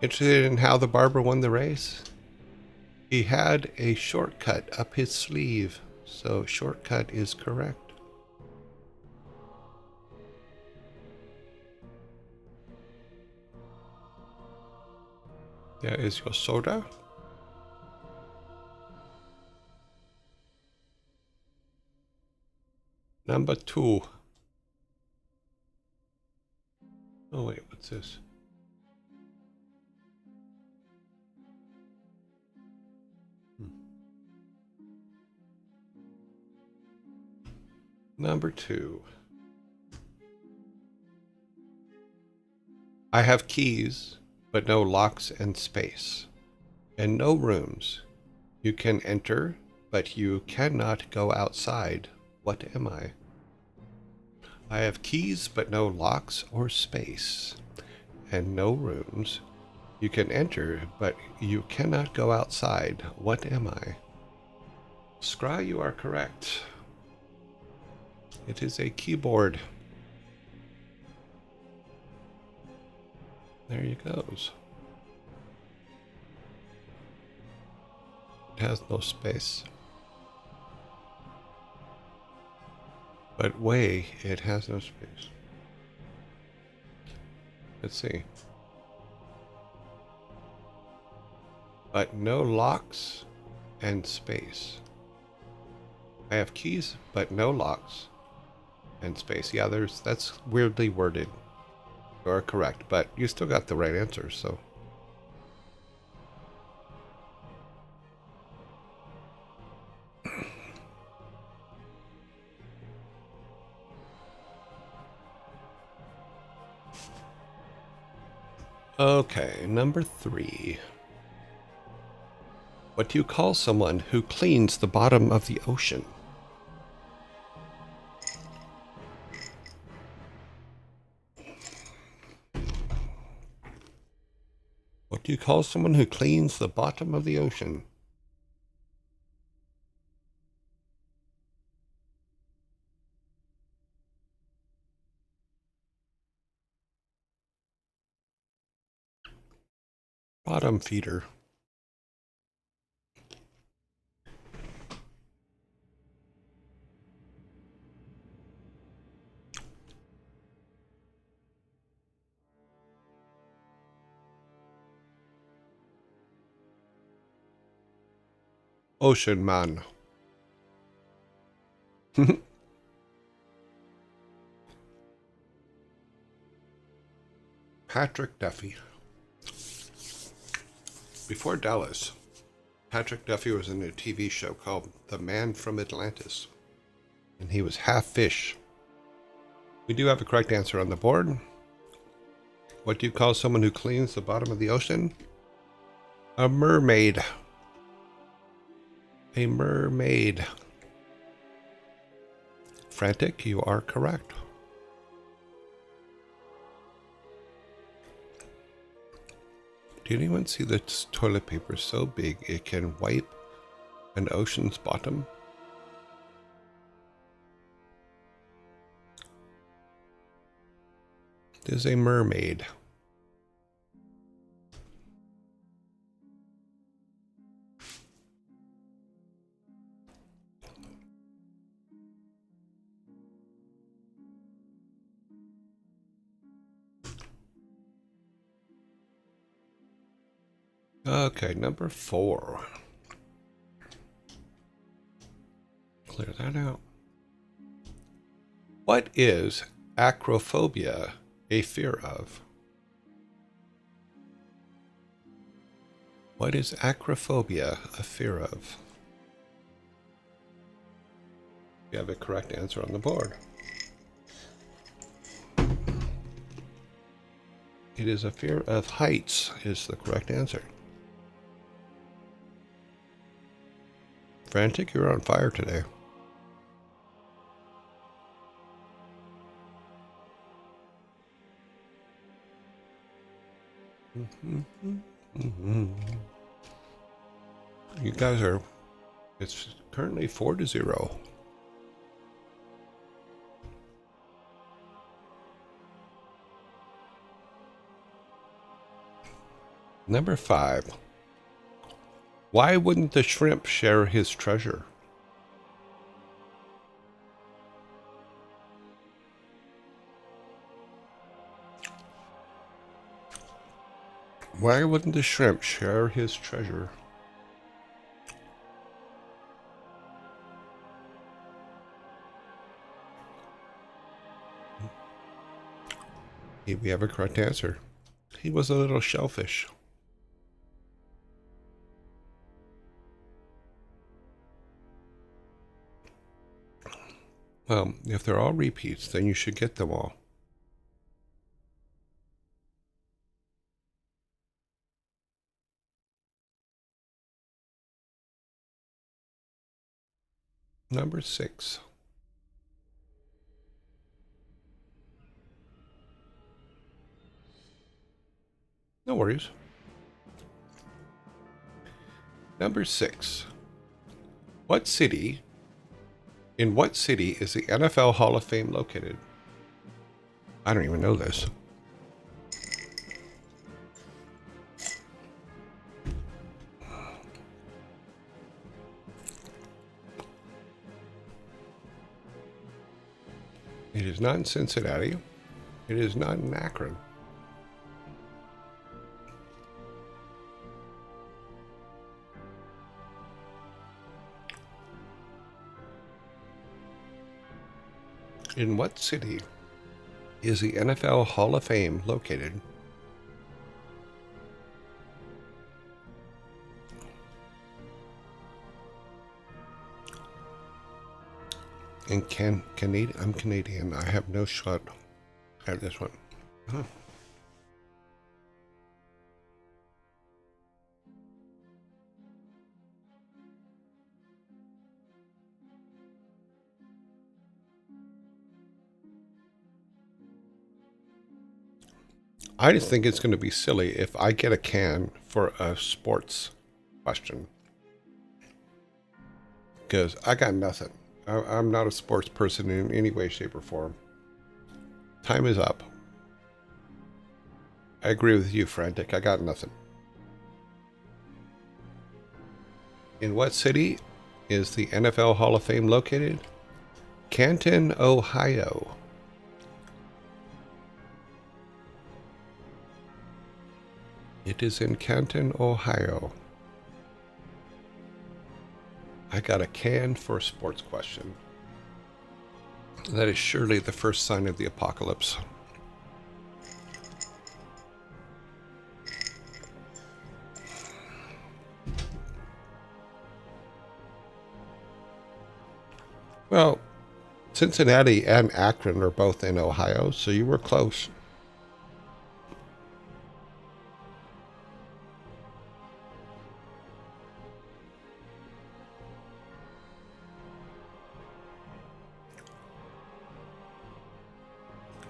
Interested in how the barber won the race? He had a shortcut up his sleeve, so shortcut is correct. There is your soda. Number 2. Oh wait, what's this? Number 2. I have keys, but no locks and space, and no rooms. You can enter, but you cannot go outside. What am I? I have keys, but no locks or space, and no rooms. You can enter, but you cannot go outside. What am I? Scry, you are correct. It is a keyboard. There you goes. It has no space. But way, it has no space. Let's see. But no locks and space. I have keys, but no locks and space. Yeah, that's weirdly worded. You are correct, but you still got the right answer, so. Okay, number 3. What do you call someone who cleans the bottom of the ocean? What do you call someone who cleans the bottom of the ocean? Bottom feeder. Ocean man. Patrick Duffy. Before Dallas, Patrick Duffy was in a TV show called The Man from Atlantis, and he was half fish. We do have a correct answer on the board. What do you call someone who cleans the bottom of the ocean? A mermaid. A mermaid. Frantic, you are correct. Did anyone see this toilet paper so big it can wipe an ocean's bottom? It is a mermaid. Okay, number 4. Clear that out. What is acrophobia a fear of? What is acrophobia a fear of? You have a correct answer on the board. It is a fear of heights is the correct answer. Frantic, you're on fire today. You guys are, it's currently 4-0. Number 5. Why wouldn't the shrimp share his treasure? Why wouldn't the shrimp share his treasure? We have a correct answer. He was a little shellfish. Well, if they're all repeats, then you should get them all. Number 6. No worries. Number 6. In what city is the NFL Hall of Fame located? I don't even know this. It is not in Cincinnati. It is not in Akron. In what city is the NFL Hall of Fame located? In Canadian, I'm Canadian. I have no shot at this one. Huh. I just think it's going to be silly if I get a can for a sports question. Because I got nothing. I'm not a sports person in any way, shape, or form. Time is up. I agree with you, Frantic. I got nothing. In what city is the NFL Hall of Fame located? Canton, Ohio. It is in Canton, Ohio. I got a can for a sports question. That is surely the first sign of the apocalypse. Well, Cincinnati and Akron are both in Ohio, so you were close.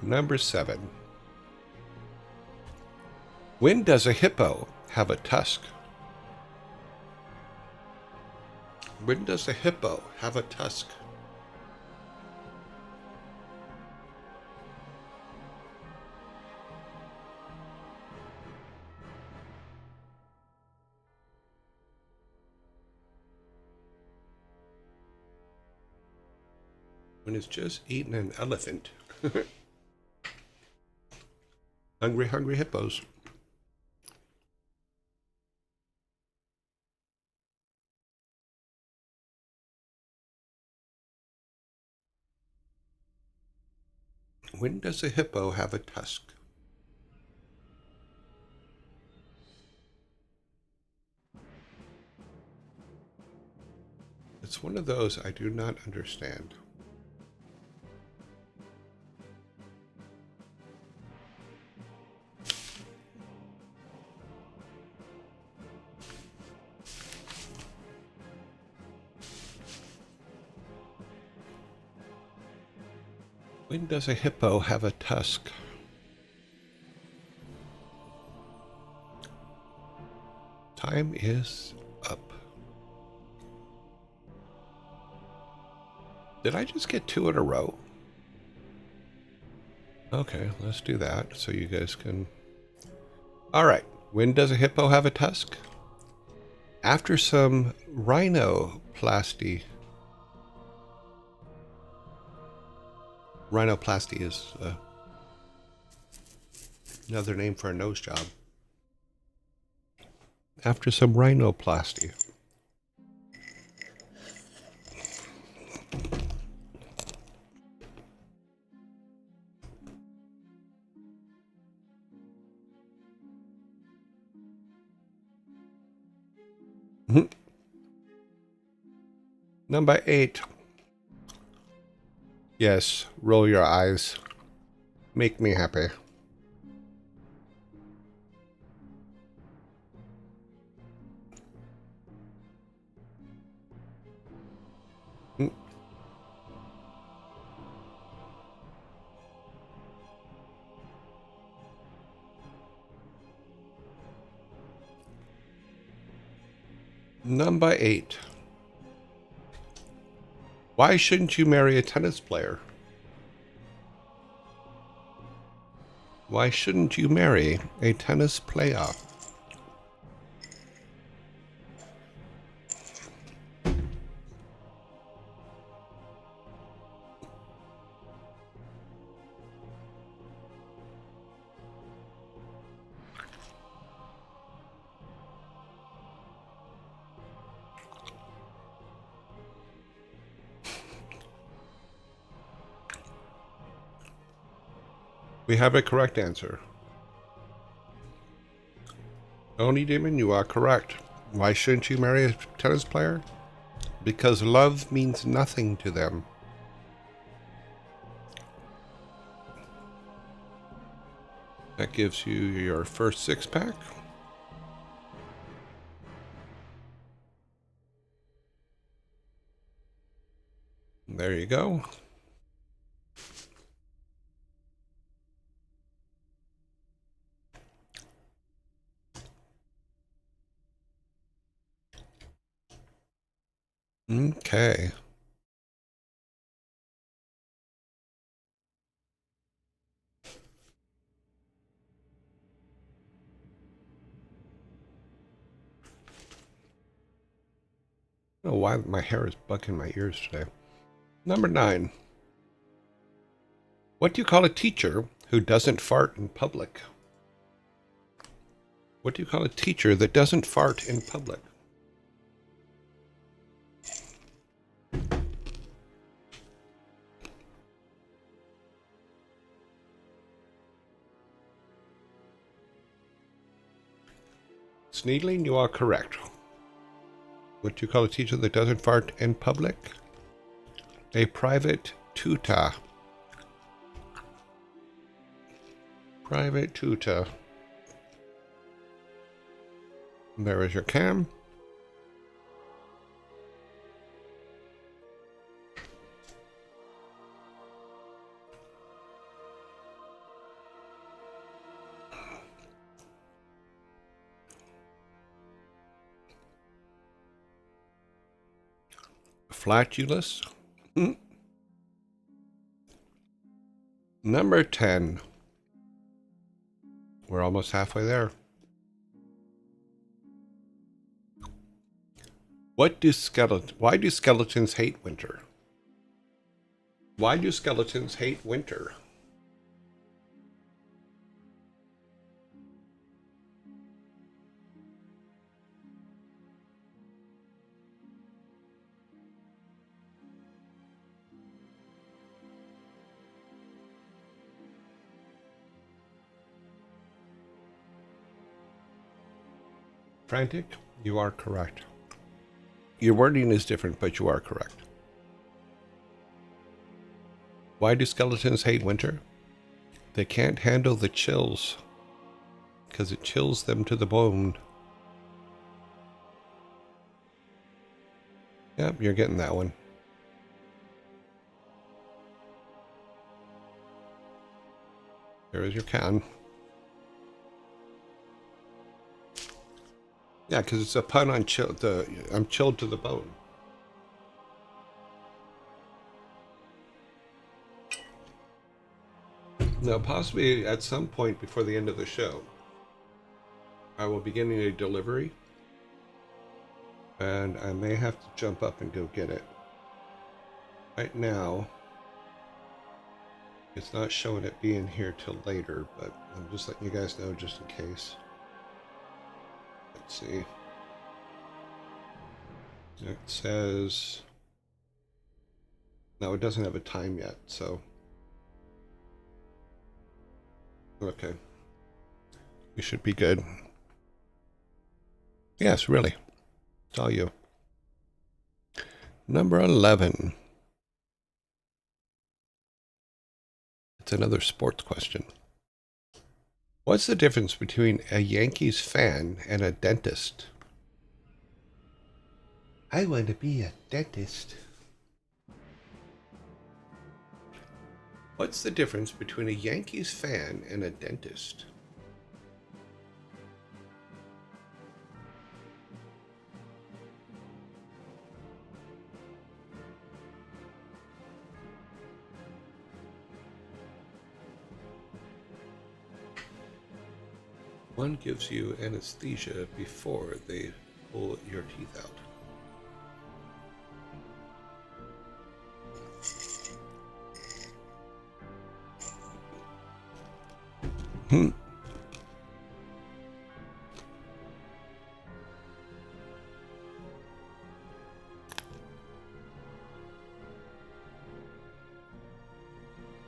Number 7. When does a hippo have a tusk? When does a hippo have a tusk? When it's just eaten an elephant. Hungry, hungry hippos. When does a hippo have a tusk? It's one of those I do not understand. When does a hippo have a tusk? Time is up. Did I just get 2 in a row? Okay, let's do that so you guys can... All right. When does a hippo have a tusk? After some rhinoplasty. Rhinoplasty is another name for a nose job. After some rhinoplasty. Number 8. Yes, roll your eyes. Make me happy. Number 8. Why shouldn't you marry a tennis player? Why shouldn't you marry a tennis player? We have a correct answer. Oni Demon, you are correct. Why shouldn't you marry a tennis player? Because love means nothing to them. That gives you your first 6-pack. There you go. Okay. I don't know why my hair is bugging my ears today. Number 9. What do you call a teacher who doesn't fart in public? What do you call a teacher that doesn't fart in public? Sneedling, you are correct. What do you call a teacher that doesn't fart in public? A private tutor. Private tutor. There is your cam. Flatulous. Number 10. We're almost halfway there. Why do skeletons hate winter? Why do skeletons hate winter? Frantic, you are correct. Your wording is different, but you are correct. Why do skeletons hate winter? They can't handle the chills because it chills them to the bone. Yep, you're getting that one. There is your can. Yeah, because it's a pun on chill. I'm chilled to the bone. Now, possibly at some point before the end of the show, I will be getting a delivery, and I may have to jump up and go get it. Right now, it's not showing it being here till later, but I'm just letting you guys know just in case. Let's see. It says... No, it doesn't have a time yet, so... Okay. We should be good. Yes, really. It's all you. Number 11. It's another sports question. What's the difference between a Yankees fan and a dentist? I want to be a dentist. What's the difference between a Yankees fan and a dentist? One gives you anesthesia before they pull your teeth out.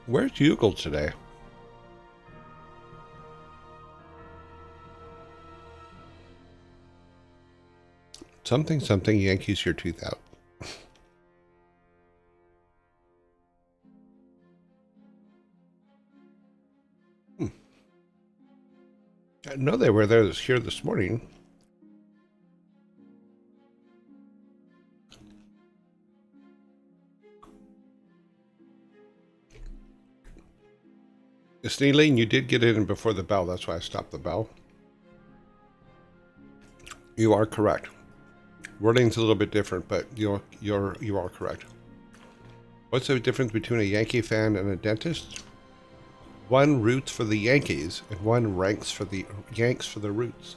Where's Ugle today? Something, something, Yankees your tooth out. I know they were there here this morning. Snealing, you did get in before the bell. That's why I stopped the bell. You are correct. Wording's a little bit different, but you are correct. What's the difference between a Yankee fan and a dentist? One roots for the Yankees, and one ranks for the Yanks for the roots.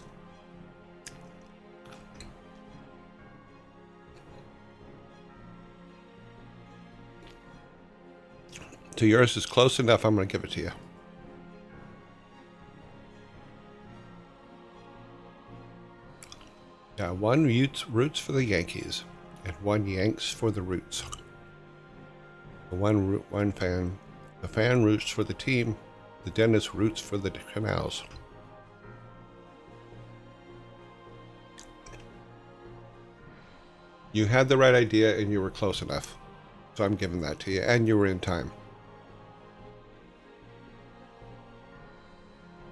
So yours is close enough. I'm going to give it to you. Yeah, one roots for the Yankees, and one Yanks for the roots. One fan. The fan roots for the team. The dentist roots for the canals. You had the right idea, and you were close enough. So I'm giving that to you, and you were in time.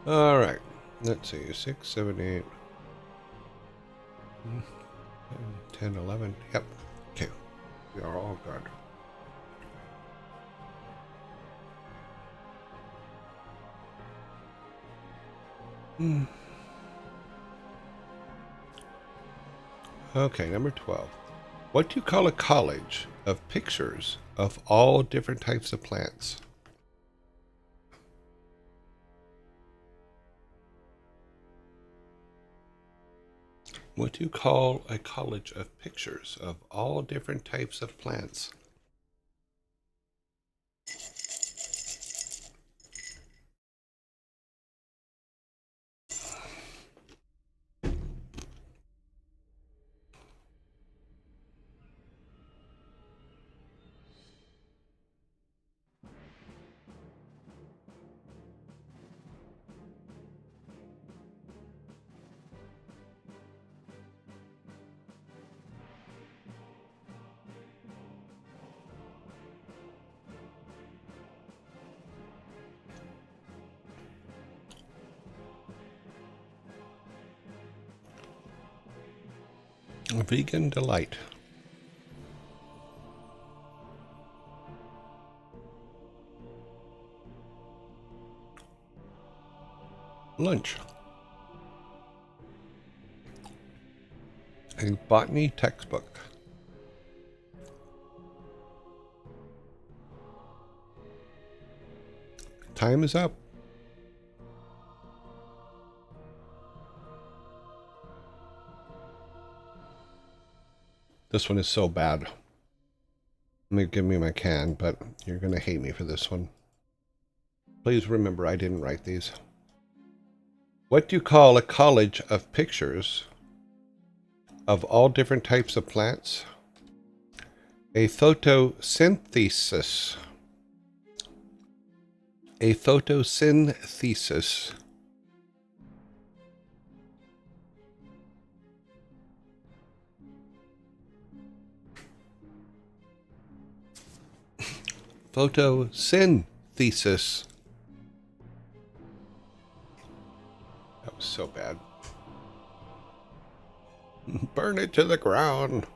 All right. Let's see. 6, 7, 8, 10, 11. Yep. Okay. We are all good. Okay, number 12. What do you call a college of pictures of all different types of plants? What do you call a college of pictures of all different types of plants? A vegan delight. Lunch. A botany textbook. Time is up. This one is so bad. Give me my can, but you're going to hate me for this one. Please remember I didn't write these. What do you call a college of pictures of all different types of plants? A photosynthesis. A photosynthesis. Photosynthesis. That was so bad. Burn it to the ground.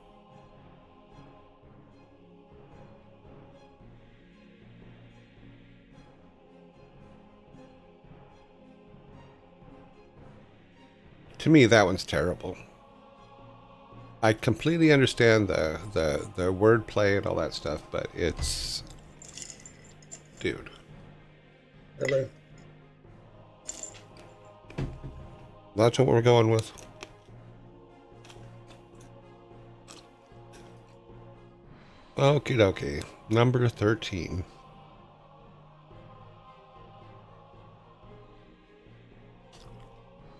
To me, that one's terrible. I completely understand the wordplay and all that stuff, but it's... Dude. Really? That's what we're going with. Okie dokie. Number 13.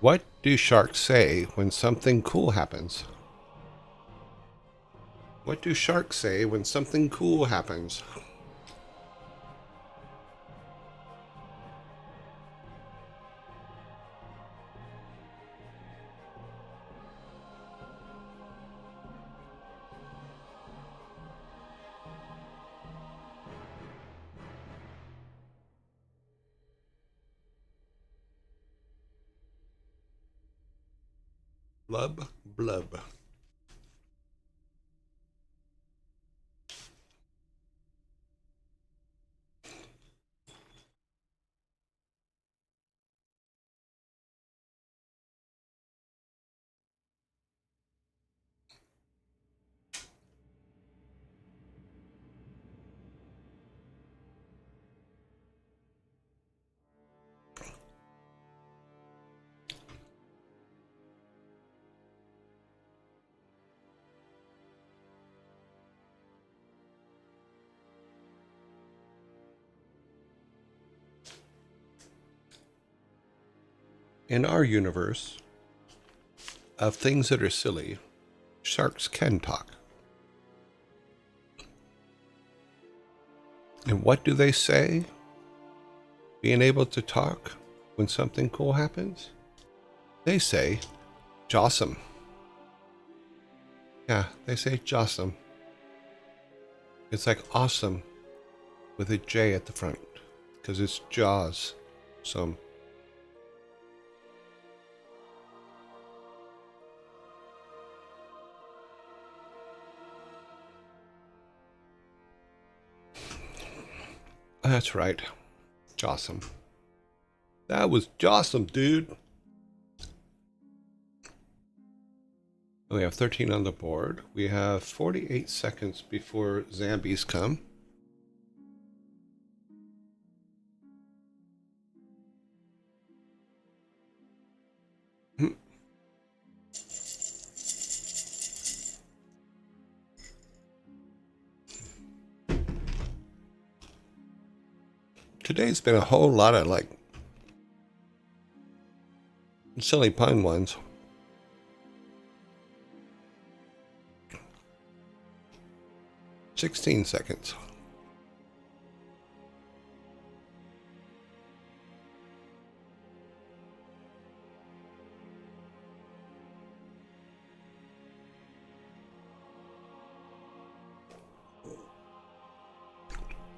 What do sharks say when something cool happens? What do sharks say when something cool happens? Blub, blub. In our universe of things that are silly, sharks can talk. And what do they say? Being able to talk when something cool happens? They say, "Jawsome." Yeah, they say "jawsome." It's like awesome with a J at the front because it's jaws. Some. That's right. Jawsome. That was jawsome, dude. We have 13 on the board. We have 48 seconds before zombies come. Today's been a whole lot of like silly pun ones. "16 seconds.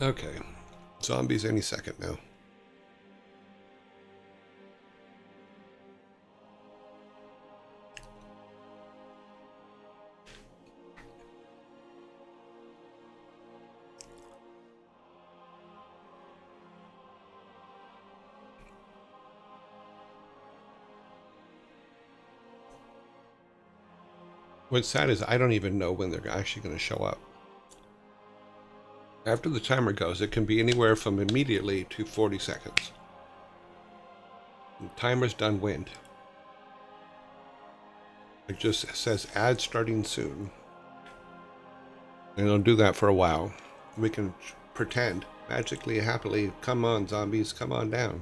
Okay. Zombies any second now. What's sad is I don't even know when they're actually going to show up. After the timer goes, it can be anywhere from immediately to 40 seconds. The timer's done when. It just says ad starting soon. And it'll do that for a while. We can pretend magically, happily, come on, zombies, come on down.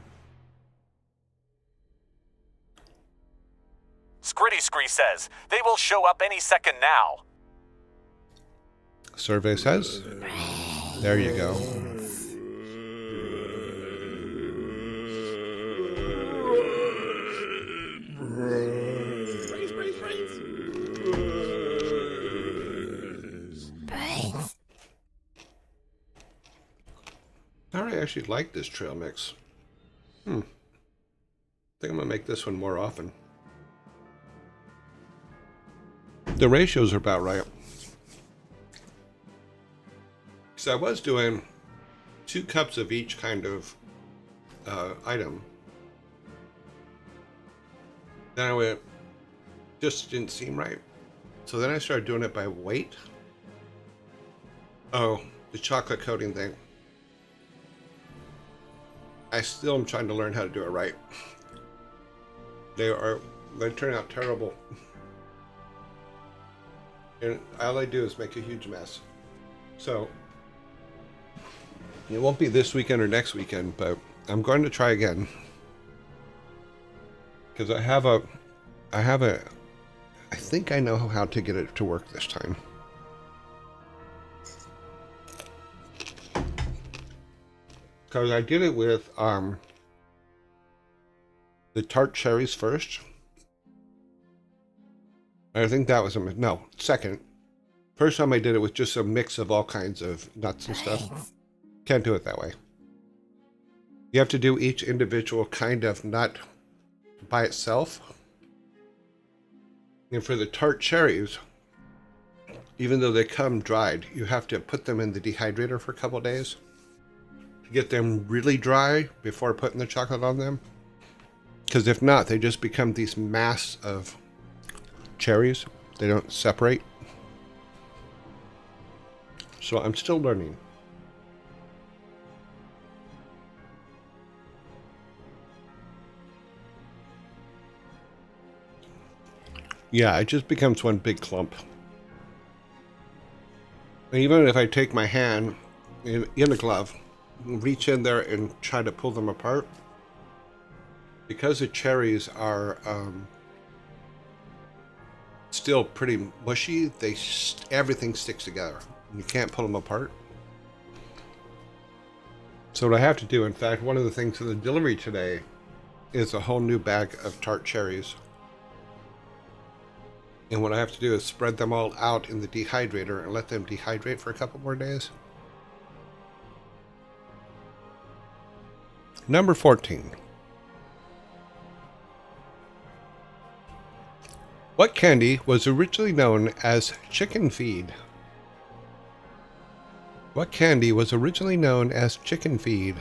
Scritty Scree says they will show up any second now. Survey says. There you go. I actually like this trail mix. I think I'm gonna make this one more often. The ratios are about right. So I was doing 2 cups of each kind of item. Then I went, just didn't seem right. So then I started doing it by weight. Oh, the chocolate coating thing. I still am trying to learn how to do it right. They turn out terrible. And all I do is make a huge mess. So it won't be this weekend or next weekend, but I'm going to try again. Because I think I know how to get it to work this time. Because I did it with the tart cherries first. I think that was second. First time I did it with just a mix of all kinds of nuts and stuff. Can't do it that way. You have to do each individual kind of nut by itself. And for the tart cherries, even though they come dried, you have to put them in the dehydrator for a couple days to get them really dry before putting the chocolate on them. Because if not, they just become these mass of cherries. They don't separate. So I'm still learning. Yeah, it just becomes one big clump. And even if I take my hand in a glove, reach in there and try to pull them apart, because the cherries are still pretty mushy, everything sticks together. You can't pull them apart. So what I have to do, in fact, one of the things in the delivery today is a whole new bag of tart cherries. And what I have to do is spread them all out in the dehydrator and let them dehydrate for a couple more days. Number 14. What candy was originally known as chicken feed? What candy was originally known as chicken feed?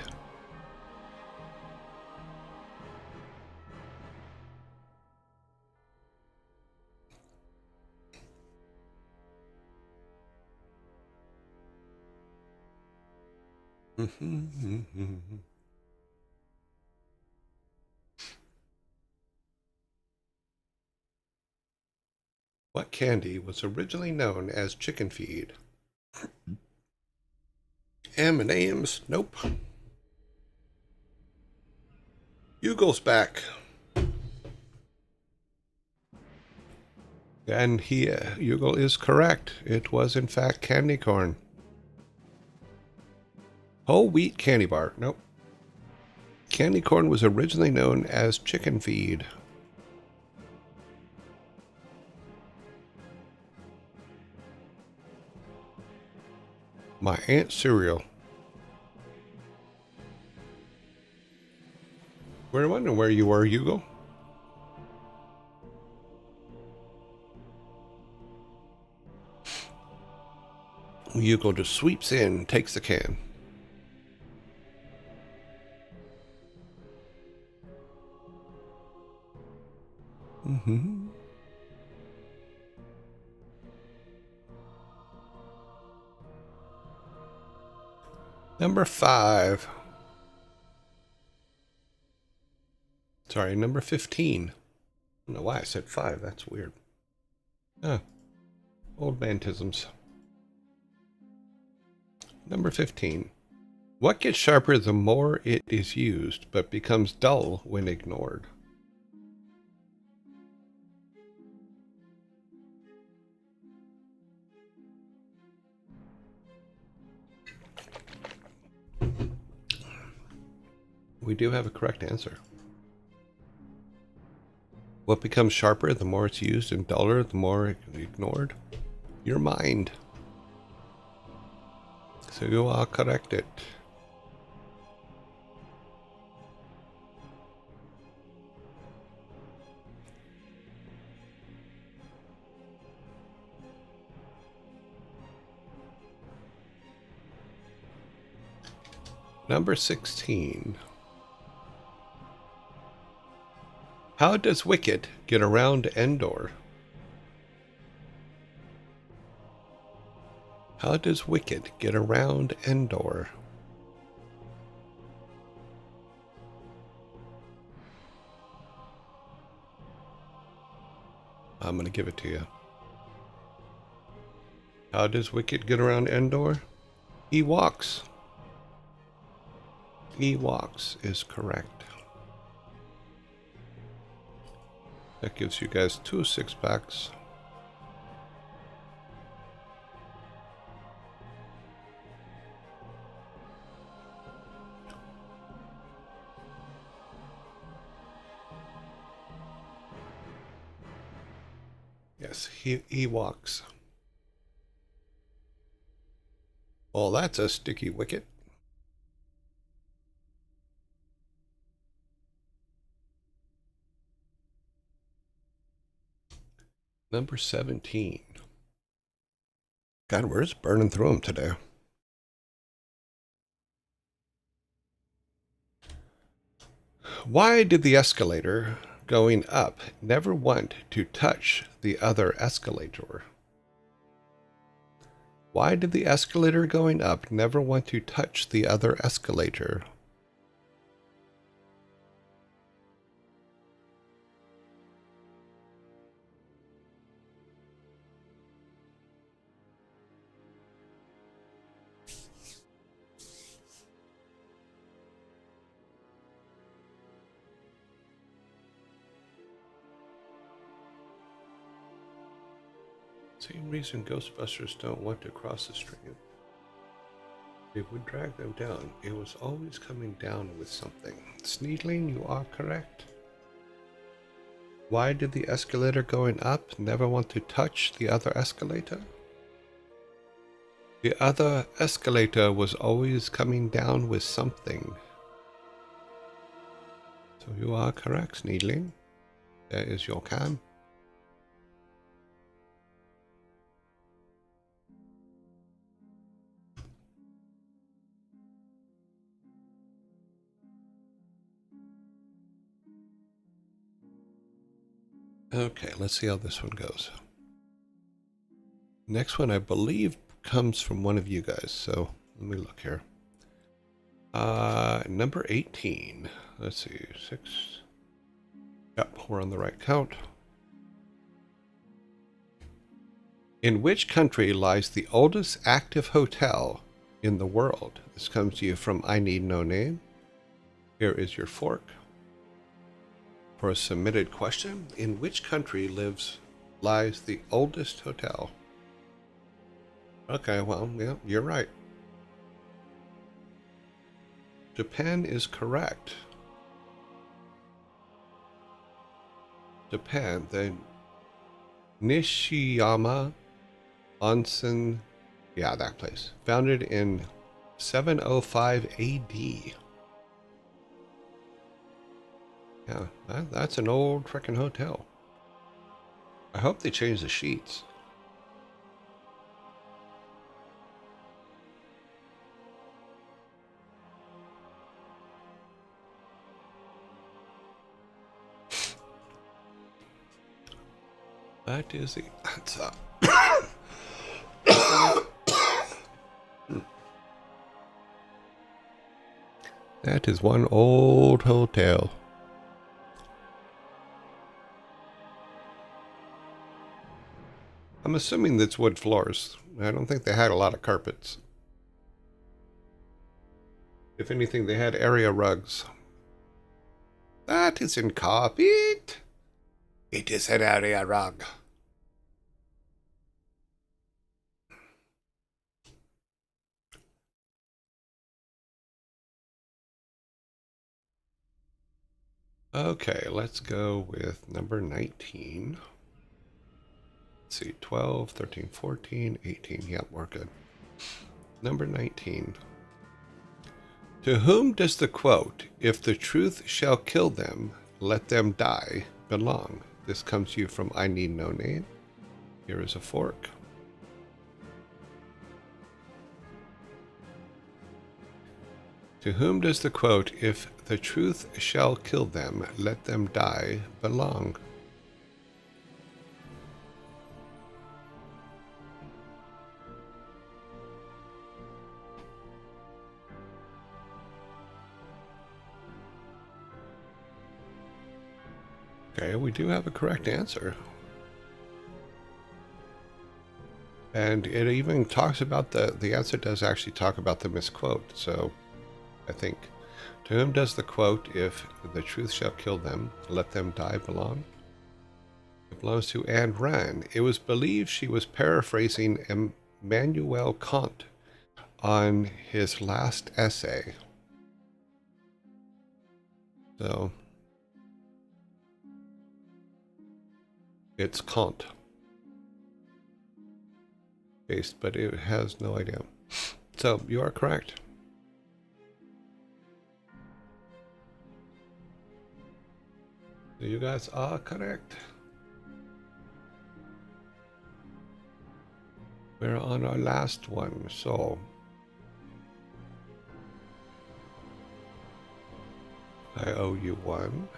What candy was originally known as chicken feed? M&M's? Nope. Hugo's back. And Hugo is correct. It was in fact candy corn. Whole wheat candy bar. Nope. Candy corn was originally known as chicken feed. My aunt's cereal. We're wondering where you were, Hugo. Hugo just sweeps in, takes the can. Number 5. Sorry, number 15. I don't know why I said 5. That's weird. Ah, old mantisms. Number 15. What gets sharper the more it is used, but becomes dull when ignored? We do have a correct answer. What becomes sharper the more it's used and duller the more ignored? Your mind. So you are correct it. Number 16. How does Wicket get around Endor? How does Wicket get around Endor? I'm going to give it to you. How does Wicket get around Endor? He walks. He walks is correct. That gives you guys 2 6-packs. Yes, he walks. Oh, that's a sticky wicket. Number 17. God, we're just burning through them today. Why did the escalator going up never want to touch the other escalator? Why did the escalator going up never want to touch the other escalator? Same reason Ghostbusters don't want to cross the stream. It would drag them down. It was always coming down with something. Sneedling, you are correct. Why did the escalator going up never want to touch the other escalator? The other escalator was always coming down with something. So you are correct, Sneedling. There is your can. Okay, let's see how this one goes. Next one, I believe, comes from one of you guys. So let me look here. Number 18. Let's see, 6. Yep, we're on the right count. In which country lies the oldest active hotel in the world? This comes to you from I Need No Name. Here is your fork. For a submitted question, in which country lies the oldest hotel? Okay, well, yeah, you're right. Japan is correct. Japan, the Nishiyama Onsen, yeah, that place, founded in 705 AD. Yeah, that's an old frickin' hotel. I hope they change the sheets. That is the answer. That is one old hotel. I'm assuming that's wood floors. I don't think they had a lot of carpets. If anything, they had area rugs. That isn't carpet. It is an area rug. Okay, let's go with number 19. Let's see, 12, 13, 14, 18. Yep, we're good. Number 19. To whom does the quote, "If the truth shall kill them, let them die," belong? This comes to you from I Need No Name. Here is a fork. To whom does the quote, "If the truth shall kill them, let them die," belong? Okay, we do have a correct answer. And it even talks about the answer does actually talk about the misquote. So I think, to whom does the quote, "If the truth shall kill them, let them die," belong? It belongs to Ayn Rand. It was believed she was paraphrasing Immanuel Kant on his last essay. So it's Kant based, but it has no idea. So you are correct. You guys are correct. We're on our last one, so I owe you one.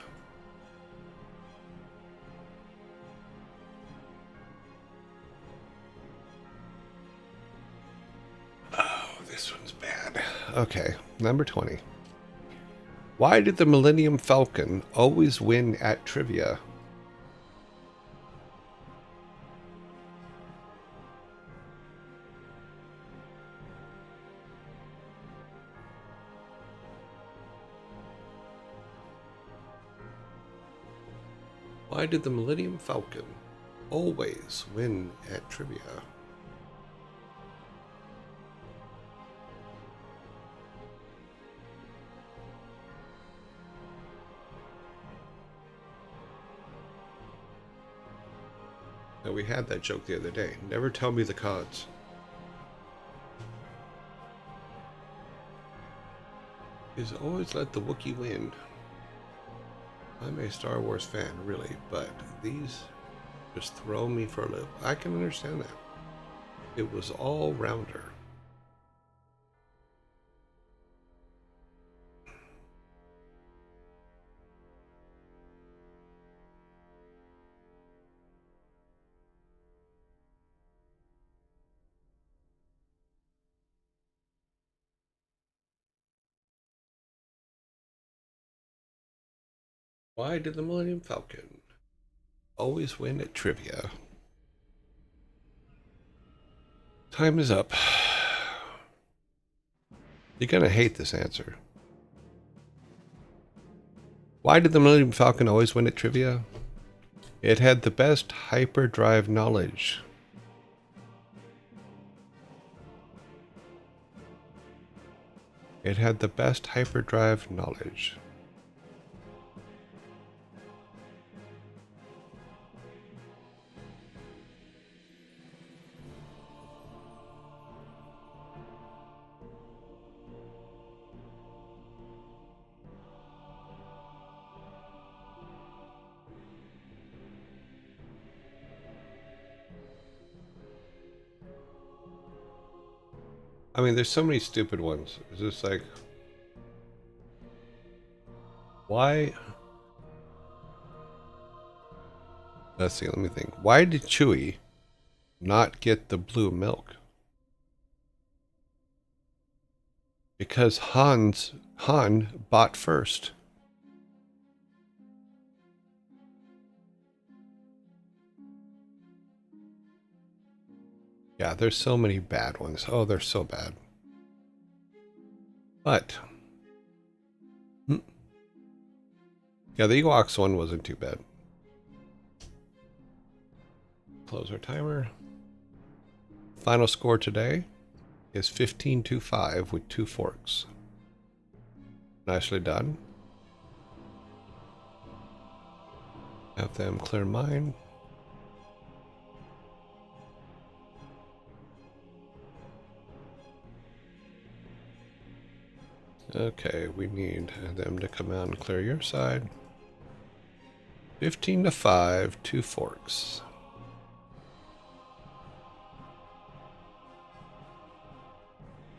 Oh, this one's bad. Okay, number 20. Why did the Millennium Falcon always win at trivia? Why did the Millennium Falcon always win at trivia. Now, we had that joke the other day. Never tell me the cards. Is always let the Wookiee win. I'm a Star Wars fan, really, but these just throw me for a loop. I can understand that. It was all rounder. Why did the Millennium Falcon always win at trivia? Time is up. You're gonna hate this answer. Why did the Millennium Falcon always win at trivia? It had the best hyperdrive knowledge. It had the best hyperdrive knowledge. I mean, there's so many stupid ones. It's just like, why? Let's see, let me think. Why did Chewie not get the blue milk? Because Han bought first. Yeah, there's so many bad ones. Oh, they're so bad. But yeah, the Ewoks one wasn't too bad. Close our timer. Final score today is 15-5 with 2 forks. Nicely done. Have them clear mine. Okay, we need them to come out and clear your side. 15-5, 2 forks.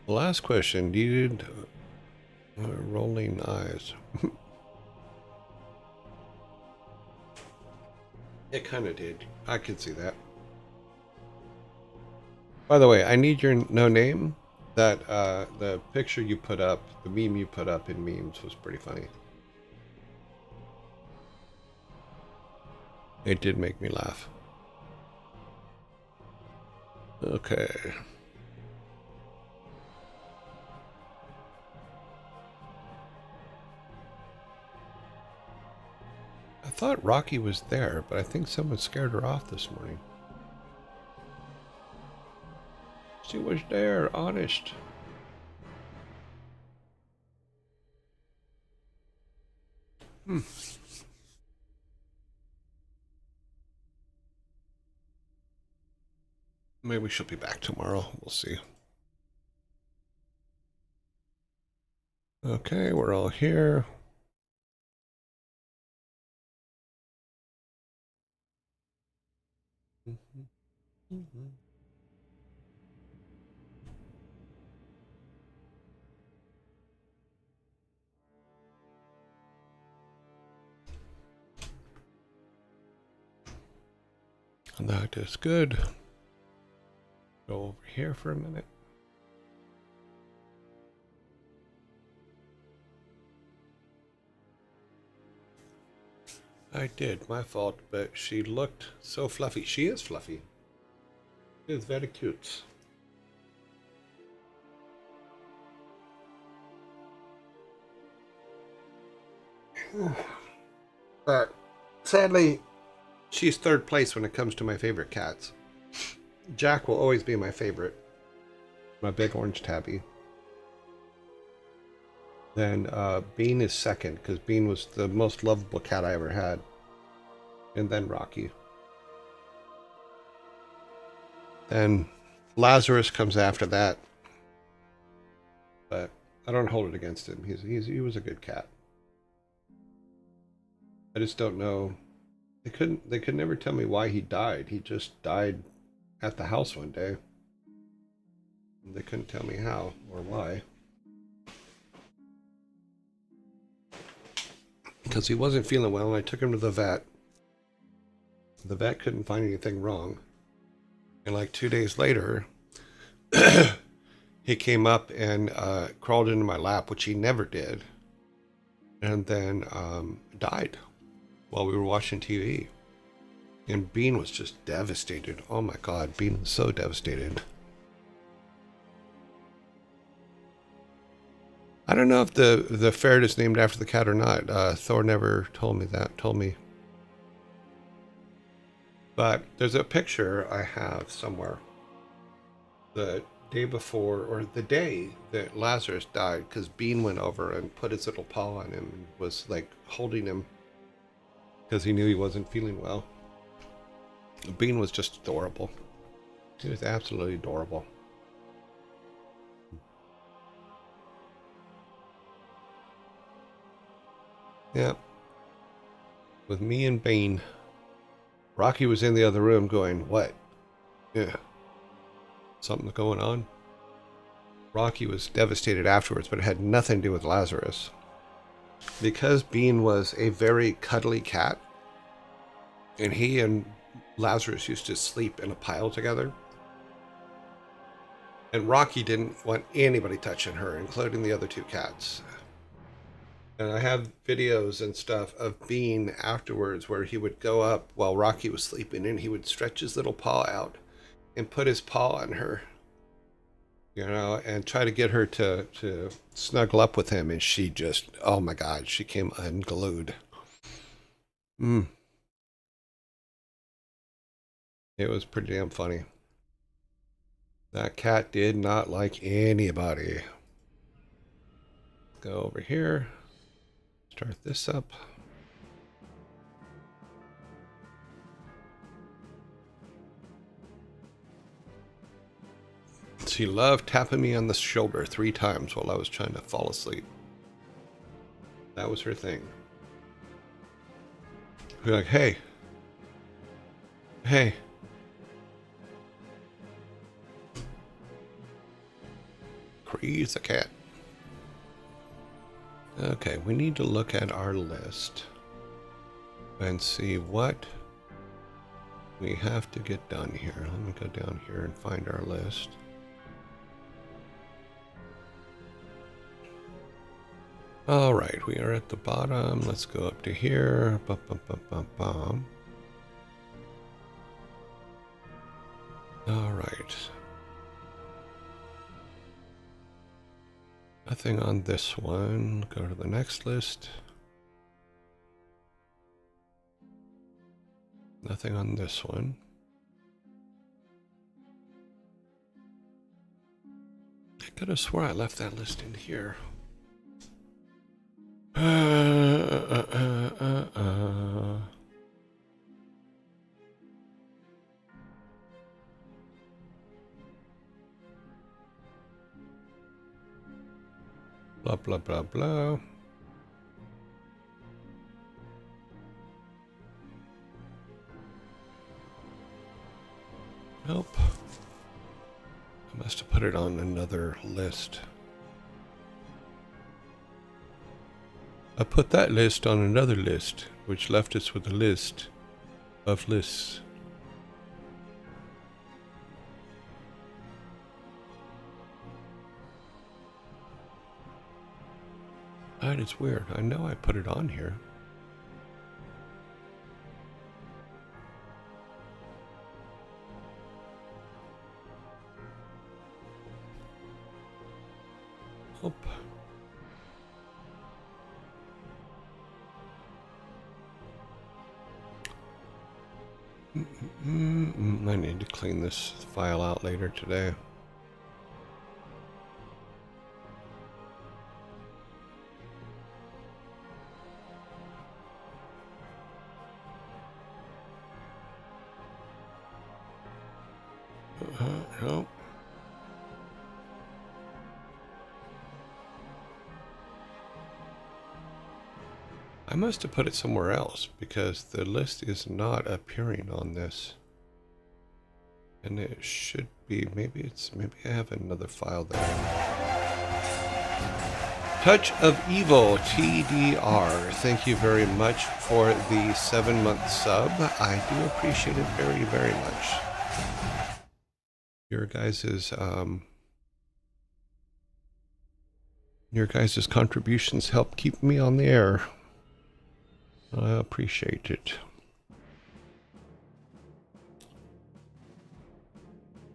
The last question needed rolling eyes. It kind of did. I could see that. By the way, I need your no name. That the picture you put up, the meme you put up in memes was pretty funny. It did make me laugh. Okay. I thought Rocky was there, but I think someone scared her off this morning. She was there, honest. Maybe she'll be back tomorrow. We'll see. Okay, we're all here. That is good. Go over here for a minute. I did, my fault, but she looked so fluffy. She is fluffy. She is very cute. But sadly, She's third place when it comes to my favorite cats. Jack will always be my favorite. My big orange tabby. Then Bean is second, because Bean was the most lovable cat I ever had. And then Rocky. Then Lazarus comes after that. But I don't hold it against him. He was a good cat. I just don't know. They could never tell me why he died. He just died at the house one day. They couldn't tell me how or why. Because he wasn't feeling well, and I took him to the vet. The vet couldn't find anything wrong. And like 2 days later, he came up and crawled into my lap, which he never did. And then died while we were watching TV. And Bean was just devastated. Oh my God, Bean was so devastated. I don't know if the ferret is named after the cat or not. Thor never told me that. But there's a picture I have somewhere. The day before, or the day that Lazarus died, because Bean went over and put his little paw on him and was like holding him because he knew he wasn't feeling well. Bean was just adorable. He was absolutely adorable. Yeah. With me and Bean. Rocky was in the other room going, what? Yeah. Something's going on. Rocky was devastated afterwards, but it had nothing to do with Lazarus. Because Bean was a very cuddly cat, and he and Lazarus used to sleep in a pile together, and Rocky didn't want anybody touching her, including the other two cats. And I have videos and stuff of Bean afterwards where he would go up while Rocky was sleeping, and he would stretch his little paw out and put his paw on her, you know, and try to get her to snuggle up with him. And she just, oh my God, she came unglued. It was pretty damn funny. That cat did not like anybody. Go over here. Start this up. She loved tapping me on the shoulder 3 times while I was trying to fall asleep. That was her thing. Be like, hey. Hey. Crazy cat. Okay, we need to look at our list and see what we have to get done here. Let me go down here and find our list. All right, we are at the bottom. Let's go up to here. Bum, bum, bum, bum, bum. All right. Nothing on this one. Go to the next list. Nothing on this one. I could have swore I left that list in here. Blah, blah, blah, blah. Nope. I must have put it on another list. I put that list on another list, which left us with a list of lists. That is weird. I know I put it on here. Nope. I need to clean this file out later today. No. I must have put it somewhere else because the list is not appearing on this. And it should be, maybe I have another file there. Touch of Evil, TDR. Thank you very much for the 7-month sub. I do appreciate it very, very much. Your guys' contributions help keep me on the air. I appreciate it.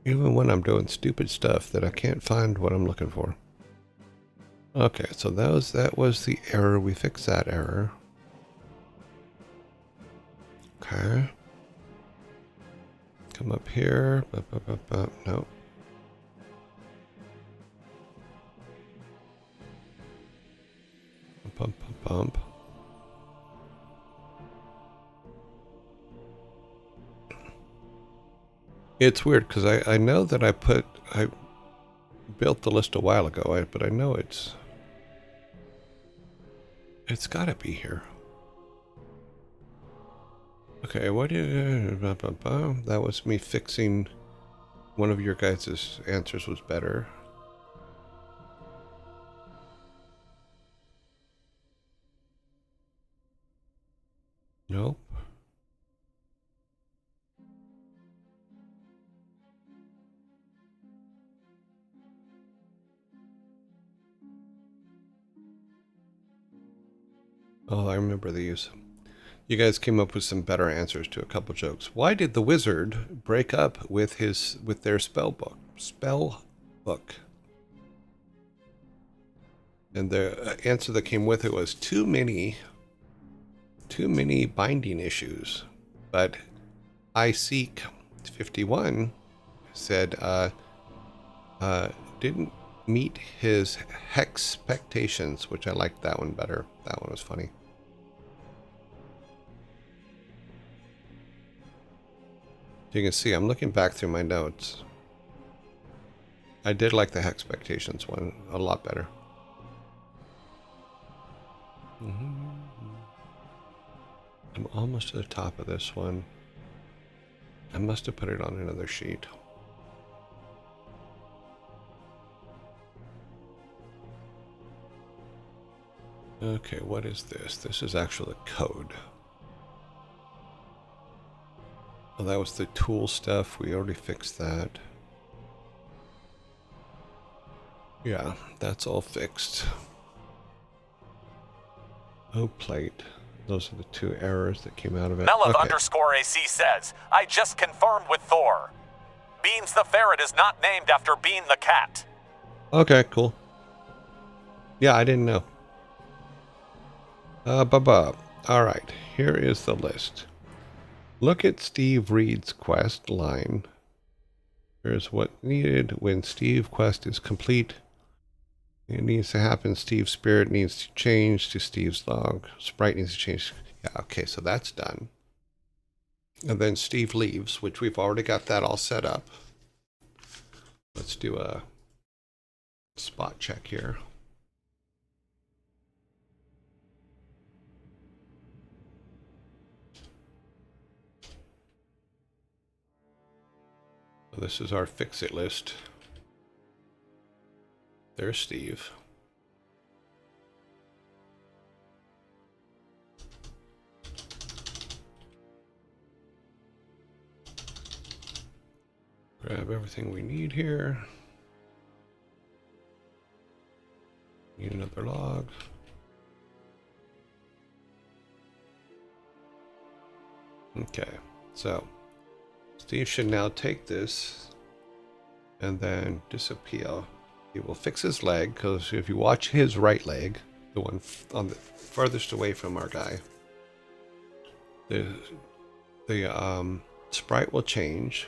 Even when I'm doing stupid stuff that I can't find what I'm looking for. Okay, so that was the error. We fixed that error. Okay. Come up here. No. Bump. It's weird because I know that I built the list a while ago, but I know it's gotta be here. Okay, what did that was me fixing one of your guys' answers was better. Nope. Oh, I remember these. You guys came up with some better answers to a couple jokes. Why did the wizard break up with their spell book? And the answer that came with it was too many binding issues. But I Seek 51 said didn't meet his expectations, which I liked that one better. That one was funny. You can see I'm looking back through my notes. I did like the expectations one a lot better. I'm almost to the top of this one. I must have put it on another sheet. Okay, what is this? This is actually code. Oh, that was the tool stuff. We already fixed that. Yeah, that's all fixed. Oh, plate. Those are the two errors that came out of it. Melith Okay. _AC says, I just confirmed with Thor. Beans the ferret is not named after Bean the cat. Okay, cool. Yeah, I didn't know. All right, here is the list. Look at Steve Reed's quest line. Here's what needed when Steve quest is complete. It needs to happen. Steve's spirit needs to change to Steve's log. Sprite needs to change. Yeah, okay, so that's done. And then Steve leaves, which we've already got that all set up. Let's do a spot check here. So this is our fix-it list. There's Steve. Grab everything we need here. Need another log. Okay, so Steve should now take this and then disappear. He will fix his leg, because if you watch his right leg, the one on the farthest away from our guy, the sprite will change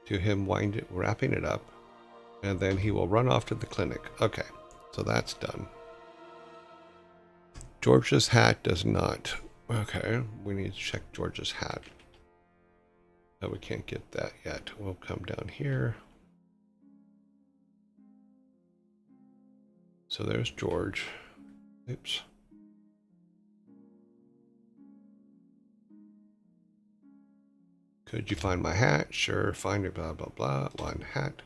to him wrapping it up, and then he will run off to the clinic. Okay, so that's done. George's hat does not. Okay, we need to check George's hat. No, we can't get that yet. We'll come down here. So there's George. Oops. Could you find my hat? Sure, find it, blah, blah, blah. One hat.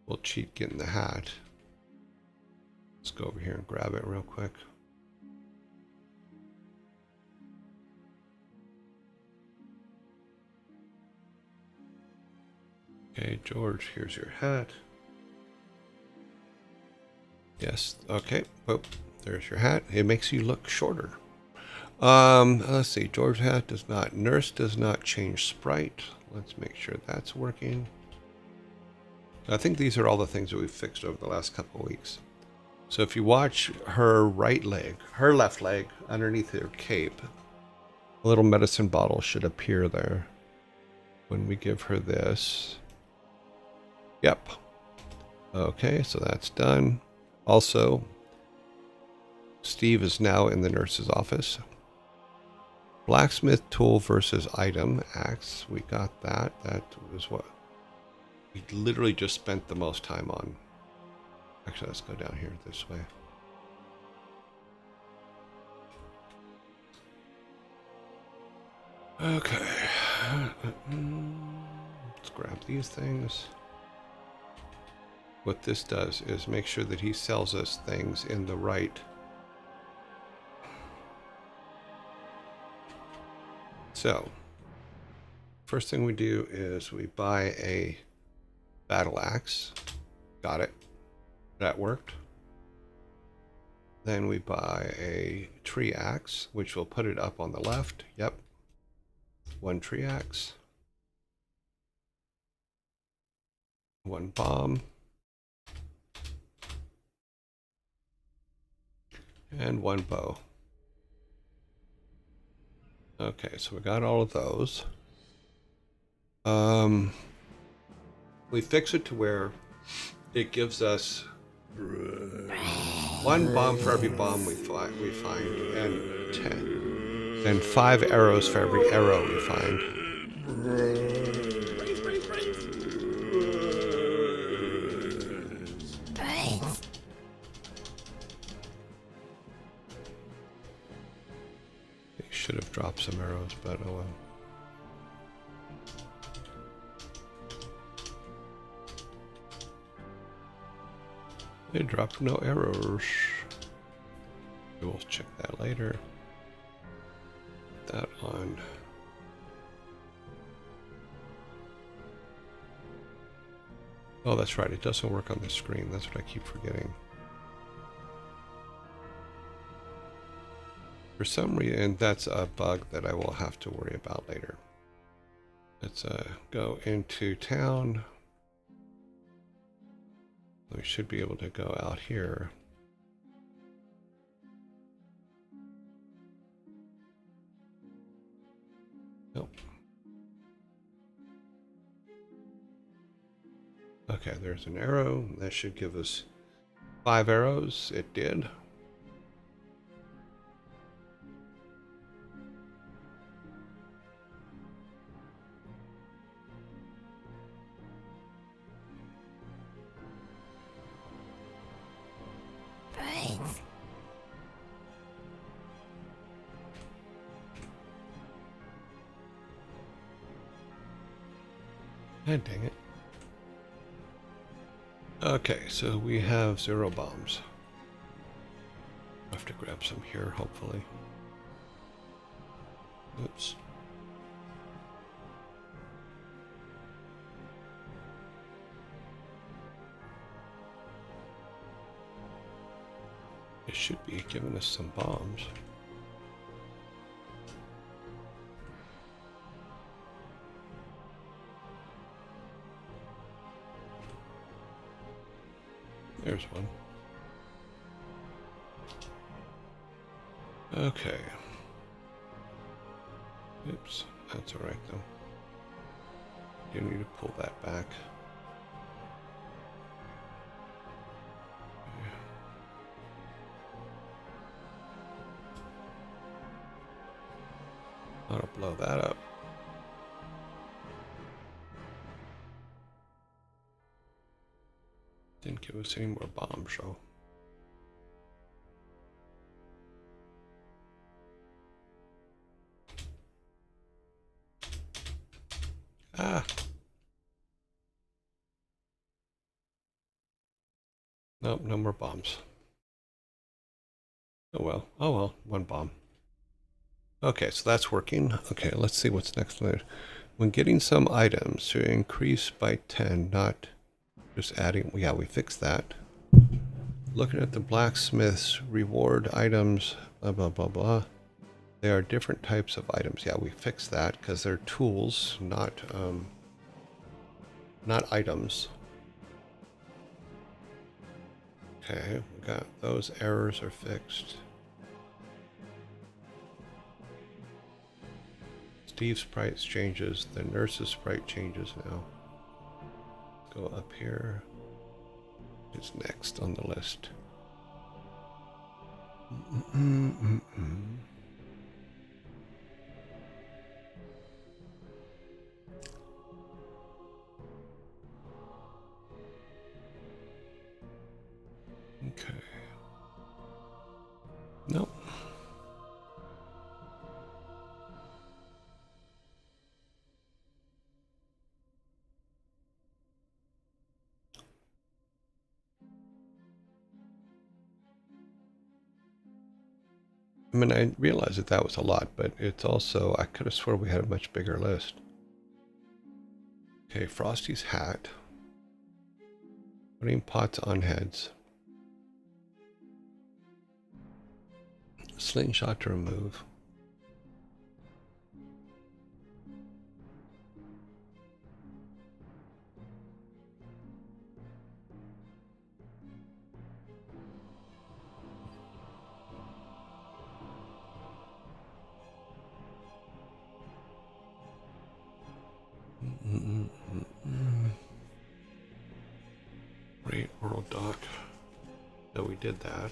We'll cheat getting the hat. Let's go over here and grab it real quick. Okay, George, here's your hat. Yes, okay. Oh, there's your hat. It makes you look shorter. Let's see. George hat does not. Nurse does not change sprite. Let's make sure that's working. I think these are all the things that we've fixed over the last couple of weeks. So if you watch her right leg, her left leg, underneath her cape, a little medicine bottle should appear there when we give her this. Yep. Okay, so that's done. Also, Steve is now in the nurse's office. Blacksmith tool versus item, axe. We got that. That was what we literally just spent the most time on. Actually, let's go down here this way. Okay. Let's grab these things. What this does is make sure that he sells us things in the right. So, first thing we do is we buy a battle axe. Got it. That worked. Then we buy a tree axe, which will put it up on the left. Yep. One tree axe. One bomb. And one bow. Okay, so we got all of those. We fix it to where it gives us one bomb for every bomb we find, and 5 arrows for every arrow we find. They should have dropped some arrows, but oh well. They dropped no arrows. We'll check that later. Put that on. Oh, that's right. It doesn't work on the screen. That's what I keep forgetting. For some reason, that's a bug that I will have to worry about later. Let's go into town. We should be able to go out here. Nope. Okay, there's an arrow. That should give us 5 arrows. It did. Dang it. Okay, so we have 0 bombs. I have to grab some here, hopefully. Oops. It should be giving us some bombs. There's one. Okay. Oops. That's alright though. You need to pull that back. Ought to blow that up. Didn't give us any more bombs, though. Ah! Nope, no more bombs. Oh well. Oh well, one bomb. Okay, so that's working. Okay, let's see what's next. When getting some items to increase by 10, not just adding. Yeah, we fixed that. Looking at the blacksmith's reward items, blah, blah, blah, blah. They are different types of items. Yeah, we fixed that because they're tools, not items. Okay, we got those errors are fixed. Steve's sprite changes. The nurse's sprite changes now. Go up here. It's next on the list. Okay. Nope. I mean, I realized that that was a lot, but it's also, I could have swore we had a much bigger list. Okay, Frosty's hat. Putting pots on heads. Slingshot to remove. Great World Dock. So we did that.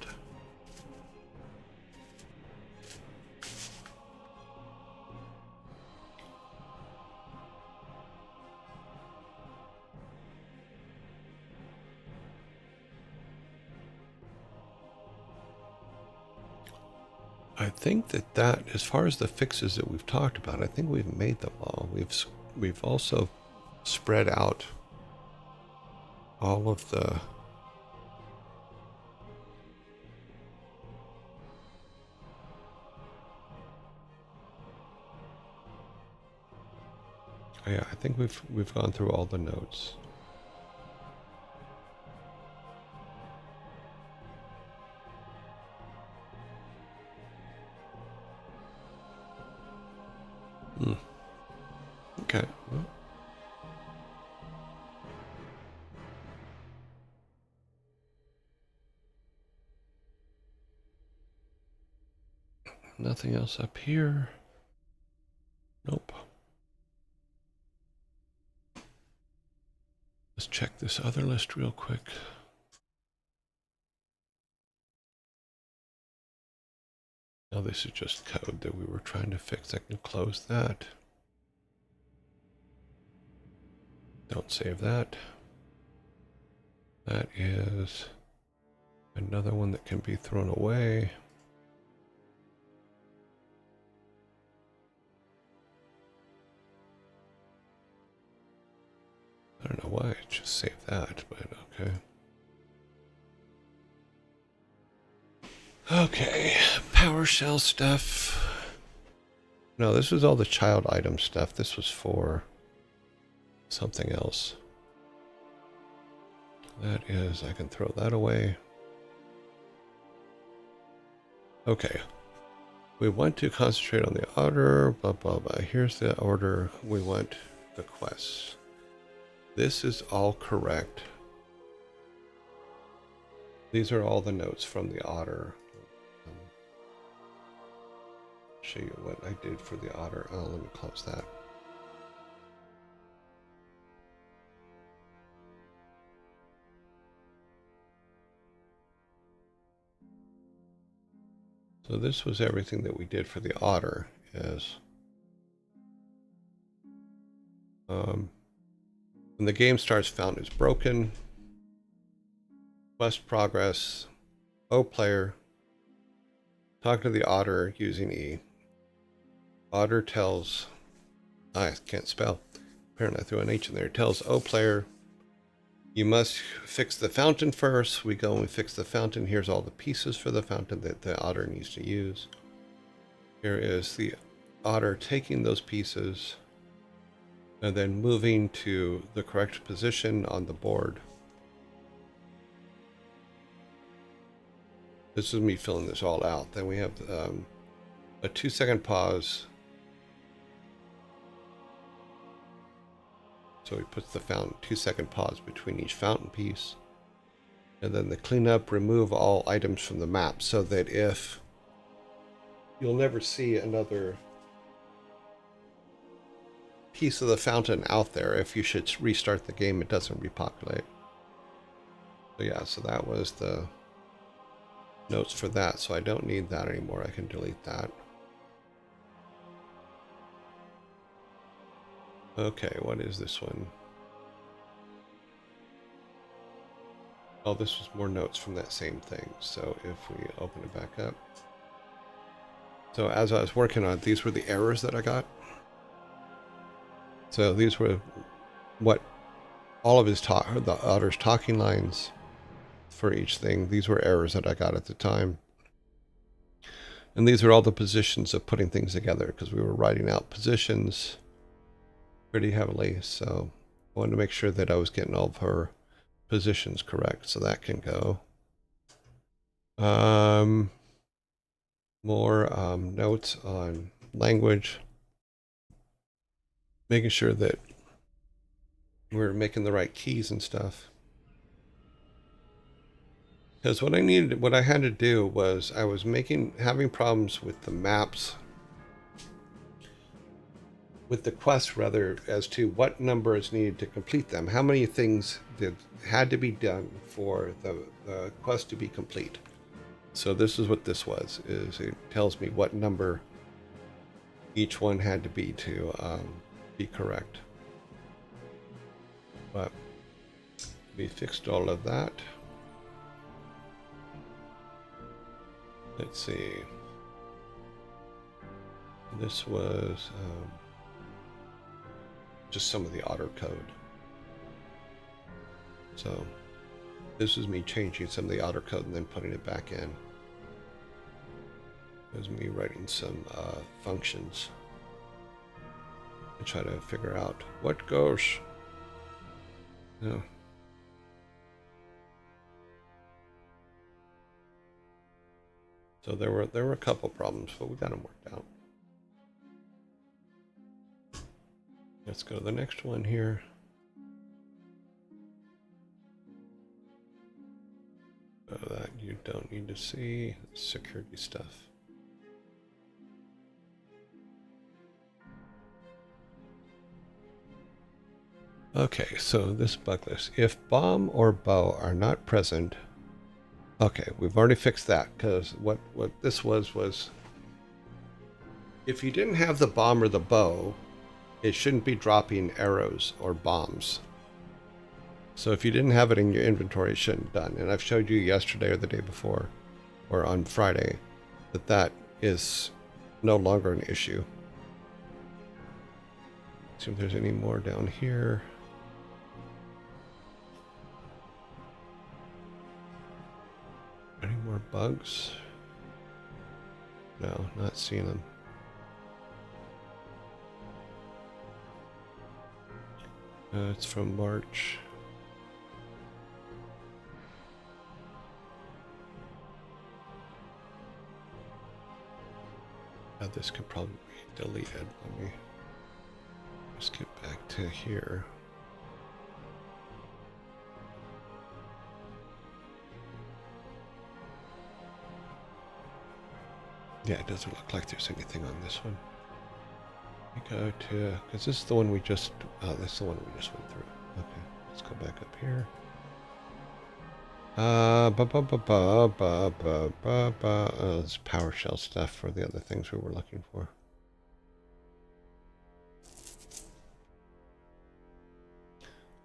I think that as far as the fixes that we've talked about, I think we've made them all. We've also spread out all of the yeah, I think we've gone through all the notes. Okay. Well, nothing else up here. Nope. Let's check this other list real quick. Now this is just code that we were trying to fix. I can close that. Don't save that. That is another one that can be thrown away. I don't know why I just saved that, but okay. Okay, PowerShell stuff. No, this was all the child item stuff. This was for something else. That is, I can throw that away. Okay. We want to concentrate on the order, blah, blah, blah. Here's the order. We want the quests. This is all correct. These are all the notes from the order. show you what I did for the otter. Oh, let me close that. So this was everything that we did for the otter. Is when the game starts, fountain is broken. Quest progress. O player. Talk to the otter using E. Otter tells, I can't spell. Apparently I threw an H in there. Tells O player, you must fix the fountain first. We go and we fix the fountain. Here's all the pieces for the fountain that the otter needs to use. Here is the otter taking those pieces and then moving to the correct position on the board. This is me filling this all out. Then we have a 2-second pause. So he puts the fountain 2-second pause between each fountain piece. And then the cleanup, remove all items from the map so that if you'll never see another piece of the fountain out there, if you should restart the game, it doesn't repopulate. So yeah, so that was the notes for that. So I don't need that anymore. I can delete that. Okay, what is this one? Oh, this was more notes from that same thing. So if we open it back up. So as I was working on it, these were the errors that I got. So these were what all of his the otter's talking lines for each thing. These were errors that I got at the time. And these are all the positions of putting things together because we were writing out positions pretty heavily. So I wanted to make sure that I was getting all of her positions correct. So that can go. More notes on language. Making sure that we're making the right keys and stuff. Because what I had to do was I was having problems with the maps, with the quests rather, as to what number is needed to complete them. How many things had to be done for the quest to be complete. So this is what this was, is it tells me what number each one had to be to be correct. But we fixed all of that. Let's see. This was just some of the otter code. So this is me changing some of the otter code and then putting it back in. There's me writing some functions to try to figure out what goes. No. So there were a couple problems, but we got them worked out. Let's go to the next one here. That you don't need to see. Security stuff. Okay, so this bug list. If bomb or bow are not present. Okay, we've already fixed that, because what this was if you didn't have the bomb or the bow, it shouldn't be dropping arrows or bombs. So if you didn't have it in your inventory, it shouldn't have done. And I've showed you yesterday or the day before, or on Friday, that is no longer an issue. See if there's any more down here. Any more bugs? No, not seeing them. It's from March. This could probably be deleted. Let me just get back to here. Yeah, it doesn't look like there's anything on this one. We go to, because this is the one we just, this is the one we just went through. Okay, let's go back up here. It's PowerShell stuff for the other things we were looking for.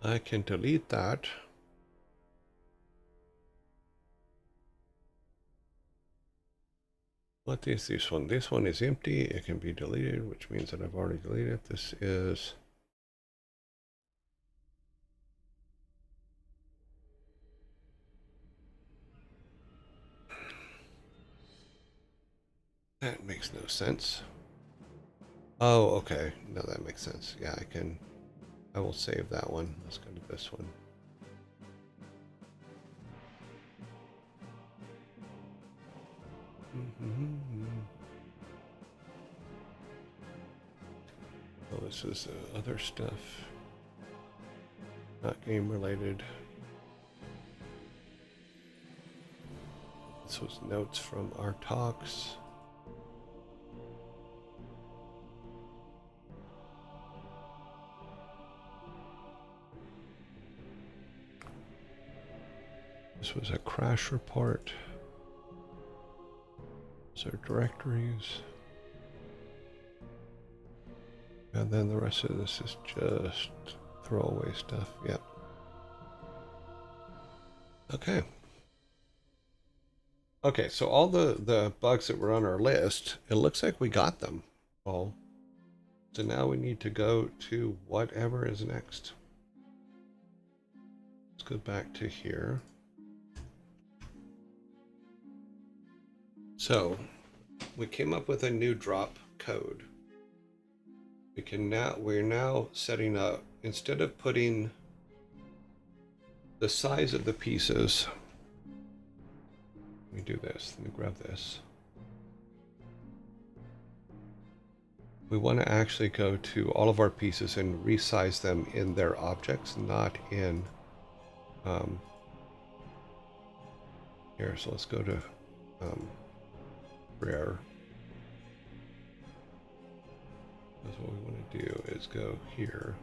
I can delete that. What is this one? This one is empty. It can be deleted, which means that I've already deleted it. This is... That makes no sense. Oh, okay. No, that makes sense. Yeah, I will save that one. Let's go to this one. Oh, this is other stuff. Not game related. This was notes from our talks. This was a crash report. These are directories. And then the rest of this is just throwaway stuff. Yep. Okay. Okay, so all the bugs that were on our list, it looks like we got them all. So now we need to go to whatever is next. Let's go back to here. So we came up with a new drop code. We're now setting up, instead of putting the size of the pieces, let me do this, let me grab this. We want to actually go to all of our pieces and resize them in their objects, not in here. So let's go to rare. That's what we want to do, is go here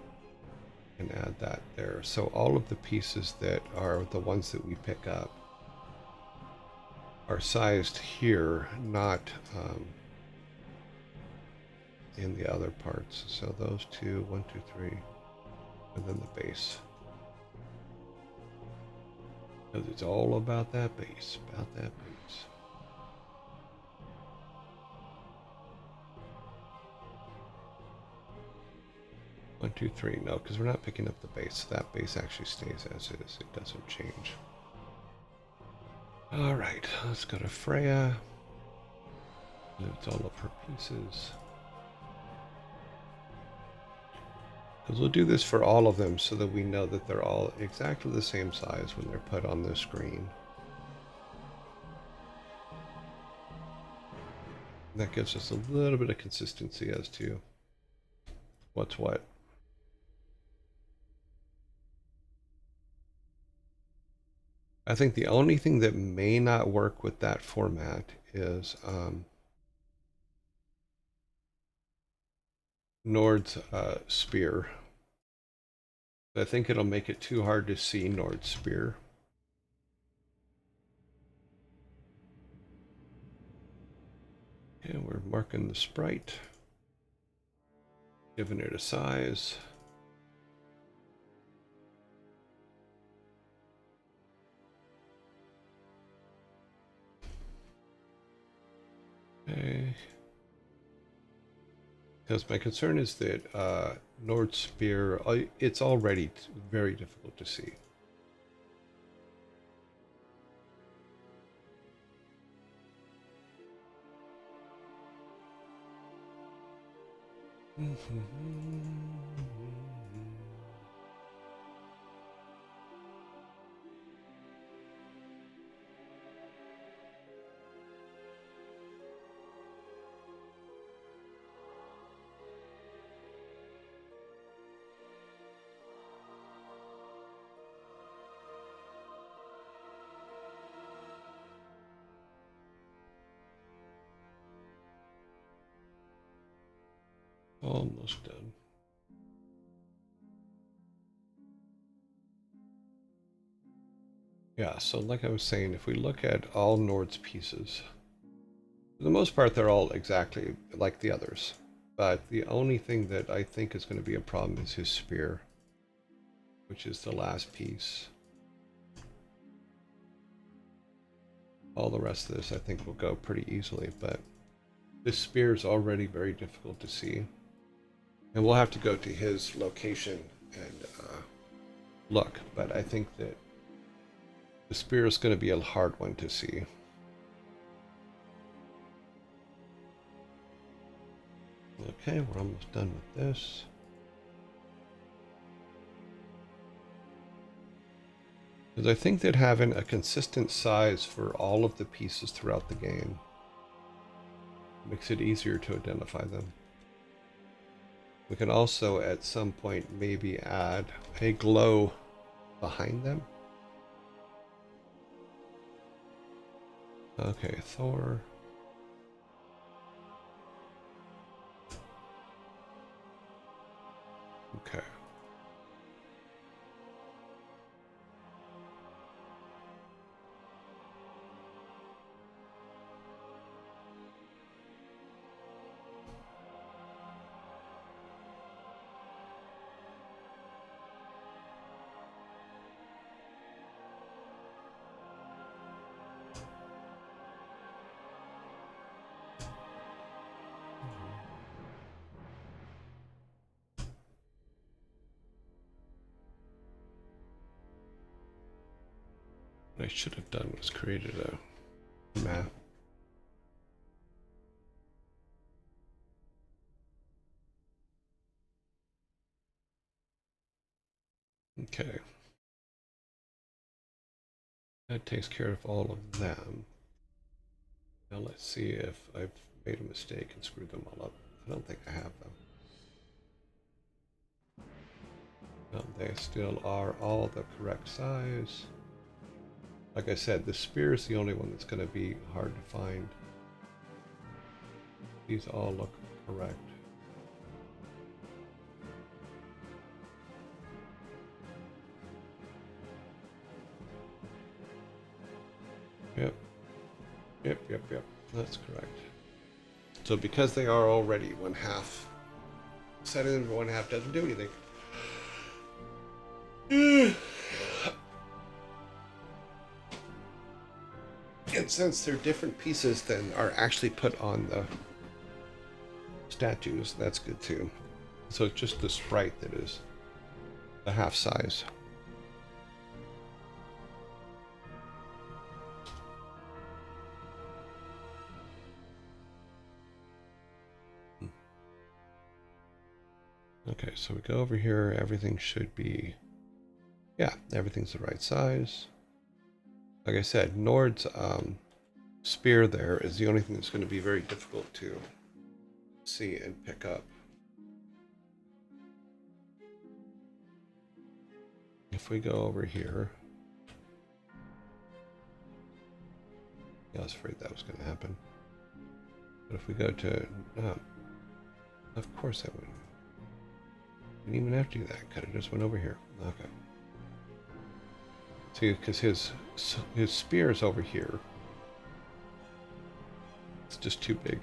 and add that there. So all of the pieces that are the ones that we pick up are sized here, not in the other parts. So those two, 1, 2, 3, and then the base. Because it's all about that base, about that base. One, two, three. No, because we're not picking up the base. That base actually stays as is. It doesn't change. All right, let's go to Freya. It's all of her pieces. Because we'll do this for all of them so that we know that they're all exactly the same size when they're put on the screen. And that gives us a little bit of consistency as to what's what. I think the only thing that may not work with that format is Nord's spear. I think it'll make it too hard to see Nord's spear. And we're marking the sprite, giving it a size. Okay. Because my concern is that Nord's spear, it's already very difficult to see. Almost done. Yeah, so like I was saying, if we look at all Nord's pieces, for the most part, they're all exactly like the others. But the only thing that I think is going to be a problem is his spear, which is the last piece. All the rest of this, I think, will go pretty easily, but this spear is already very difficult to see. And we'll have to go to his location and look, but I think that the spear is going to be a hard one to see. Okay, we're almost done with this. Because I think that having a consistent size for all of the pieces throughout the game makes it easier to identify them. We can also at some point maybe add a glow behind them. Okay, Thor. Okay. What I should have done was created a map. Okay. That takes care of all of them. Now let's see if I've made a mistake and screwed them all up. I don't think I have though. No, they still are all the correct size. Like I said, the spear is the only one that's going to be hard to find. These all look correct. Yep. Yep. That's correct. So because they are already 1/2, setting them for 1/2 doesn't do anything. And since they're different pieces than are actually put on the statues, that's good too. So it's just the sprite that is the half size. Okay, so we go over here, everything should be, yeah, everything's the right size. Like I said, Nord's spear there is the only thing that's going to be very difficult to see and pick up. If we go over here, yeah, I was afraid that was going to happen. But if we go to, of course I wouldn't. Didn't even have to do that. Could have just went over here. Okay. See, because his spear is over here. It's just too big.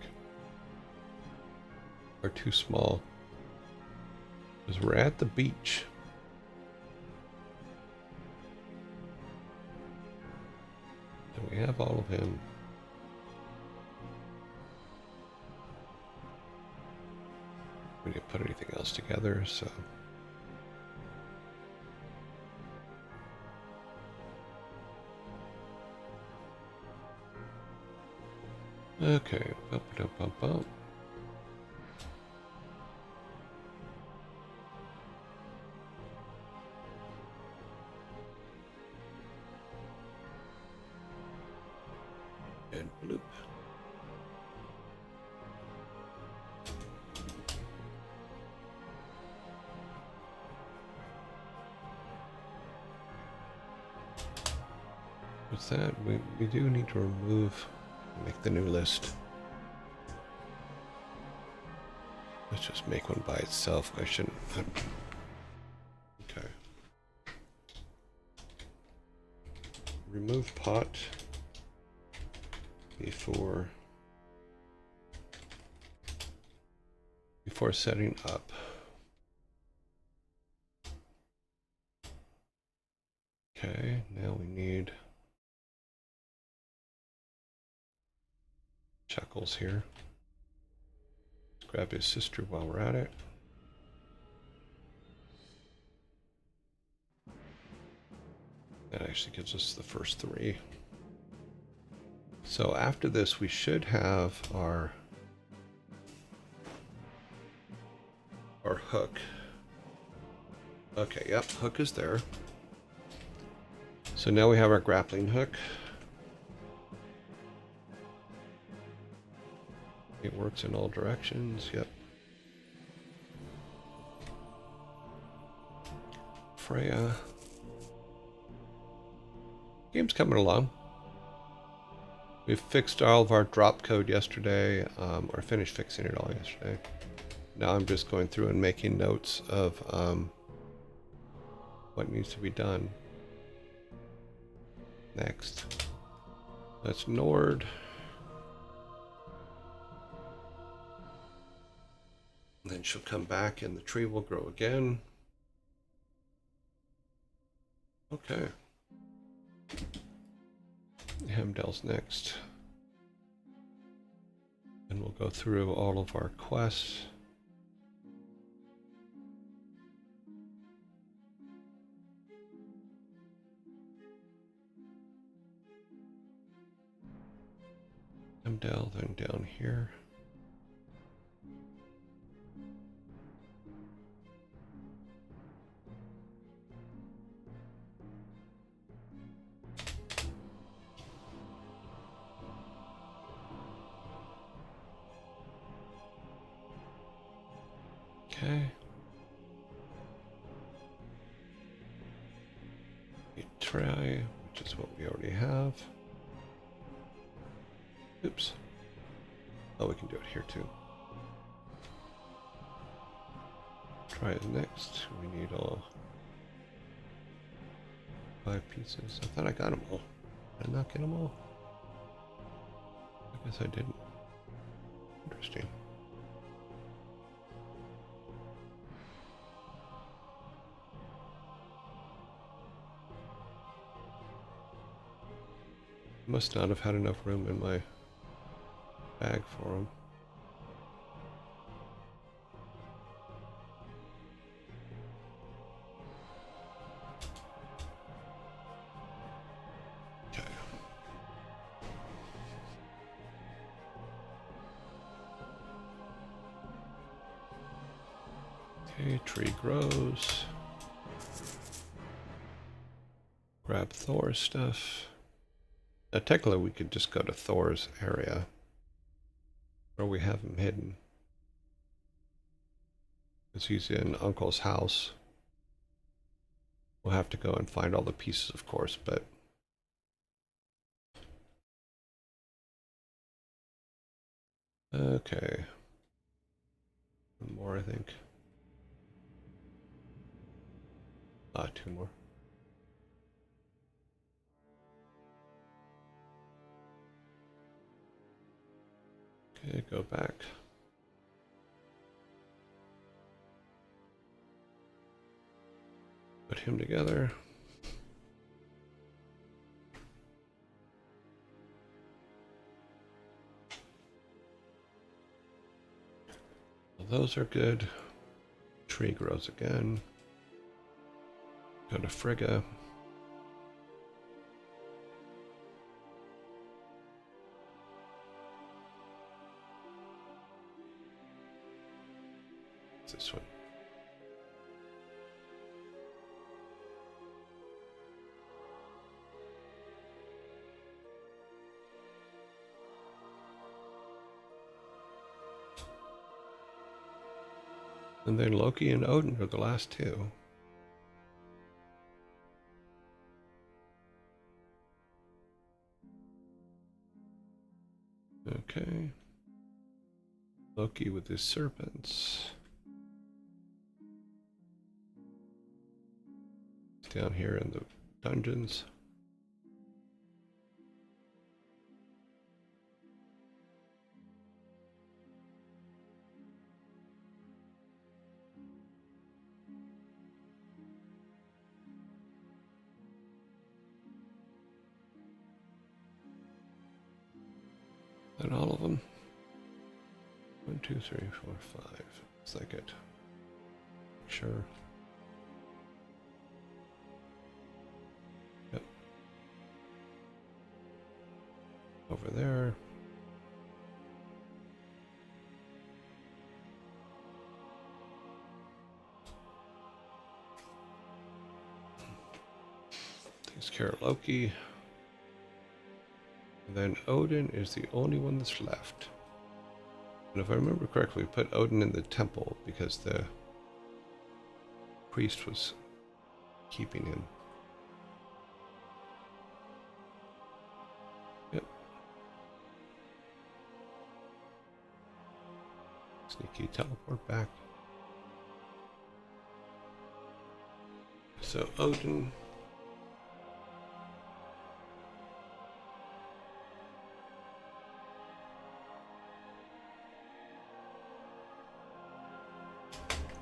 Or too small. Because we're at the beach. And we have all of him. We didn't put anything else together, so. Okay, bump. And bloop. What's that? We do need to remove, make the new list. Let's just make one by itself. I shouldn't. Okay. Remove pot before setting up. Okay, now we need Chuckles here. Let's grab his sister while we're at it. That actually gives us the first 3. So after this, we should have our hook. Okay, yep, hook is there. So now we have our grappling hook. It works in all directions, yep. Freya. Game's coming along. We fixed all of our drop code yesterday, or finished fixing it all yesterday. Now I'm just going through and making notes of what needs to be done. Next. That's Nord. Then she'll come back and the tree will grow again. Okay. Hamdell's next. And we'll go through all of our quests. Hamdell, then down here. Okay. Try, which is what we already have. Oops. Oh, we can do it here too. Try it next. We need all 5 pieces. I thought I got them all. Did I not get them all? I guess I didn't. Interesting. Must not have had enough room in my bag for them. Okay. Okay, tree grows. Grab Thor's stuff. Now, technically, we could just go to Thor's area where we have him hidden. Because he's in Uncle's house. We'll have to go and find all the pieces, of course, but... Okay. One more, I think. 2 more. Okay, go back. Put him together. Well, those are good. Tree grows again. Go to Frigga. What's this one? And then Loki and Odin are the last 2. Okay. Loki with his serpents. Down here in the dungeons. And all of them. 1, 2, 3, 4, 5. Looks like it. Sure. Yep. Over there. Takes care of Loki. And then Odin is the only one that's left. And if I remember correctly, we put Odin in the temple because the priest was keeping him. Yep. Sneaky teleport back. So Odin.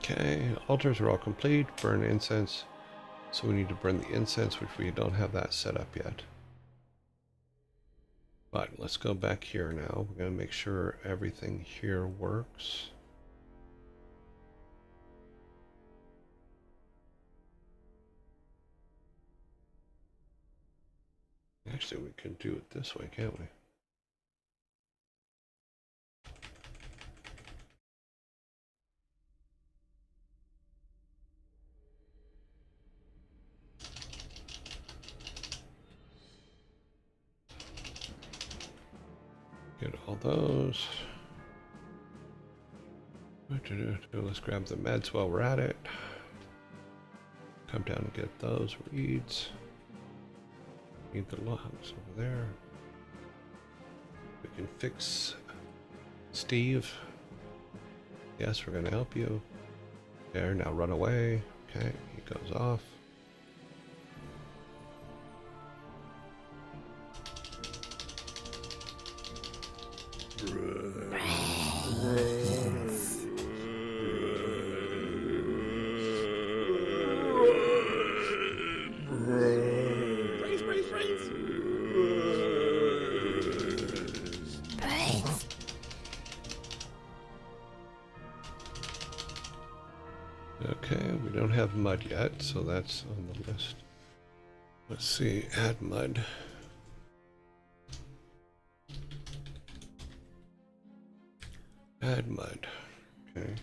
Okay, altars are all complete. Burn incense. So we need to burn the incense, which we don't have that set up yet. But let's go back here now. We're going to make sure everything here works. Actually, we can do it this way, can't we? Get all those. Let's grab the meds while we're at it. Come down and get those reeds. Need the logs over there. We can fix Steve. Yes, we're going to help you. There, now run away. Okay, he goes off. Okay, we don't have mud yet, so that's on the list. Let's see, add mud. Add mud. Okay.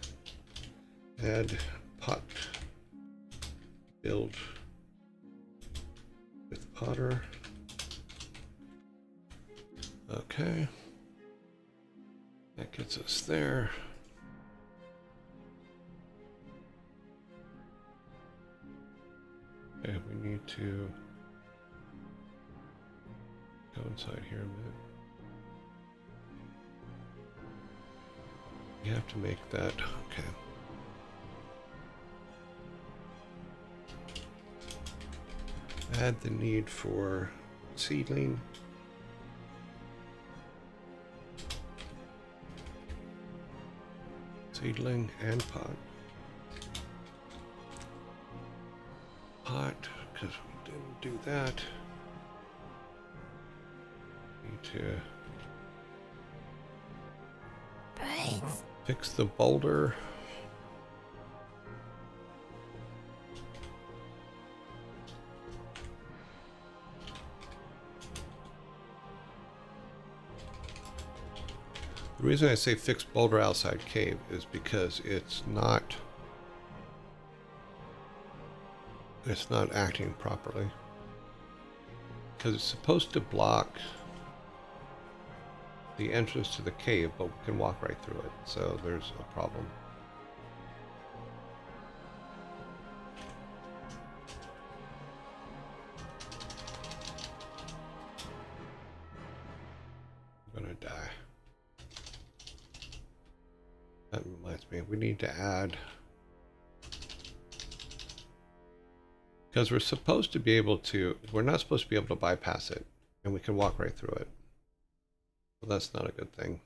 Add pot. Build with Potter. Okay. That gets us there. Okay, we need to go inside here a minute. We have to make that, okay. Add the need for seedling. Seedling and pot. Pot, because we didn't do that. Need to fix the boulder. The reason I say fix boulder outside cave is because it's not acting properly. Because it's supposed to block the entrance to the cave, but we can walk right through it, so there's a problem. I'm gonna die. me. We need to add, because we're supposed to be able to, we're not supposed to be able to bypass it, and we can walk right through it. Well, that's not a good thing.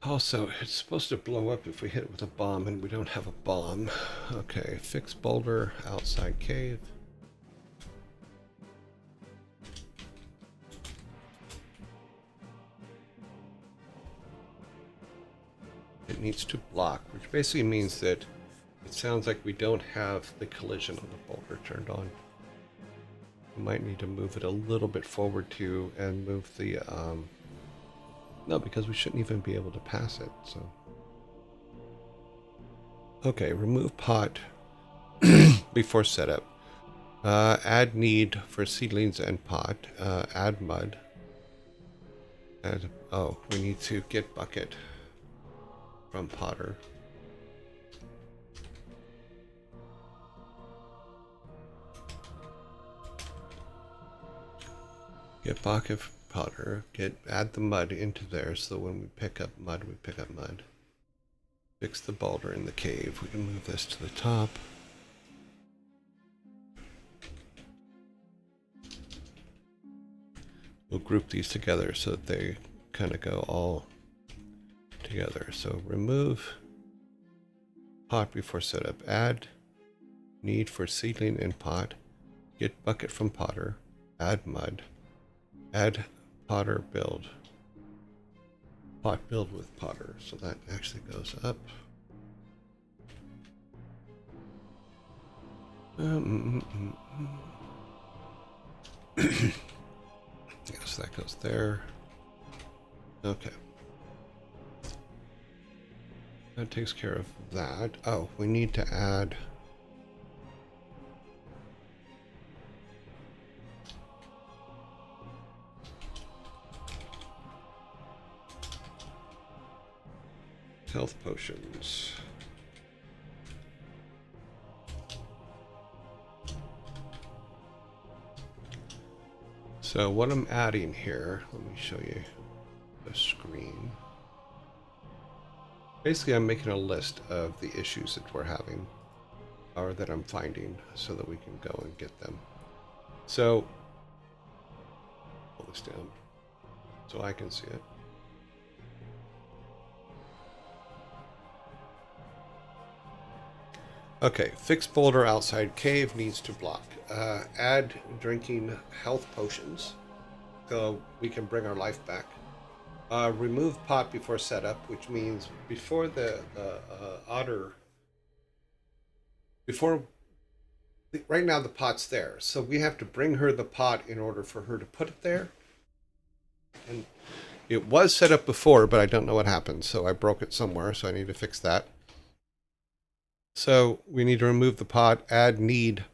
Also, it's supposed to blow up if we hit it with a bomb, and we don't have a bomb. Okay, fix boulder, outside cave. It needs to block, which basically means that it sounds like we don't have the collision on the boulder turned on. We might need to move it a little bit forward too, and move the, no, because we shouldn't even be able to pass it, so. Okay, remove pot before setup. Add need for seedlings and pot. Add mud. Add, oh, we need to get bucket from Potter. Get bucket from Potter. Add the mud into there so when we pick up mud, we pick up mud. Fix the boulder in the cave. We can move this to the top. We'll group these together so that they kind of go all together. So remove pot before setup. Add need for seedling and pot. Get bucket from Potter. Add mud. Add Potter build. Pot build with Potter. So that actually goes up. Yes, that goes there. Okay. That takes care of that. Oh, we need to add health potions. So what I'm adding here, let me show you the screen. Basically, I'm making a list of the issues that we're having, or that I'm finding, so that we can go and get them. So, pull this down so I can see it. Okay, fix boulder outside cave needs to block. Add drinking health potions so we can bring our life back. Remove pot before setup, which means before the otter, right now the pot's there. So we have to bring her the pot in order for her to put it there. And it was set up before, but I don't know what happened. So I broke it somewhere, so I need to fix that. So we need to remove the pot, add need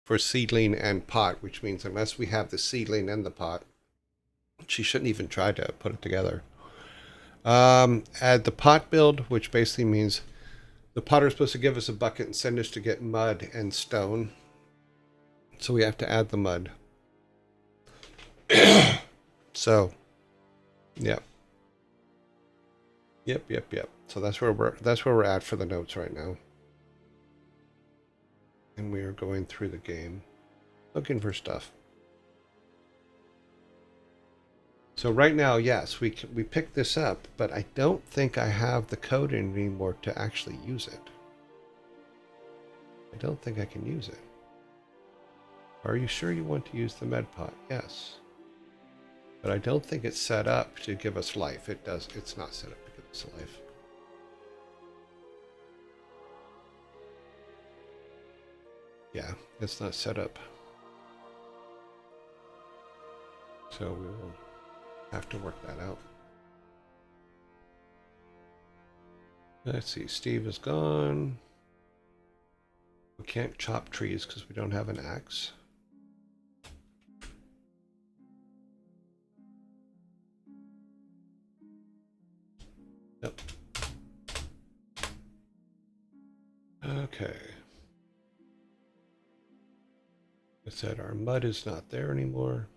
for seedling and pot, which means unless we have the seedling and the pot, she shouldn't even try to put it together. Add the pot build, which basically means the potter is supposed to give us a bucket and send us to get mud and stone. So we have to add the mud. So, yep. Yep. So that's where we're at for the notes right now. And we are going through the game, looking for stuff. So right now, yes, we picked this up, but I don't think I have the code anymore to actually use it. I don't think I can use it. Are you sure you want to use the med pot? Yes. But I don't think it's set up to give us life. It's not set up to give us life. Yeah, it's not set up. So we will have to work that out. Let's see, Steve is gone. We can't chop trees because we don't have an axe. Yep. Okay. said, our mud is not there anymore.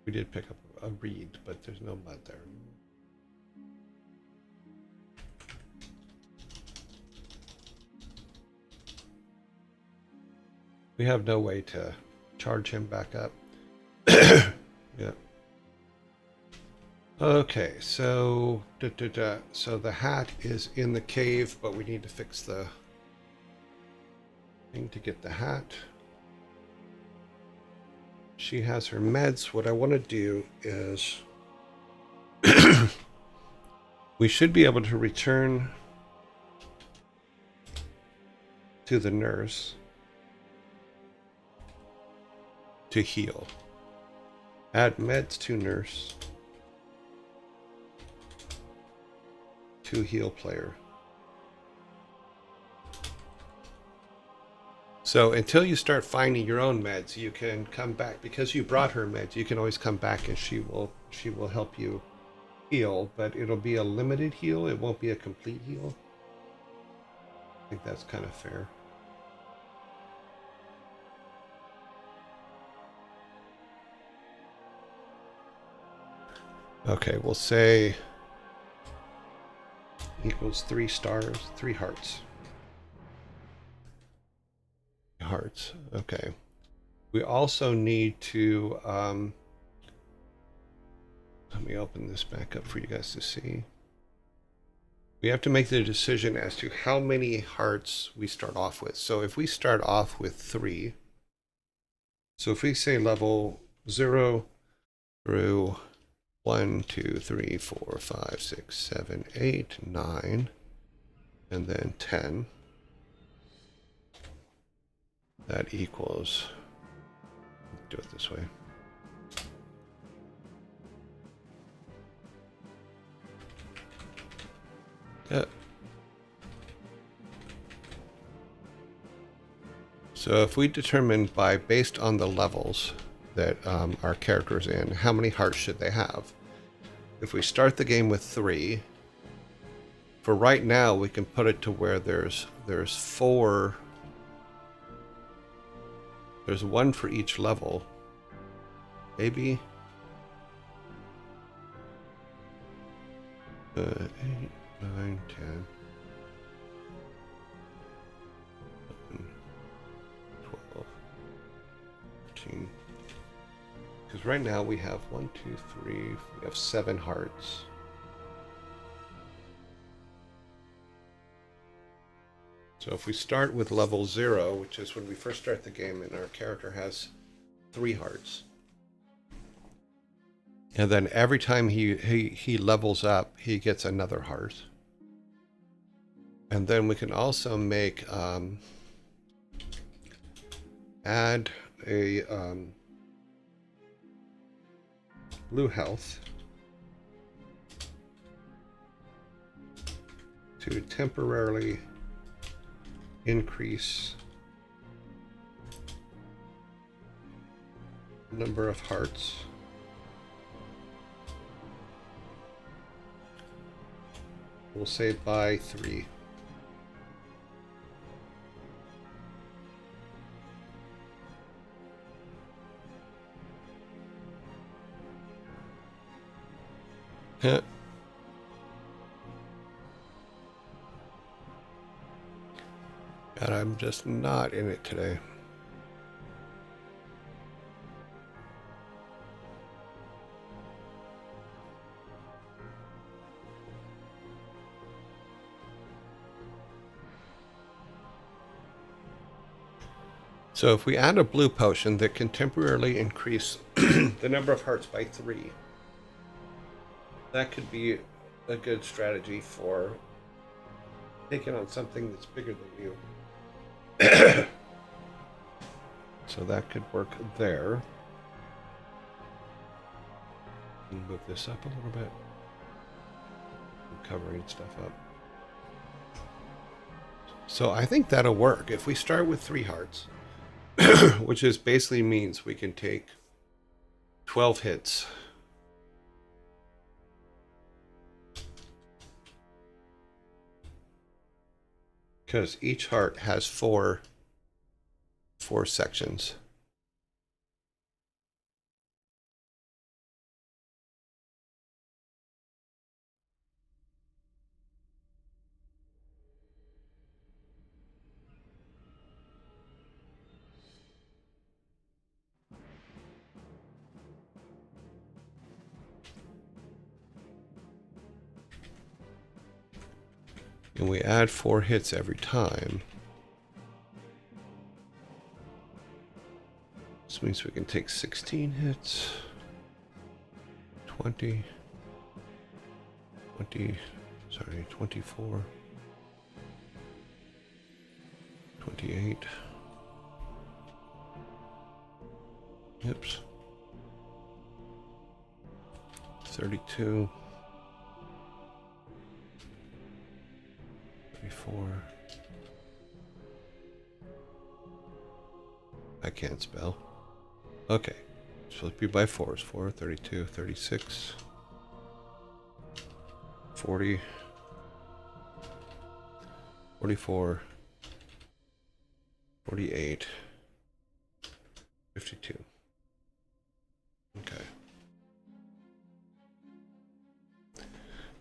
We did pick up a reed, but there's no mud there. We have no way to charge him back up. Yeah. Okay, so so the hat is in the cave, but we need to fix the thing to get the hat. She has her meds. What I want to do is we should be able to return to the nurse to heal. Add meds to nurse to heal player. So until you start finding your own meds, you can come back. Because you brought her meds, you can always come back and she will help you heal, but it'll be a limited heal. It won't be a complete heal. I think that's kind of fair. Okay, we'll say equals 3 stars, 3 hearts. Hearts. Okay. We also need to let me open this back up for you guys to see. We have to make the decision as to how many hearts we start off with. So if we start off with 3, so if we say level 0 through 1, 2, 3, 4, 5, 6, 7, 8, 9, and then 10. That equals, do it this way. Yeah. So if we determine based on the levels that our character's in, how many hearts should they have? If we start the game with 3, for right now we can put it to where there's 4. There's 1 for each level. Maybe 8, 9, 10, 11, 12, 13. Because right now we have 1, 2, 3, we have 7 hearts. So if we start with level 0, which is when we first start the game, and our character has 3 hearts. And then every time he levels up, he gets another heart. And then we can also make add a blue health to temporarily increase number of hearts. We'll say by 3. Huh. God, I'm just not in it today. So if we add a blue potion that can temporarily increase the number of hearts by 3, that could be a good strategy for taking on something that's bigger than you. So that could work there. Move this up a little bit. I'm covering stuff up. So I think that'll work. If we start with 3 hearts, which is basically means we can take 12 hits. Because each heart has four sections. And we add 4 hits every time. This means we can take 16 hits. 20. 24. 28. Oops. 32. 34. I can't spell. Okay. It's supposed to be by 4s. 4, 32, 36, 40, 44, 48, 52. Okay.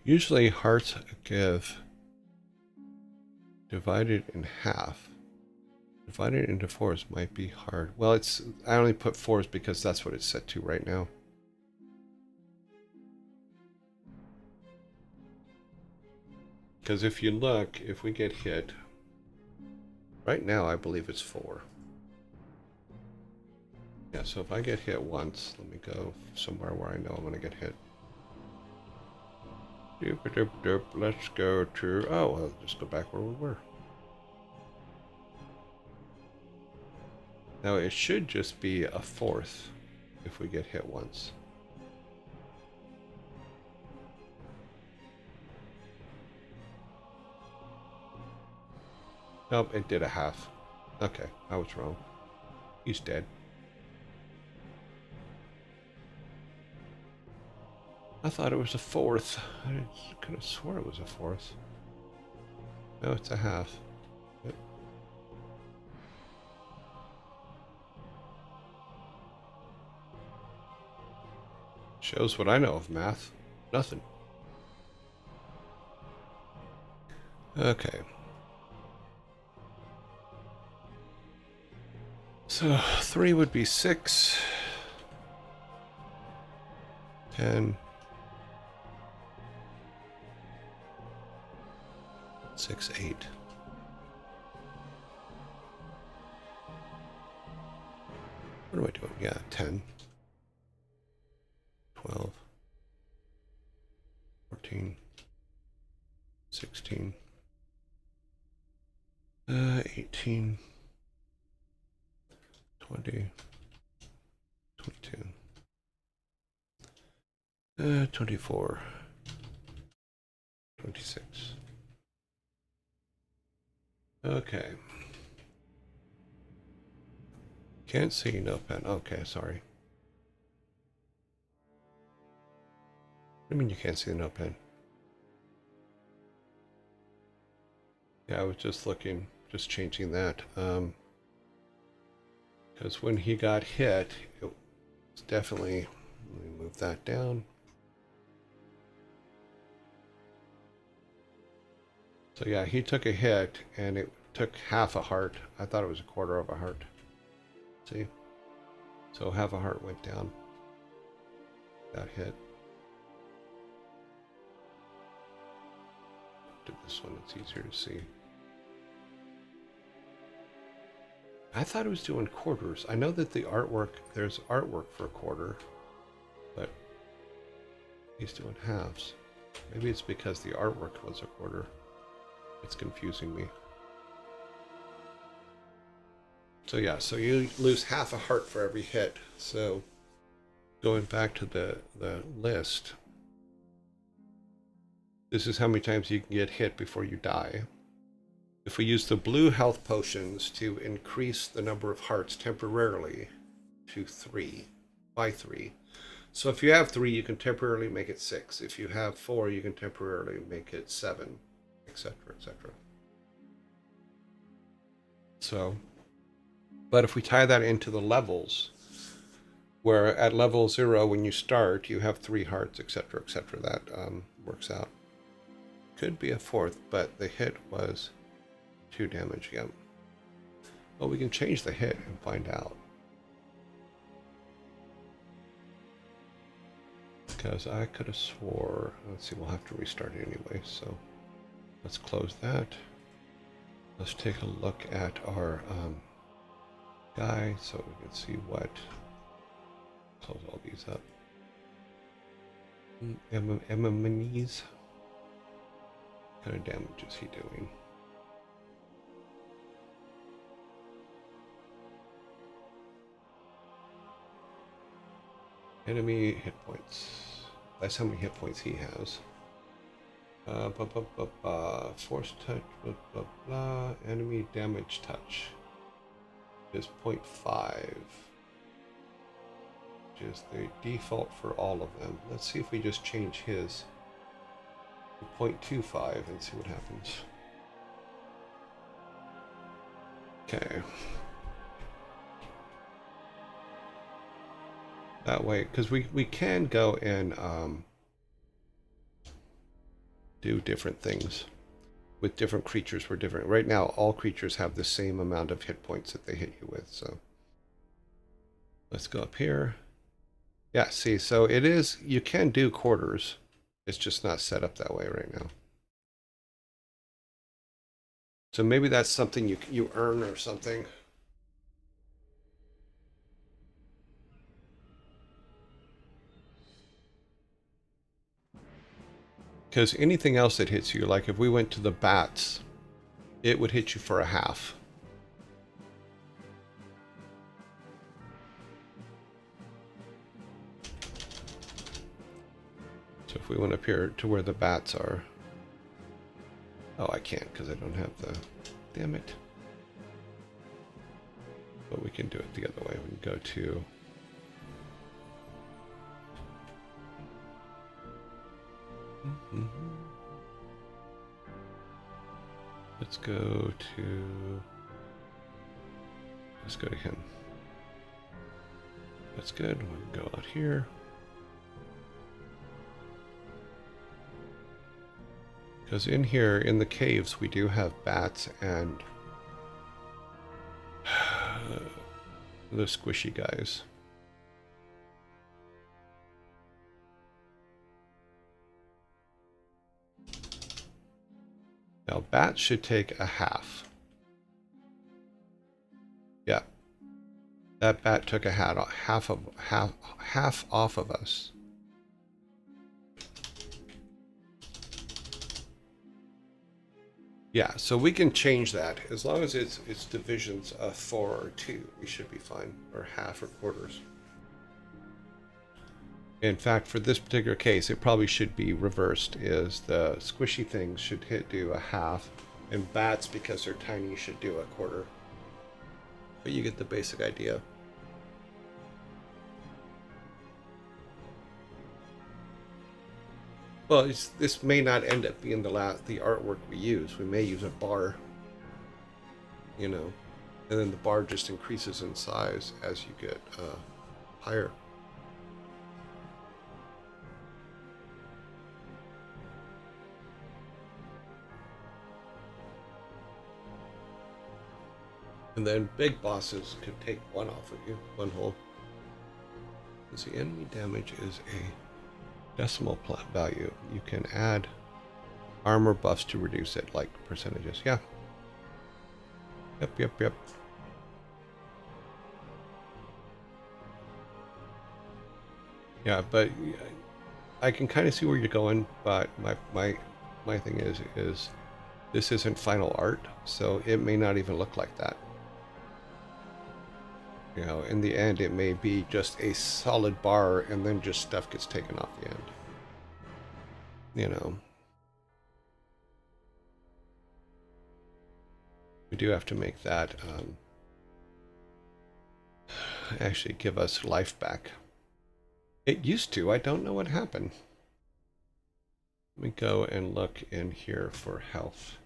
Usually hearts give divided in half. Divided into 4s might be hard. Well, it's I only put 4s because that's what it's set to right now. Because if you look, if we get hit, right now I believe it's 4. Yeah, so if I get hit once, let me go somewhere where I know I'm going to get hit. Let's go to, oh, well, just go back where we were. Now it should just be a 4th if we get hit once. Nope, it did a half. Okay, I was wrong. He's dead. I thought it was a 4th. I could have sworn it was a 4th. No, it's a half. Yep. Shows what I know of math. Nothing. Okay. So 3 would be 6. 10. 6, 8. What am I doing? Yeah, 10. 12. 14. 16. 18. 20. 22. 24. 26. Okay. Can't see, no pen. Okay, sorry. What do you mean you can't see the no pen? Yeah, I was just looking, just changing that. Because when he got hit, it was definitely, let me move that down. So yeah, he took a hit and it took half a heart. I thought it was a quarter of a heart. See? So half a heart went down. That hit. Do this one, it's easier to see. I thought it was doing quarters. I know that the artwork, there's artwork for a quarter, but he's doing halves. Maybe it's because the artwork was a quarter. It's confusing me. So yeah, so you lose half a heart for every hit. So going back to the list, this is how many times you can get hit before you die. If we use the blue health potions to increase the number of hearts temporarily to 3, by 3. So if you have 3, you can temporarily make it 6. If you have 4, you can temporarily make it 7, etc., etc. So, but if we tie that into the levels, where at level 0, when you start, you have 3 hearts, etc., etc., that works out. Could be a 4th, but the hit was 2 damage, yep. Well, we can change the hit and find out. Because I could have swore, let's see, we'll have to restart it anyway, so. Let's close that. Let's take a look at our guy so we can see what. Close all these up. Emmonies. What kind of damage is he doing? Enemy hit points. That's how many hit points he has. Force touch, blah, blah, blah. Enemy damage touch is 0.5, which is the default for all of them. Let's see if we just change his to 0.25 and see what happens. Okay. That way, because we can go and do different things with different creatures for different. Right now, all creatures have the same amount of hit points that they hit you with. So let's go up here. Yeah, see, so it is, you can do quarters. It's just not set up that way right now. So maybe that's something you earn or something. Because anything else that hits you, like if we went to the bats, it would hit you for a half. So if we went up here to where the bats are. Oh, I can't because I don't have the... Damn it. But we can do it the other way. We can go to... Let's go to him. That's good. We can go out here. Because in here, in the caves, we do have bats and the squishy guys. Now, bats should take a half. Yeah. That bat took a half off of us. Yeah, so we can change that. As long as it's divisions of 4 or 2, we should be fine. Or half or quarters. In fact, for this particular case, it probably should be reversed, is the squishy things should do a half, and bats, because they're tiny, should do a quarter. But you get the basic idea. Well, this may not end up being the artwork we use. We may use a bar, you know, and then the bar just increases in size as you get higher. And then big bosses could take one off of you, one hole. Because the enemy damage is a decimal value. You can add armor buffs to reduce it, like percentages. Yeah. Yep. Yeah, but I can kind of see where you're going, but my thing is this isn't final art, so it may not even look like that. You know, in the end, it may be just a solid bar, and then just stuff gets taken off the end. You know. We do have to make that actually give us life back. It used to. I don't know what happened. Let me go and look in here for health.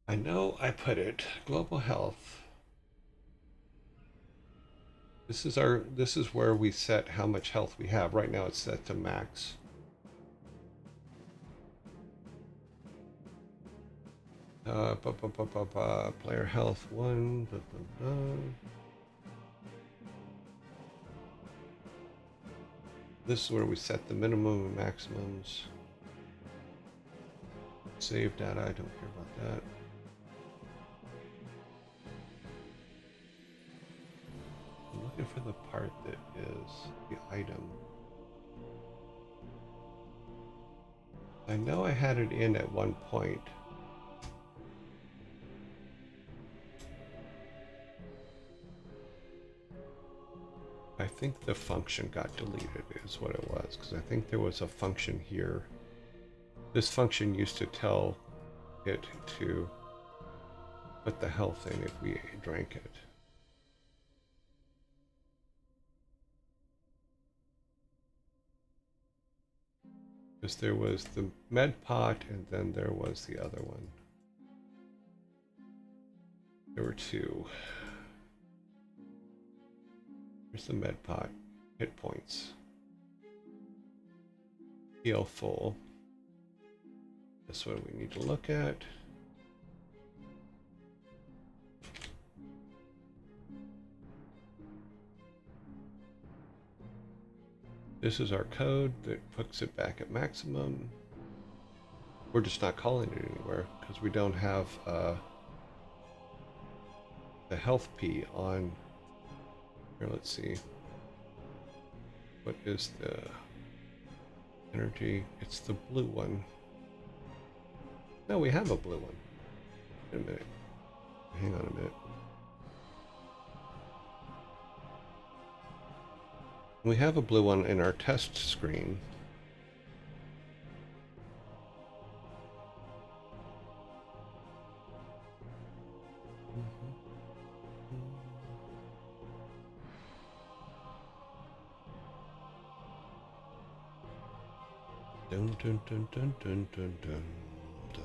I know I put it global health. This is where we set how much health we have. Right now it's set to max. Player health 1. This is where we set the minimum and maximums. Save data, I don't care about that. I'm looking for the part that is the item. I know I had it in at one point. I think the function got deleted is what it was, because I think there was a function here. This function used to tell it to put the health in if we drank it. Because there was the med pot and then there was the other one. There were two. Here's the med pot. Hit points. Heal full. That's what we need to look at. This is our code that puts it back at maximum. We're just not calling it anywhere because we don't have the health P on. Here, let's see. What is the energy? It's the blue one. No, we have a blue one. Wait a minute. Hang on a minute. We have a blue one in our test screen. Dun, dun, dun, dun, dun, dun, dun, dun.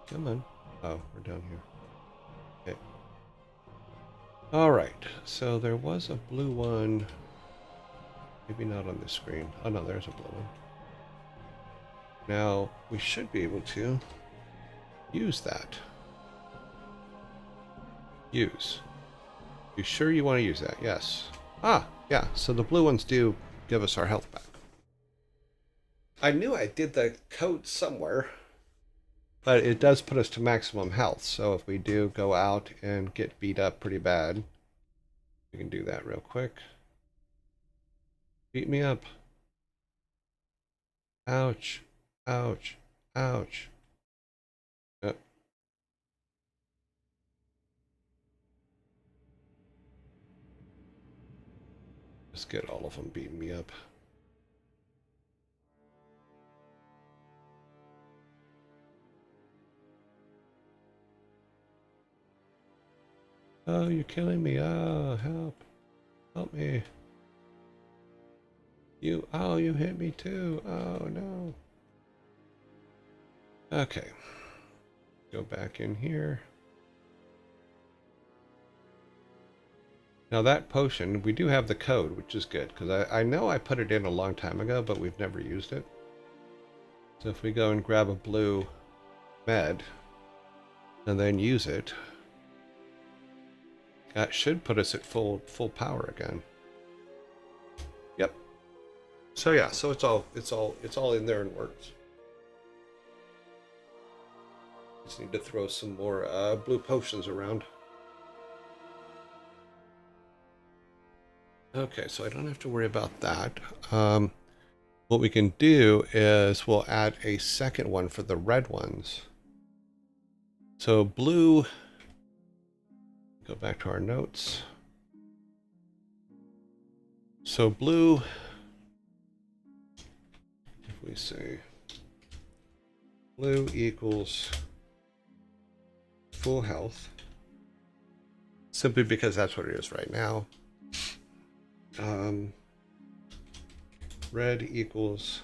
Come on. Oh, we're down here. Okay. All right. So there was a blue one. Maybe not on this screen. Oh no, there's a blue one. Now we should be able to use that. Use. You sure you want to use that? Yes. Ah, yeah. So the blue ones do give us our health back. I knew I did the code somewhere, but it does put us to maximum health. So if we do go out and get beat up pretty bad, we can do that real quick. Beat me up. Ouch. Ouch. Ouch. Yep. Just get all of them beating me up. Oh, you're killing me. Oh, help. Help me. Oh, you hit me too. Oh, no. Okay. Go back in here. Now that potion, we do have the code, which is good, because I know I put it in a long time ago, but we've never used it. So if we go and grab a blue med, and then use it, that should put us at full power again. Yep. So yeah, so it's all in there and works. Just need to throw some more blue potions around. Okay, so I don't have to worry about that. What we can do is we'll add a second one for the red ones. So blue, go back to our notes. So blue, if we say blue equals full health, simply because that's what it is right now. Red equals,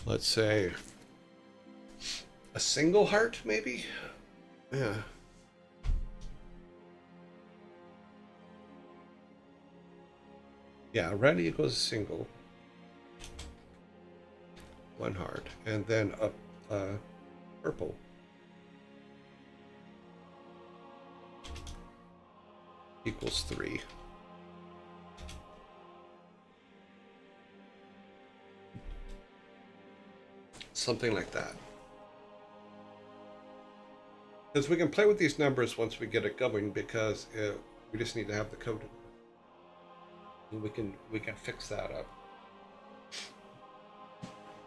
let's say, a single heart, maybe? Yeah. Yeah, red equals single. One heart. And then a purple. Equals 3. something like that. Because we can play with these numbers once we get it going, because we just need to have the code in there. And we can fix that up.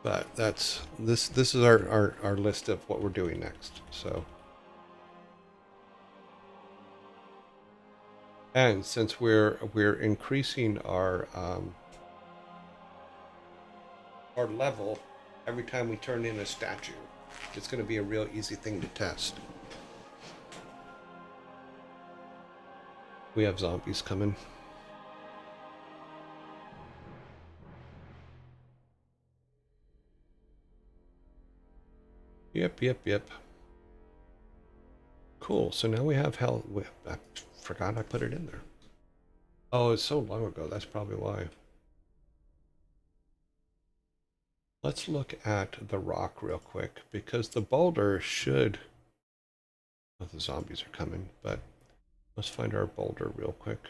But that's this is our list of what we're doing next. So, and since we're increasing our level every time we turn in a statue, it's going to be a real easy thing to test. We have zombies coming. Yep. Cool. So now we have hell. I forgot I put it in there. Oh, it's so long ago. That's probably why. Let's look at the rock real quick, because the boulder should... Oh, the zombies are coming, but let's find our boulder real quick.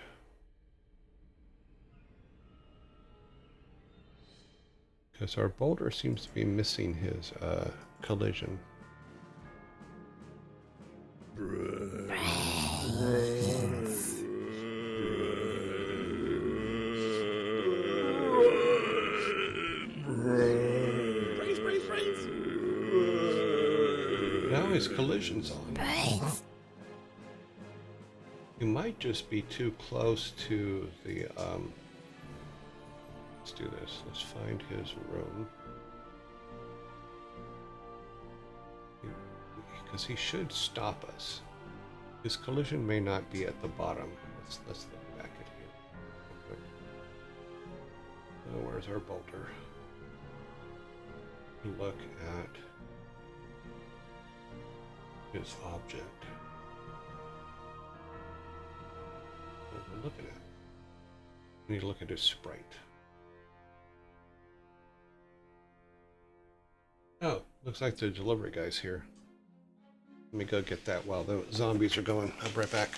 Because our boulder seems to be missing his collision. Now his collision's on. You might just be too close to the let's do this. Let's find his room. Because he should stop us. His collision may not be at the bottom. Let's look back at here real quick. Oh, where's our boulder? Look at his object. What we're looking at. We need to look at his sprite. Oh, looks like the delivery guy's here. Let me go get that while the zombies are going. I'll be right back.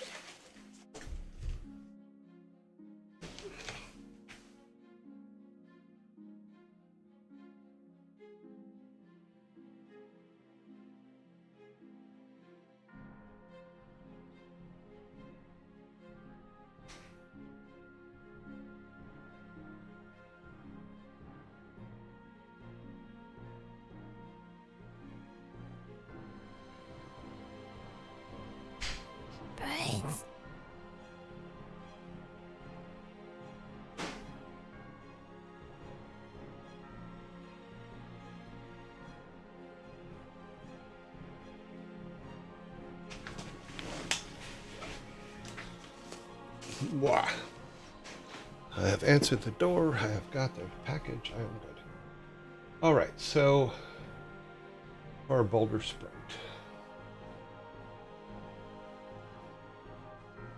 Wah. I have answered the door. I have got the package. I am good. All right, so our boulder sprite.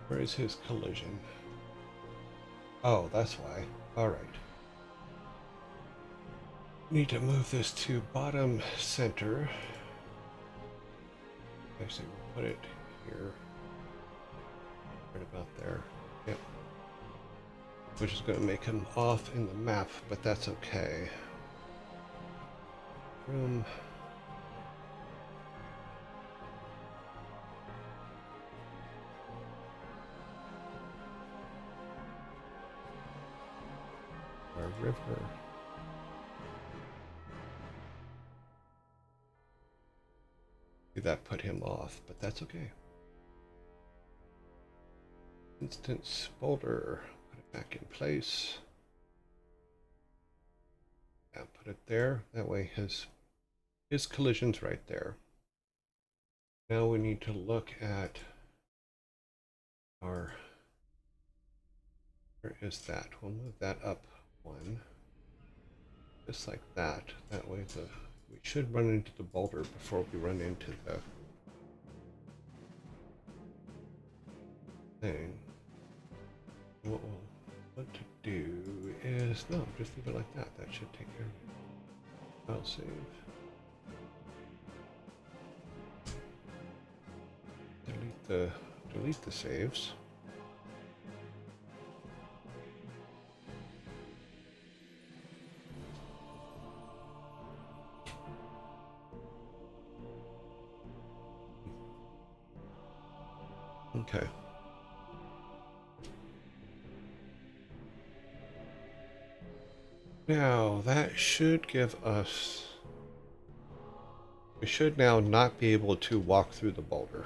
Where is his collision? Oh, that's why. All right. Need to move this to bottom center. Actually, we'll put it here. Right about there. Yep. Which is going to make him off in the map, but that's okay. Room. Our river. That put him off, but that's okay. Instance boulder, put it back in place. Yeah, put it there. That way his collision's right there. Now we need to look at our, where is that? We'll move that up one. Just like that. That way we should run into the boulder before we run into the thing. What we'll want to do is, no, just leave it like that. That should take care of it. File save. Delete the saves. Okay. Now, that should give us... We should now not be able to walk through the boulder.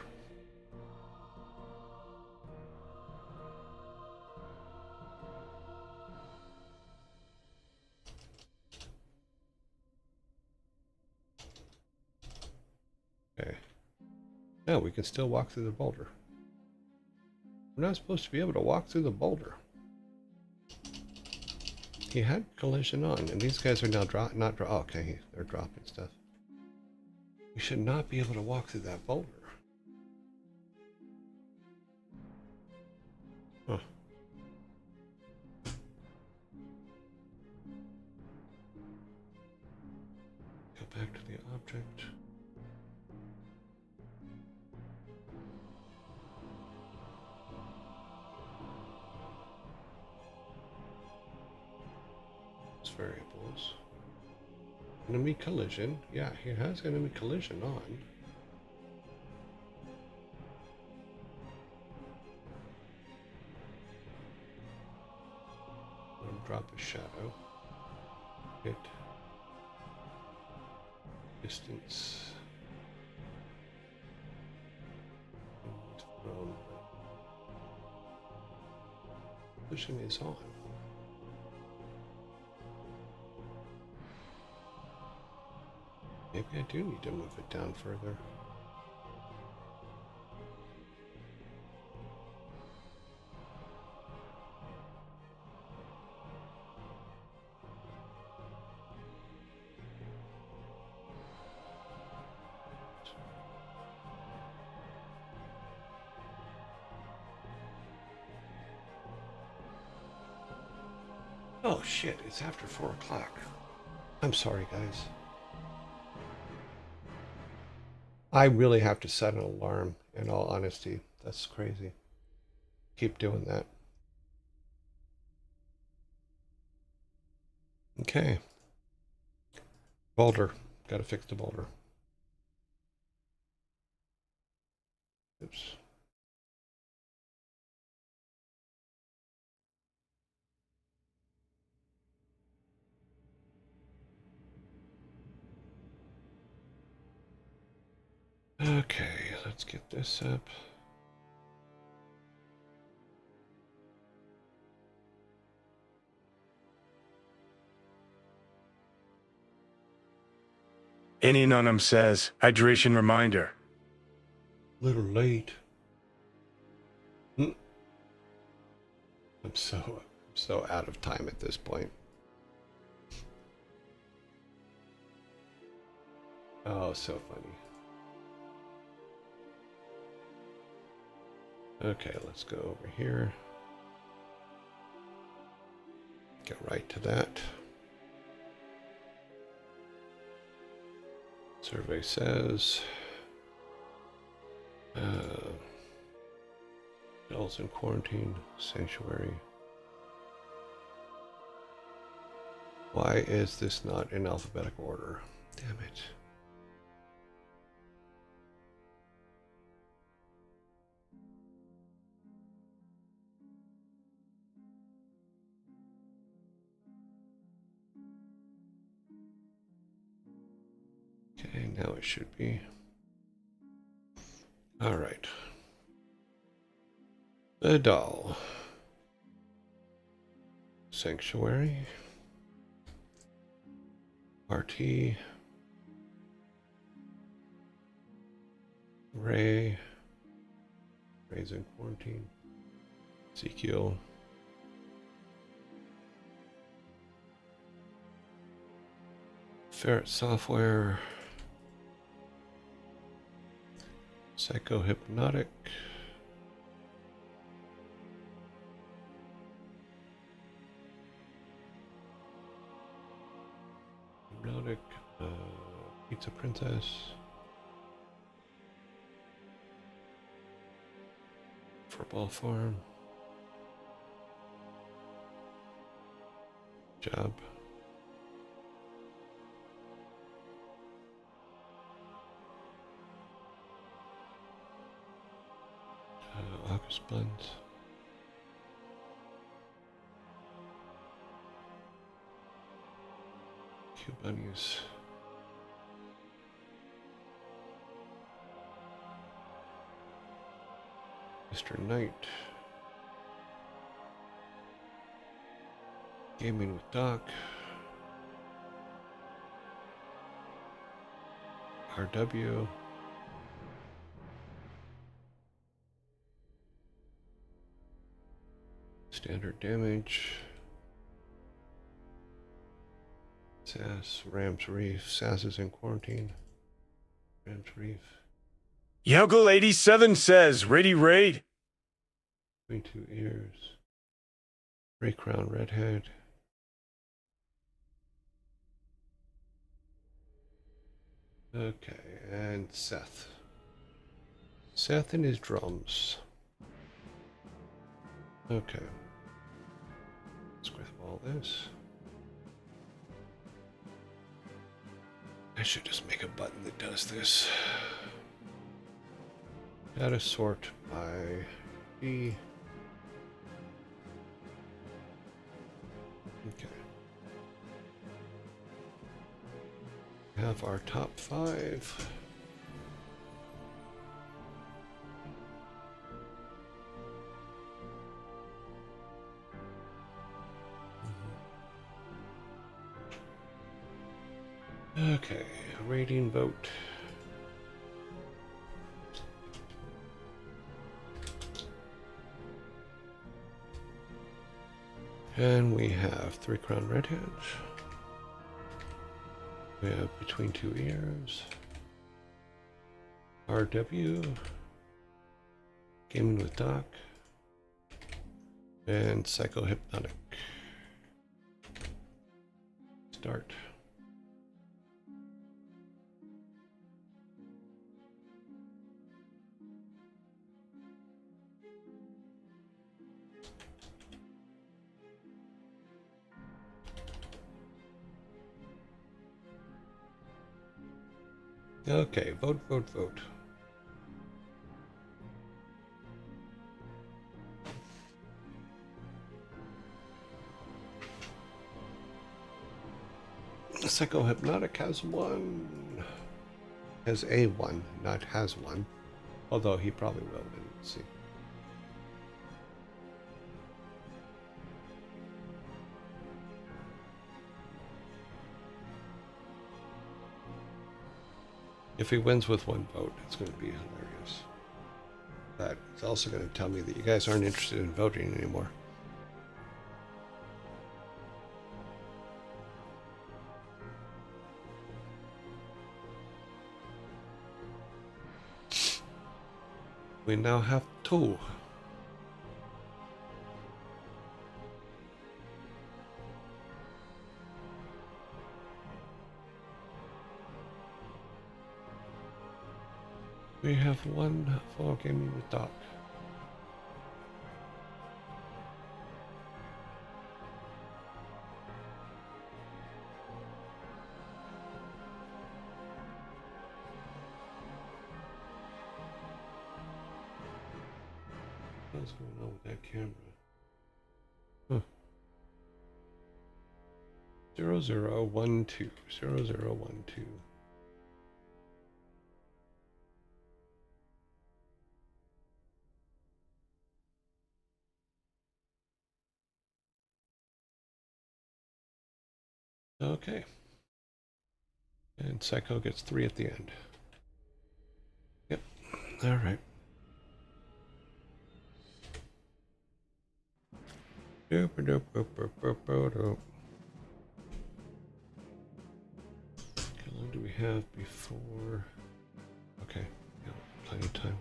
Okay. No, we can still walk through the boulder. We're not supposed to be able to walk through the boulder. He had collision on, and these guys are now okay, they're dropping stuff. We should not be able to walk through that boulder. Huh. Go back to the object. Variables. Enemy collision. Yeah, it has enemy collision on. Drop a shadow. Hit. Distance. Collision is on. Maybe I do need to move it down further. Oh shit, it's after 4 o'clock. I'm sorry, guys. I really have to set an alarm, in all honesty. That's crazy. Keep doing that. Okay. Boulder. Gotta fix the boulder. Oops. Okay, let's get this up. Inunum says, hydration reminder. Little late. I'm so out of time at this point. Oh, so funny. Okay, let's go over here. Get right to that. Survey says adults in quarantine, sanctuary. Why is this not in alphabetical order? Damn it. Okay, now it should be. All right. The doll. Sanctuary. RT. Ray. Ray's in quarantine. Ezekiel. Ferret software. Psychohypnotic. Hypnotic. Pizza Princess. Football Farm. Job. August blends. Q bunnies. Mr. Knight. Gaming with Doc. RW. Standard damage. Sass, Rams Reef. Sass is in quarantine. Rams Reef. Yoggle 87 says, ready raid. Between two ears. Gray Crown Redhead. Okay, and Seth. Seth and his drums. Okay. Let's grab all this. I should just make a button that does this. Gotta sort by B. Okay. Have our top 5. Okay, rating vote. And we have 3 Crown Redheads. We have Between Two Ears. RW. Gaming with Doc. And Psychohypnotic. Start. Okay, vote, vote, vote. Psychohypnotic has 1. Has a 1, not has 1. Although he probably will. Let's see. If he wins with 1 vote, it's going to be hilarious. But it's also going to tell me that you guys aren't interested in voting anymore. We now have 2. We have 1 for Gaming with Doc. What's going on with that camera? Huh. 0012. 0012. Okay. And Psycho gets 3 at the end. Yep. All right. Doop, doop, doop, doop, doop, doop, doop. How long do we have before? Okay. Yeah, plenty of time.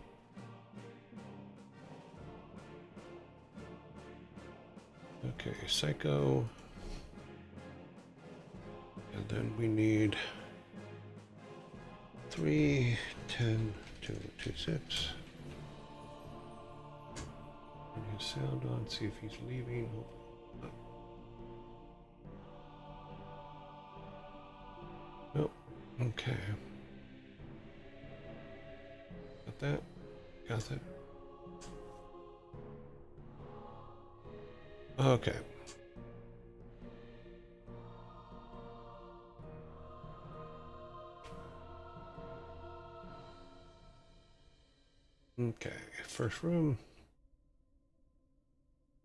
Okay, Psycho. And then we need 3, 10, 2, 2, 6. Turn his sound on, see if he's leaving. Nope. Okay. Got that? Got that? Okay. Okay, first room.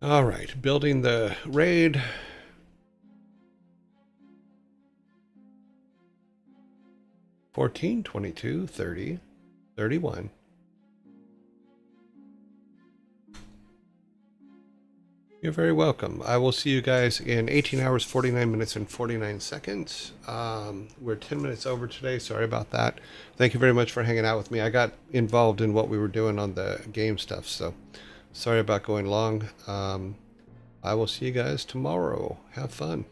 All right, building the raid. 14, 22, 30, 31. You're very welcome. I will see you guys in 18 hours, 49 minutes, and 49 seconds. We're 10 minutes over today. Sorry about that. Thank you very much for hanging out with me. I got involved in what we were doing on the game stuff, so sorry about going long. I will see you guys tomorrow. Have fun.